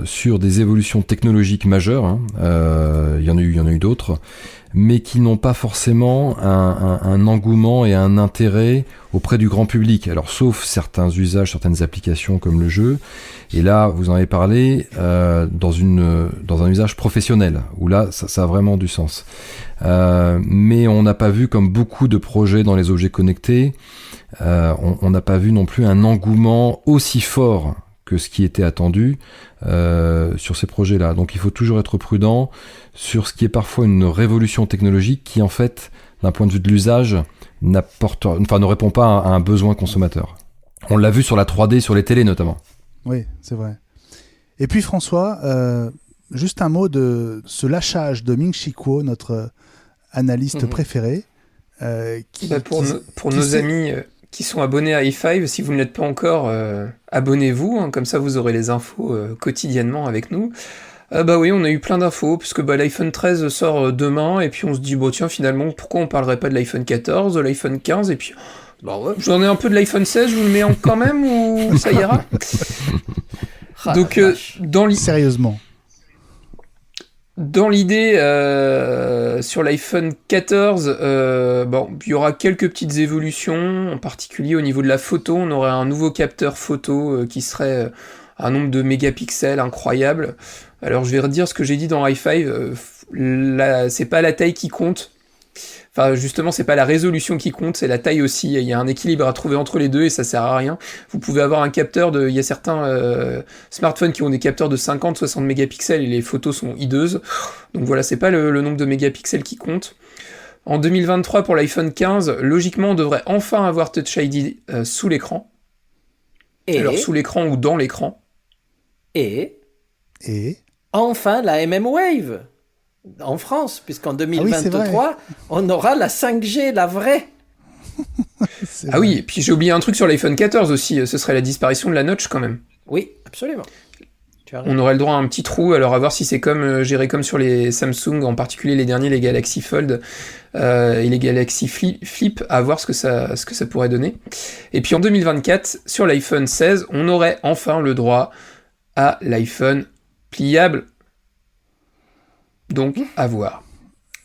sur des évolutions technologiques majeures. Il y en a eu d'autres, mais qui n'ont pas forcément un engouement et un intérêt auprès du grand public. Alors, sauf certains usages, certaines applications comme le jeu. Et là, vous en avez parlé dans un usage professionnel, où là, ça a vraiment du sens. Mais on n'a pas vu, comme beaucoup de projets dans les objets connectés, on n'a pas vu non plus un engouement aussi fort que ce qui était attendu sur ces projets-là. Donc il faut toujours être prudent sur ce qui est parfois une révolution technologique qui, en fait, d'un point de vue de l'usage, ne répond pas à un besoin consommateur. On l'a vu sur la 3D, sur les télés notamment. Oui, c'est vrai. Et puis François, juste un mot de ce lâchage de Ming-Chi Kuo, notre analyste préféré. Pour nos amis qui sont abonnés à i5, si vous ne l'êtes pas encore, abonnez-vous, comme ça vous aurez les infos quotidiennement avec nous. Oui, on a eu plein d'infos, puisque l'iPhone 13 sort demain, et puis on se dit, tiens, finalement, pourquoi on parlerait pas de l'iPhone 14, de l'iPhone 15, et puis... j'en ai un peu de l'iPhone 16, je vous le mets quand même, ou ça ira? Donc, sérieusement. Dans l'idée, sur l'iPhone 14, il y aura quelques petites évolutions, en particulier au niveau de la photo. On aurait un nouveau capteur photo qui serait un nombre de mégapixels incroyable. Alors je vais redire ce que j'ai dit dans i5, c'est pas la taille qui compte. Enfin, justement, c'est pas la résolution qui compte, c'est la taille aussi. Il y a un équilibre à trouver entre les deux et ça sert à rien. Vous pouvez avoir un capteur il y a certains smartphones qui ont des capteurs de 50-60 mégapixels et les photos sont hideuses. Donc voilà, c'est pas le nombre de mégapixels qui compte. En 2023, pour l'iPhone 15, logiquement, on devrait enfin avoir Touch ID sous l'écran. Alors, sous l'écran ou dans l'écran. Et enfin, la mmWave en France, puisqu'en 2023, on aura la 5G, la vraie. Oui, et puis j'ai oublié un truc sur l'iPhone 14 aussi, ce serait la disparition de la notch quand même. Oui, absolument. On aurait le droit à un petit trou, alors à voir si c'est géré comme sur les Samsung, en particulier les derniers, les Galaxy Fold et les Galaxy Flip, à voir ce que ça pourrait donner. Et puis en 2024, sur l'iPhone 16, on aurait enfin le droit à l'iPhone pliable. Donc, à voir.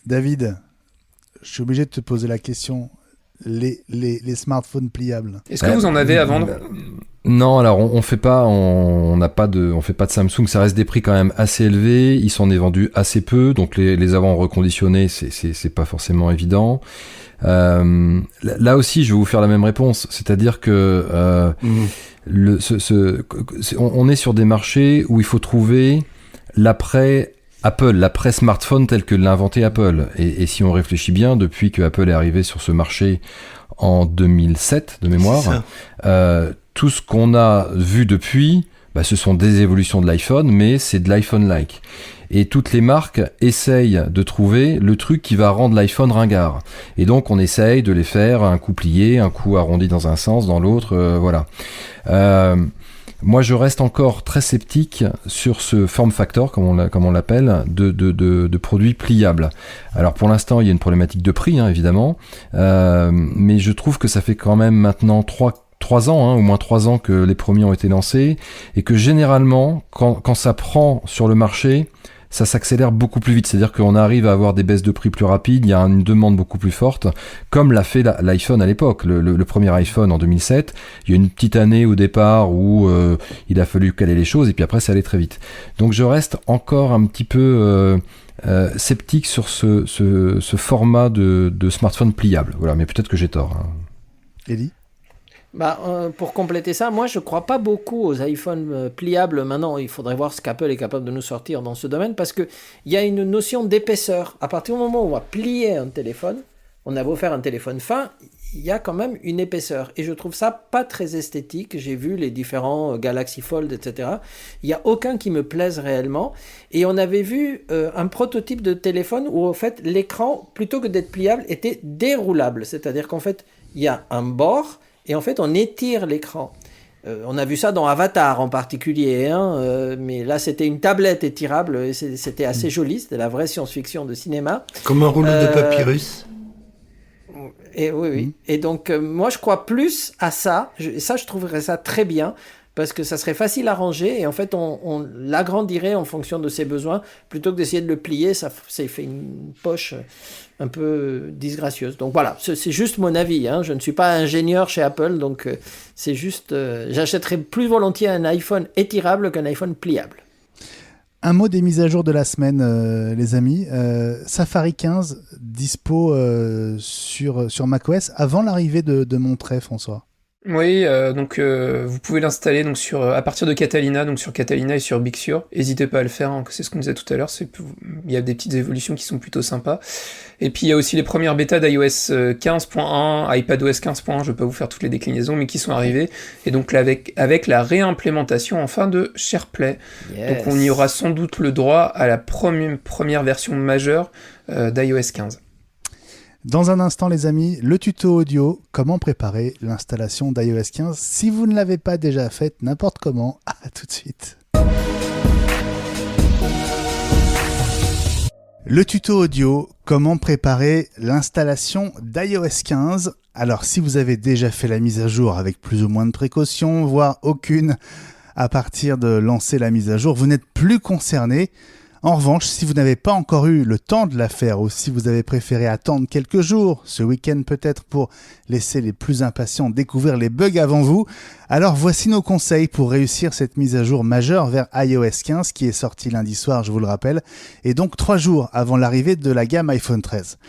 David, je suis obligé de te poser la question. Les smartphones pliables. Est-ce que vous en avez à vendre? Non, alors on fait pas de Samsung. Ça reste des prix quand même assez élevés. Il s'en est vendu assez peu, donc les avoir reconditionnés, c'est pas forcément évident. Là aussi, je vais vous faire la même réponse, c'est-à-dire que on est sur des marchés où il faut trouver l'après Apple, l'après-smartphone tel que l'a inventé Apple. Et si on réfléchit bien, depuis que Apple est arrivé sur ce marché en 2007, de mémoire, tout ce qu'on a vu depuis, ce sont des évolutions de l'iPhone, mais c'est de l'iPhone-like. Et toutes les marques essayent de trouver le truc qui va rendre l'iPhone ringard. Et donc, on essaye de les faire un coup plié, un coup arrondi dans un sens, dans l'autre, voilà. Moi, je reste encore très sceptique sur ce form factor, comme on l'appelle, de produits pliables. Alors, pour l'instant, il y a une problématique de prix, hein, évidemment, mais je trouve que ça fait quand même maintenant 3 ans, au moins 3 ans que les premiers ont été lancés, et que généralement, quand ça prend sur le marché, ça s'accélère beaucoup plus vite. C'est-à-dire qu'on arrive à avoir des baisses de prix plus rapides, il y a une demande beaucoup plus forte, comme l'a fait l'iPhone à l'époque. Le premier iPhone en 2007, il y a une petite année au départ où il a fallu caler les choses, et puis après ça allait très vite. Donc je reste encore un petit peu sceptique sur ce format de smartphone pliable. Voilà, mais peut-être que j'ai tort. Hein. Elie ? Pour compléter ça, moi je ne crois pas beaucoup aux iPhones pliables. Maintenant, il faudrait voir ce qu'Apple est capable de nous sortir dans ce domaine, parce qu'il y a une notion d'épaisseur. À partir du moment où on va plier un téléphone, on a beau faire un téléphone fin, il y a quand même une épaisseur. Et je trouve ça pas très esthétique. J'ai vu les différents Galaxy Fold, etc. Il n'y a aucun qui me plaise réellement. Et on avait vu un prototype de téléphone où en fait l'écran, plutôt que d'être pliable, était déroulable. C'est-à-dire qu'en fait, il y a un bord, et en fait, on étire l'écran. On a vu ça dans Avatar en particulier, hein, mais là, c'était une tablette étirable, et c'était assez joli, c'était la vraie science-fiction de cinéma. Comme un rouleau de papyrus. Et, oui. Et donc, moi, je crois plus à ça. Je trouverais ça très bien, parce que ça serait facile à ranger, et en fait, on l'agrandirait en fonction de ses besoins, plutôt que d'essayer de le plier, ça fait une poche un peu disgracieuse. Donc voilà, c'est juste mon avis, hein. Je ne suis pas ingénieur chez Apple, donc c'est juste, j'achèterais plus volontiers un iPhone étirable qu'un iPhone pliable. Un mot des mises à jour de la semaine, les amis. Safari 15 dispo sur macOS avant l'arrivée de Monterey, François. Oui, donc vous pouvez l'installer donc à partir de Catalina, donc sur Catalina et sur Big Sur. N'hésitez pas à le faire, hein, c'est ce qu'on disait tout à l'heure. Il y a des petites évolutions qui sont plutôt sympas. Et puis il y a aussi les premières bêtas d'iOS 15.1, iPadOS 15.1. Je vais pas vous faire toutes les déclinaisons, mais qui sont arrivées. Et donc là, avec la réimplémentation enfin de SharePlay. Yes. Donc on y aura sans doute le droit à la première version majeure d'iOS 15. Dans un instant, les amis, le tuto audio, comment préparer l'installation d'iOS 15. Si vous ne l'avez pas déjà faite, n'importe comment, à tout de suite. Le tuto audio, comment préparer l'installation d'iOS 15. Alors, si vous avez déjà fait la mise à jour avec plus ou moins de précautions, voire aucune, à partir de lancer la mise à jour, vous n'êtes plus concerné. En revanche, si vous n'avez pas encore eu le temps de la faire, ou si vous avez préféré attendre quelques jours, ce week-end peut-être, pour laisser les plus impatients découvrir les bugs avant vous, alors voici nos conseils pour réussir cette mise à jour majeure vers iOS 15 qui est sortie lundi soir, je vous le rappelle, et donc 3 jours avant l'arrivée de la gamme iPhone 13.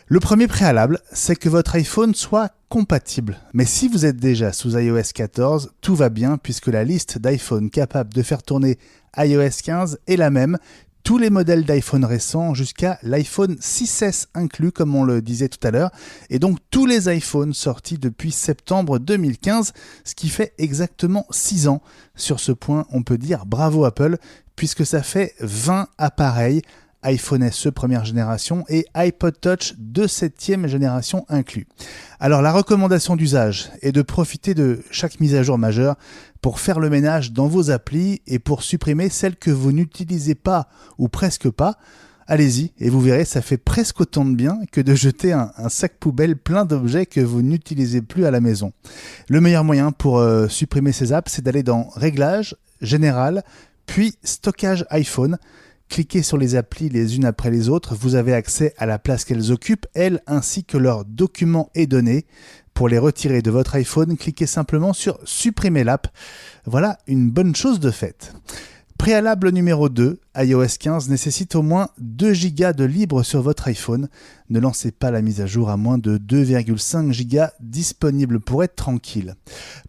Le premier préalable, c'est que votre iPhone soit compatible. Mais si vous êtes déjà sous iOS 14, tout va bien puisque la liste d'iPhone capables de faire tourner iOS 15 est la même. Tous les modèles d'iPhone récents jusqu'à l'iPhone 6S inclus, comme on le disait tout à l'heure, et donc tous les iPhones sortis depuis septembre 2015, ce qui fait exactement 6 ans. Sur ce point, on peut dire bravo Apple, puisque ça fait 20 appareils, iPhone SE première génération et iPod Touch de 7e génération inclus. Alors la recommandation d'usage est de profiter de chaque mise à jour majeure pour faire le ménage dans vos applis et pour supprimer celles que vous n'utilisez pas ou presque pas. Allez-y et vous verrez, ça fait presque autant de bien que de jeter un sac poubelle plein d'objets que vous n'utilisez plus à la maison. Le meilleur moyen pour supprimer ces apps, c'est d'aller dans Réglages, Général, puis Stockage iPhone. Cliquez sur les applis les unes après les autres, vous avez accès à la place qu'elles occupent, elles, ainsi que leurs documents et données. Pour les retirer de votre iPhone, cliquez simplement sur « Supprimer l'app ». Voilà une bonne chose de faite. Préalable numéro 2, iOS 15 nécessite au moins 2 Go de libre sur votre iPhone. Ne lancez pas la mise à jour à moins de 2,5 Go disponibles pour être tranquille.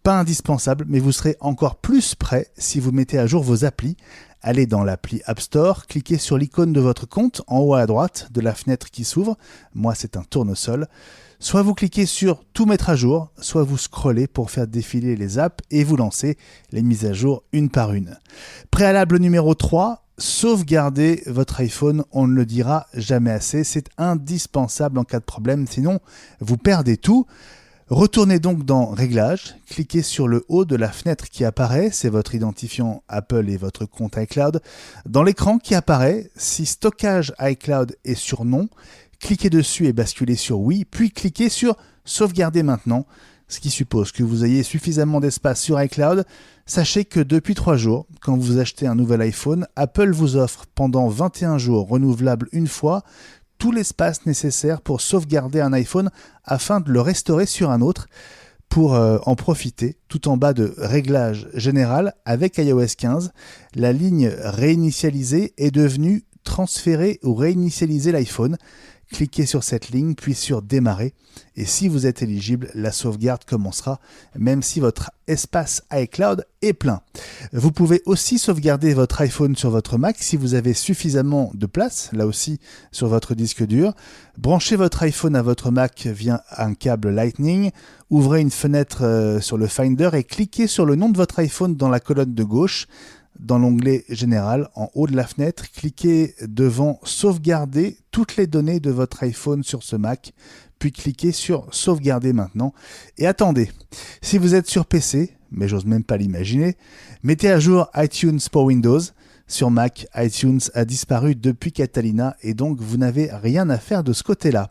Pas indispensable, mais vous serez encore plus prêt si vous mettez à jour vos applis. Allez dans l'appli App Store, cliquez sur l'icône de votre compte en haut à droite de la fenêtre qui s'ouvre. Moi, c'est un tournesol. Soit vous cliquez sur « Tout mettre à jour », soit vous scrollez pour faire défiler les apps et vous lancez les mises à jour une par une. Préalable numéro 3, sauvegardez votre iPhone, on ne le dira jamais assez, c'est indispensable en cas de problème, sinon vous perdez tout. Retournez donc dans « Réglages », cliquez sur le haut de la fenêtre qui apparaît, c'est votre identifiant Apple et votre compte iCloud. Dans l'écran qui apparaît, si stockage iCloud est sur non, cliquez dessus et basculez sur oui, puis cliquez sur sauvegarder maintenant, ce qui suppose que vous ayez suffisamment d'espace sur iCloud. Sachez que depuis 3 jours, quand vous achetez un nouvel iPhone, Apple vous offre pendant 21 jours renouvelables une fois tout l'espace nécessaire pour sauvegarder un iPhone afin de le restaurer sur un autre. Pour en profiter, tout en bas de Réglages général avec iOS 15, la ligne réinitialiser est devenue transférer ou réinitialiser l'iPhone. Cliquez sur cette ligne, puis sur démarrer. Et si vous êtes éligible, la sauvegarde commencera, même si votre espace iCloud est plein. Vous pouvez aussi sauvegarder votre iPhone sur votre Mac si vous avez suffisamment de place, là aussi sur votre disque dur. Branchez votre iPhone à votre Mac via un câble Lightning. Ouvrez une fenêtre sur le Finder et cliquez sur le nom de votre iPhone dans la colonne de gauche. Dans l'onglet Général, en haut de la fenêtre, cliquez devant Sauvegarder toutes les données de votre iPhone sur ce Mac, puis cliquez sur Sauvegarder maintenant et attendez. Si vous êtes sur PC, mais j'ose même pas l'imaginer, mettez à jour iTunes pour Windows. Sur Mac, iTunes a disparu depuis Catalina et donc vous n'avez rien à faire de ce côté-là.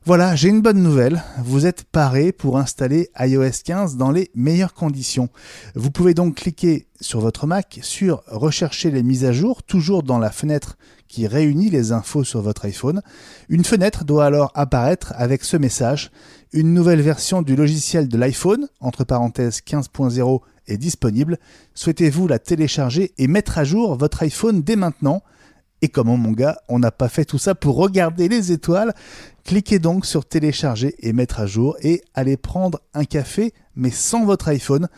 Voilà, j'ai une bonne nouvelle, vous êtes paré pour installer iOS 15 dans les meilleures conditions. Vous pouvez donc cliquer sur votre Mac sur « Rechercher les mises à jour », toujours dans la fenêtre qui réunit les infos sur votre iPhone. Une fenêtre doit alors apparaître avec ce message « Une nouvelle version du logiciel de l'iPhone, entre parenthèses 15.0, est disponible. Souhaitez-vous la télécharger et mettre à jour votre iPhone dès maintenant ?» Et comment mon gars, on n'a pas fait tout ça pour regarder les étoiles? Cliquez donc sur télécharger et mettre à jour et allez prendre un café mais sans votre iPhone.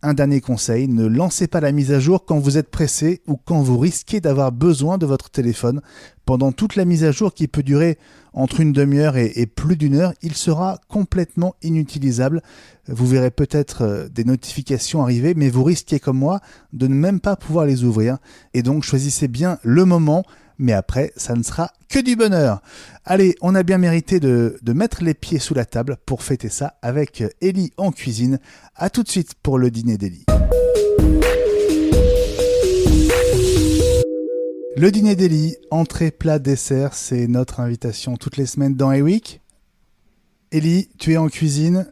Un dernier conseil, ne lancez pas la mise à jour quand vous êtes pressé ou quand vous risquez d'avoir besoin de votre téléphone. Pendant toute la mise à jour qui peut durer entre une demi-heure et plus d'une heure, il sera complètement inutilisable. Vous verrez peut-être des notifications arriver, mais vous risquez comme moi de ne même pas pouvoir les ouvrir. Et donc choisissez bien le moment, mais après ça ne sera que du bonheur. Allez, on a bien mérité de mettre les pieds sous la table pour fêter ça avec Ellie en cuisine. À tout de suite pour le dîner d'Ellie. Le dîner d'Ellie, entrée, plat, dessert, c'est notre invitation toutes les semaines dans A-Week. Ellie, tu es en cuisine,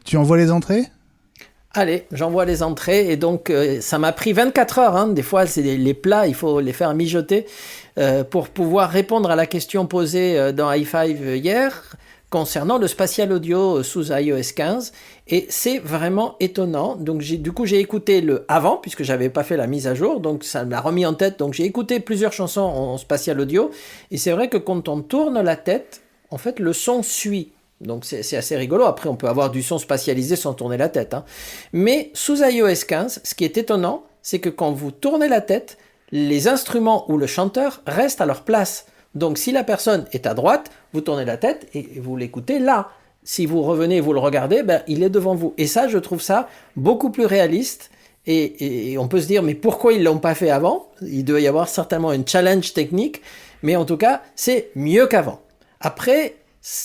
tu envoies les entrées ? Allez, j'envoie les entrées et donc ça m'a pris 24 heures. Hein. Des fois, c'est les plats, il faut les faire mijoter pour pouvoir répondre à la question posée dans i5 hier concernant le spatial audio sous iOS 15. Et c'est vraiment étonnant. Donc du coup, j'ai écouté le avant puisque j'avais pas fait la mise à jour. Donc ça me l'a remis en tête. Donc j'ai écouté plusieurs chansons en spatial audio. Et c'est vrai que quand on tourne la tête, en fait, le son suit. Donc c'est assez rigolo. Après, on peut avoir du son spatialisé sans tourner la tête. Hein. Mais sous iOS 15, ce qui est étonnant, c'est que quand vous tournez la tête, les instruments ou le chanteur restent à leur place. Donc si la personne est à droite, vous tournez la tête et vous l'écoutez là. Si vous revenez et vous le regardez, ben, il est devant vous. Et ça, je trouve ça beaucoup plus réaliste. Et on peut se dire, mais pourquoi ils ne l'ont pas fait avant ? Il doit y avoir certainement une challenge technique. Mais en tout cas, c'est mieux qu'avant. Après,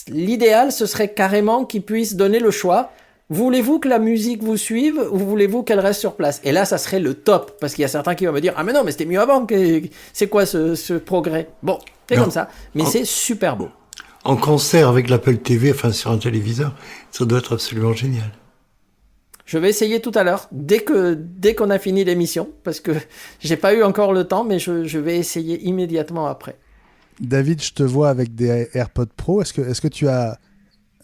l'idéal, ce serait carrément qu'ils puissent donner le choix. Voulez-vous que la musique vous suive ou voulez-vous qu'elle reste sur place ? Et là, ça serait le top. Parce qu'il y a certains qui vont me dire « Ah mais non, mais c'était mieux avant. C'est quoi ce progrès ?» Bon, c'est comme ça. Mais c'est super beau. En concert avec l'Apple TV, enfin sur un téléviseur, ça doit être absolument génial. Je vais essayer tout à l'heure, dès qu'on a fini l'émission. Parce que j'ai pas eu encore le temps, mais je vais essayer immédiatement après. David, je te vois avec des AirPods Pro. Est-ce que tu as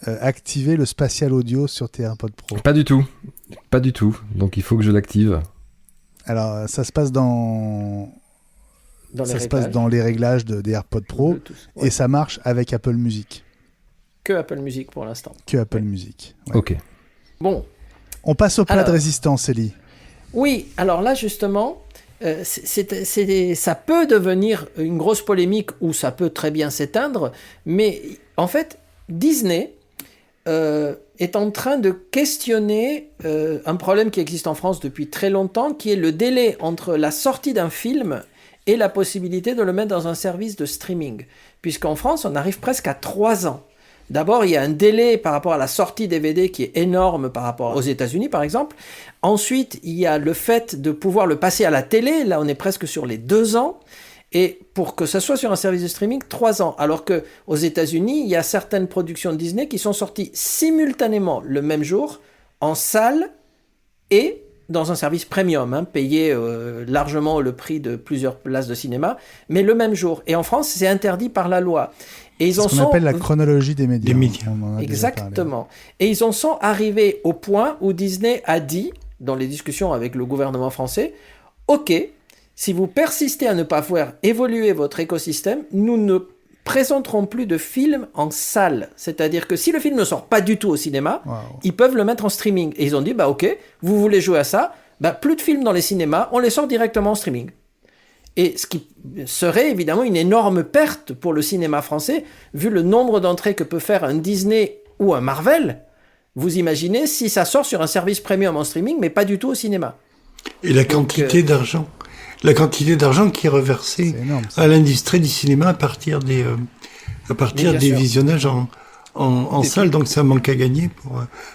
activé le spatial audio sur tes AirPods Pro ? Pas du tout. Donc il faut que je l'active. Alors, ça se passe dans les réglages des AirPods Pro et ça marche avec Apple Music. Que Apple Music pour l'instant. Que Apple Music. Ouais. Ok. Bon. On passe au plat de résistance, Elie. Oui, alors là justement, ça peut devenir une grosse polémique ou ça peut très bien s'éteindre, mais en fait, Disney est en train de questionner un problème qui existe en France depuis très longtemps, qui est le délai entre la sortie d'un film et la possibilité de le mettre dans un service de streaming. Puisqu'en France, on arrive presque à 3 ans. D'abord, il y a un délai par rapport à la sortie DVD qui est énorme par rapport aux États-Unis, par exemple. Ensuite, il y a le fait de pouvoir le passer à la télé. Là, on est presque sur les 2 ans. Et pour que ça soit sur un service de streaming, 3 ans. Alors qu'aux États-Unis, il y a certaines productions de Disney qui sont sorties simultanément le même jour, en salle et dans un service premium, payé largement le prix de plusieurs places de cinéma, mais le même jour. Et en France, c'est interdit par la loi. Et c'est ce qu'on appelle la chronologie des médias. Exactement. Et ils en sont arrivés au point où Disney a dit, dans les discussions avec le gouvernement français, « Ok, si vous persistez à ne pas faire évoluer votre écosystème, nous ne présenteront plus de films en salle. » C'est-à-dire que si le film ne sort pas du tout au cinéma, ils peuvent le mettre en streaming. Et ils ont dit, bah ok, vous voulez jouer à ça, bah plus de films dans les cinémas, on les sort directement en streaming. Et ce qui serait évidemment une énorme perte pour le cinéma français, vu le nombre d'entrées que peut faire un Disney ou un Marvel. Vous imaginez si ça sort sur un service premium en streaming, mais pas du tout au cinéma. Et la quantité d'argent. La quantité d'argent qui est reversée à l'industrie du cinéma à partir des visionnages en salle, donc ça manque à gagner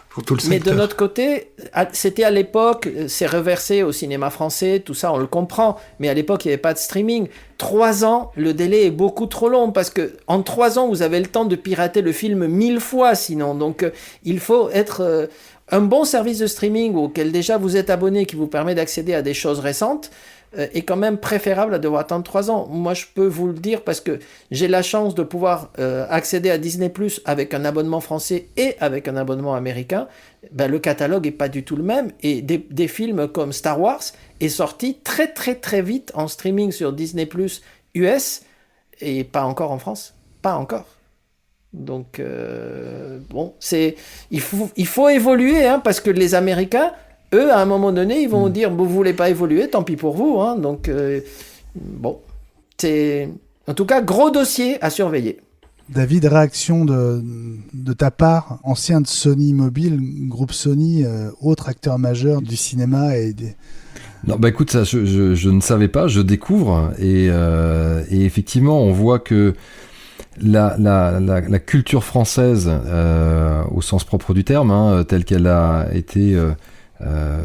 pour tout le secteur. Mais de notre côté, c'était à l'époque, c'est reversé au cinéma français, tout ça, on le comprend, mais à l'époque, il n'y avait pas de streaming. 3 ans, le délai est beaucoup trop long, parce que en 3 ans, vous avez le temps de pirater le film 1000 fois, sinon. Donc, il faut être un bon service de streaming auquel déjà vous êtes abonné, qui vous permet d'accéder à des choses récentes, est quand même préférable à devoir attendre 3 ans. Moi, je peux vous le dire parce que j'ai la chance de pouvoir accéder à Disney+ avec un abonnement français et avec un abonnement américain. Ben, le catalogue est pas du tout le même et des films comme Star Wars est sorti très très très vite en streaming sur Disney+ US et pas encore en France. Pas encore. Donc, bon, il faut évoluer parce que les Américains, eux, à un moment donné, ils vont dire, vous voulez pas évoluer, tant pis pour vous. Donc, bon, c'est en tout cas gros dossier à surveiller. David, réaction de ta part, ancien de Sony Mobile, groupe Sony, autre acteur majeur du cinéma et des... Non, bah écoute, ça, je ne savais pas, je découvre et effectivement, on voit que la culture française, au sens propre du terme, telle qu'elle a été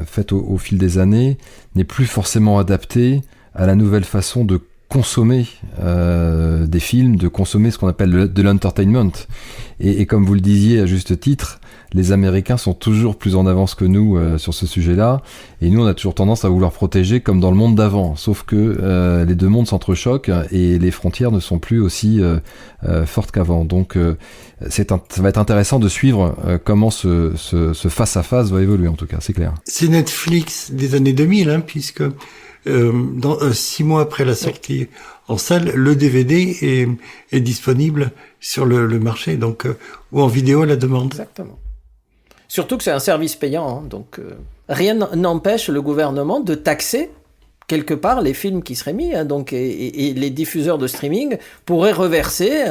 faite au fil des années, n'est plus forcément adaptée à la nouvelle façon de consommer des films, de consommer ce qu'on appelle de l'entertainment. Et comme vous le disiez à juste titre, les Américains sont toujours plus en avance que nous sur ce sujet-là, et nous on a toujours tendance à vouloir protéger comme dans le monde d'avant, sauf que les deux mondes s'entrechoquent et les frontières ne sont plus aussi fortes qu'avant. Donc ça va être intéressant de suivre comment ce face-à-face va évoluer, en tout cas, c'est clair. C'est Netflix des années 2000, puisque 6 mois après la sortie en salle, le DVD est disponible sur le marché, donc ou en vidéo à la demande. Exactement. Surtout que c'est un service payant, donc rien n'empêche le gouvernement de taxer quelque part les films qui seraient mis, donc et les diffuseurs de streaming pourraient reverser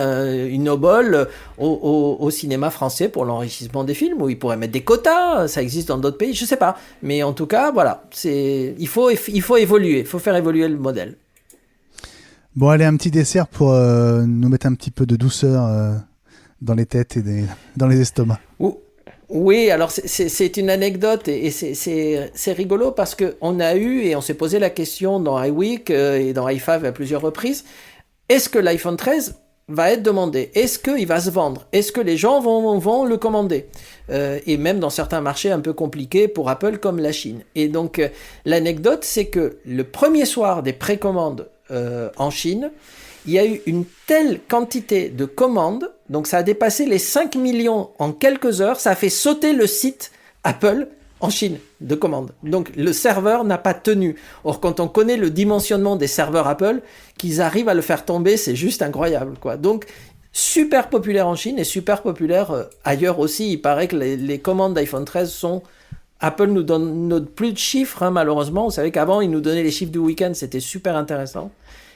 une obole au cinéma français pour l'enrichissement des films, ou ils pourraient mettre des quotas, ça existe dans d'autres pays, je sais pas, mais en tout cas voilà, il faut évoluer, il faut faire évoluer le modèle. Bon, allez, un petit dessert pour nous mettre un petit peu de douceur dans les têtes et dans les estomacs. Oui, alors c'est une anecdote et c'est rigolo parce qu'on a eu et on s'est posé la question dans iWeek et dans i5 à plusieurs reprises, est-ce que l'iPhone 13 va être demandé? Est-ce qu'il va se vendre? Est-ce que les gens vont le commander? Et même dans certains marchés un peu compliqués pour Apple comme la Chine. Et donc l'anecdote, c'est que le premier soir des précommandes en Chine, il y a eu une telle quantité de commandes, donc ça a dépassé les 5 millions en quelques heures, ça a fait sauter le site Apple en Chine de commandes. Donc le serveur n'a pas tenu. Or, quand on connaît le dimensionnement des serveurs Apple, qu'ils arrivent à le faire tomber, c'est juste incroyable, quoi. Donc, super populaire en Chine et super populaire ailleurs aussi. Il paraît que les commandes d'iPhone 13 sont... Apple nous donne plus de chiffres, hein, malheureusement. Vous savez qu'avant, ils nous donnaient les chiffres du week-end, c'était super intéressant.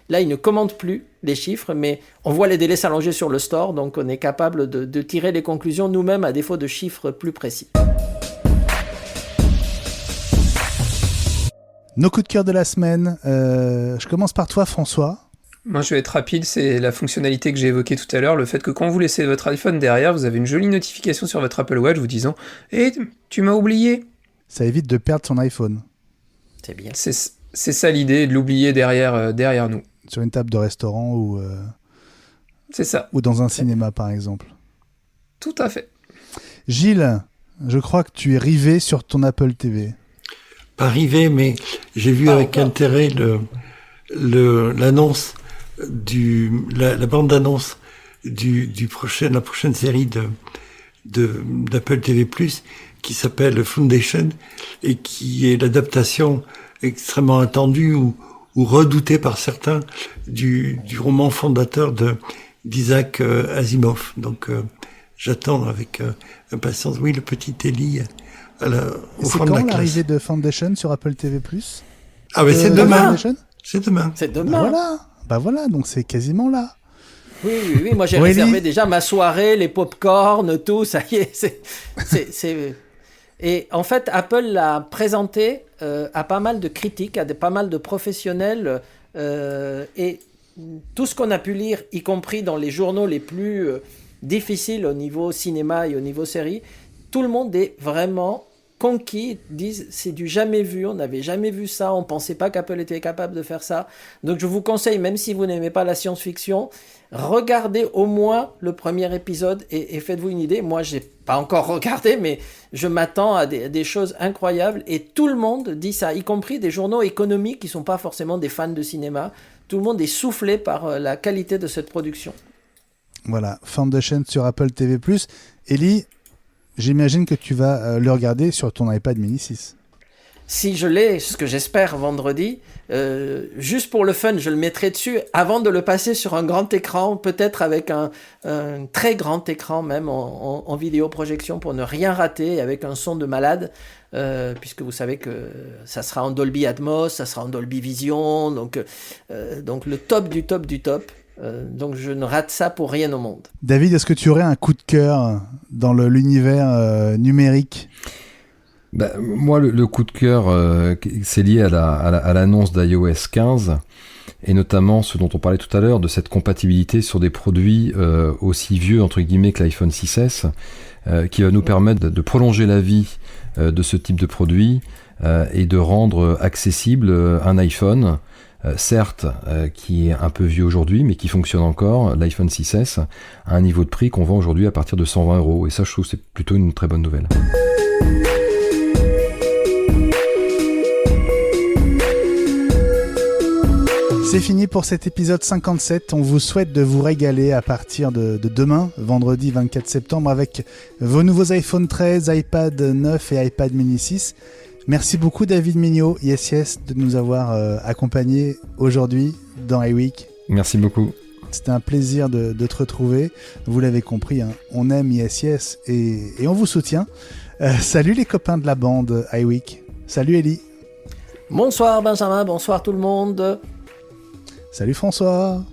Là, ils ne commandent plus les chiffres, mais on voit les délais s'allonger sur le store, donc on est capable de tirer les conclusions nous-mêmes à défaut de chiffres plus précis. Nos coups de cœur de la semaine. Je commence par toi, François. Moi, je vais être rapide, c'est la fonctionnalité que j'ai évoquée tout à l'heure, le fait que quand vous laissez votre iPhone derrière, vous avez une jolie notification sur votre Apple Watch vous disant « Eh, tu m'as oublié !» Ça évite de perdre son iPhone. C'est bien. C'est ça l'idée, de l'oublier derrière nous. Sur une table de restaurant C'est ça. ou dans un cinéma, par exemple. Tout à fait. Gilles, je crois que tu es rivé sur ton Apple TV. Pas rivé, mais j'ai vu avec intérêt l'annonce la bande-annonce la prochaine série d'Apple TV+, qui s'appelle Foundation, et qui est l'adaptation extrêmement attendue ou redoutée par certains du roman fondateur d'Isaac Asimov. Donc, j'attends avec impatience. Oui, le petit Eli au fond de la classe. C'est quand l'arrivée de Foundation sur Apple TV+. Ah, mais c'est demain. Foundation C'est demain. C'est demain. Bah voilà, donc c'est quasiment là. Oui, moi j'ai Aurélie. réservé déjà ma soirée, les pop-corn, tout, ça y est. Et en fait, Apple l'a présenté à pas mal de critiques, à pas mal de professionnels, et tout ce qu'on a pu lire, y compris dans les journaux les plus difficiles au niveau cinéma et au niveau série, tout le monde est vraiment conquis, disent c'est du jamais vu, on n'avait jamais vu ça, on pensait pas qu'Apple était capable de faire ça. Donc je vous conseille, même si vous n'aimez pas la science-fiction, regardez au moins le premier épisode et faites-vous une idée. Moi, j'ai pas encore regardé, mais je m'attends à des choses incroyables et tout le monde dit ça, y compris des journaux économiques qui sont pas forcément des fans de cinéma. Tout le monde est soufflé par la qualité de cette production. Voilà, Foundation sur Apple TV+. Ellie, j'imagine que tu vas le regarder sur ton iPad mini 6. Si je l'ai, ce que j'espère vendredi, juste pour le fun, je le mettrai dessus avant de le passer sur un grand écran, peut-être avec un très grand écran même en vidéoprojection pour ne rien rater, avec un son de malade, puisque vous savez que ça sera en Dolby Atmos, ça sera en Dolby Vision, donc le top du top du top. Donc je ne rate ça pour rien au monde. David, est-ce que tu aurais un coup de cœur dans l'univers numérique ? Moi, le coup de cœur, c'est lié à l'annonce d'iOS 15, et notamment ce dont on parlait tout à l'heure, de cette compatibilité sur des produits aussi vieux, entre guillemets, que l'iPhone 6S, qui va nous permettre de prolonger la vie de ce type de produit et de rendre accessible un iPhone, certes, qui est un peu vieux aujourd'hui, mais qui fonctionne encore, l'iPhone 6S, à un niveau de prix qu'on vend aujourd'hui à partir de 120 €. Et ça, je trouve que c'est plutôt une très bonne nouvelle. C'est fini pour cet épisode 57. On vous souhaite de vous régaler à partir de demain, vendredi 24 septembre, avec vos nouveaux iPhone 13, iPad 9 et iPad mini 6. Merci beaucoup David Mignot, Yes, de nous avoir accompagnés aujourd'hui dans iWeek. Merci beaucoup. C'était un plaisir de te retrouver. Vous l'avez compris, hein, on aime Yes et on vous soutient. Salut les copains de la bande iWeek. Salut Ellie. Bonsoir Benjamin, bonsoir tout le monde. Salut François.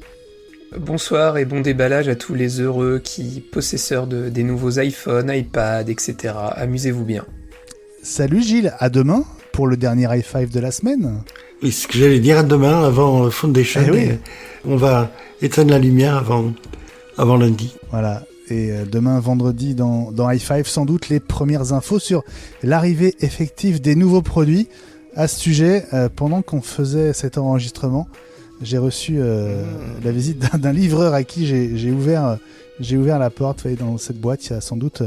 Bonsoir et bon déballage à tous les heureux possesseurs des nouveaux iPhones, iPad, etc. Amusez-vous bien. Salut Gilles, à demain pour le dernier high five de la semaine. Oui, ce que j'allais dire, à demain avant Foundation. Oui. On va éteindre la lumière avant lundi. Voilà. Et demain, vendredi, dans High Five, sans doute les premières infos sur l'arrivée effective des nouveaux produits. À ce sujet, pendant qu'on faisait cet enregistrement, j'ai reçu la visite d'un livreur à qui j'ai ouvert la porte. Vous voyez, dans cette boîte, il y a sans doute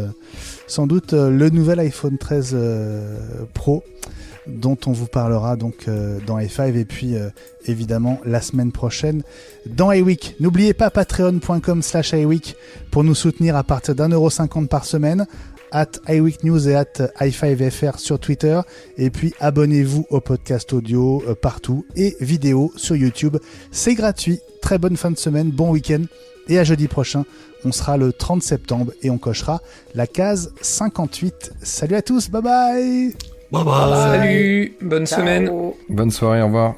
le nouvel iPhone 13 Pro, dont on vous parlera donc dans High Five, et puis évidemment la semaine prochaine dans iWeek. N'oubliez pas patreon.com/iWeek pour nous soutenir à partir d'1,50 € par semaine. @iWeekNews et @i5fr sur Twitter. Et puis abonnez-vous au podcast audio partout et vidéo sur YouTube. C'est gratuit. Très bonne fin de semaine, bon week-end. Et à jeudi prochain, on sera le 30 septembre et on cochera la case 58. Salut à tous, bye bye. Bye bye. Salut, bonne Ciao. semaine. Bonne soirée, au revoir.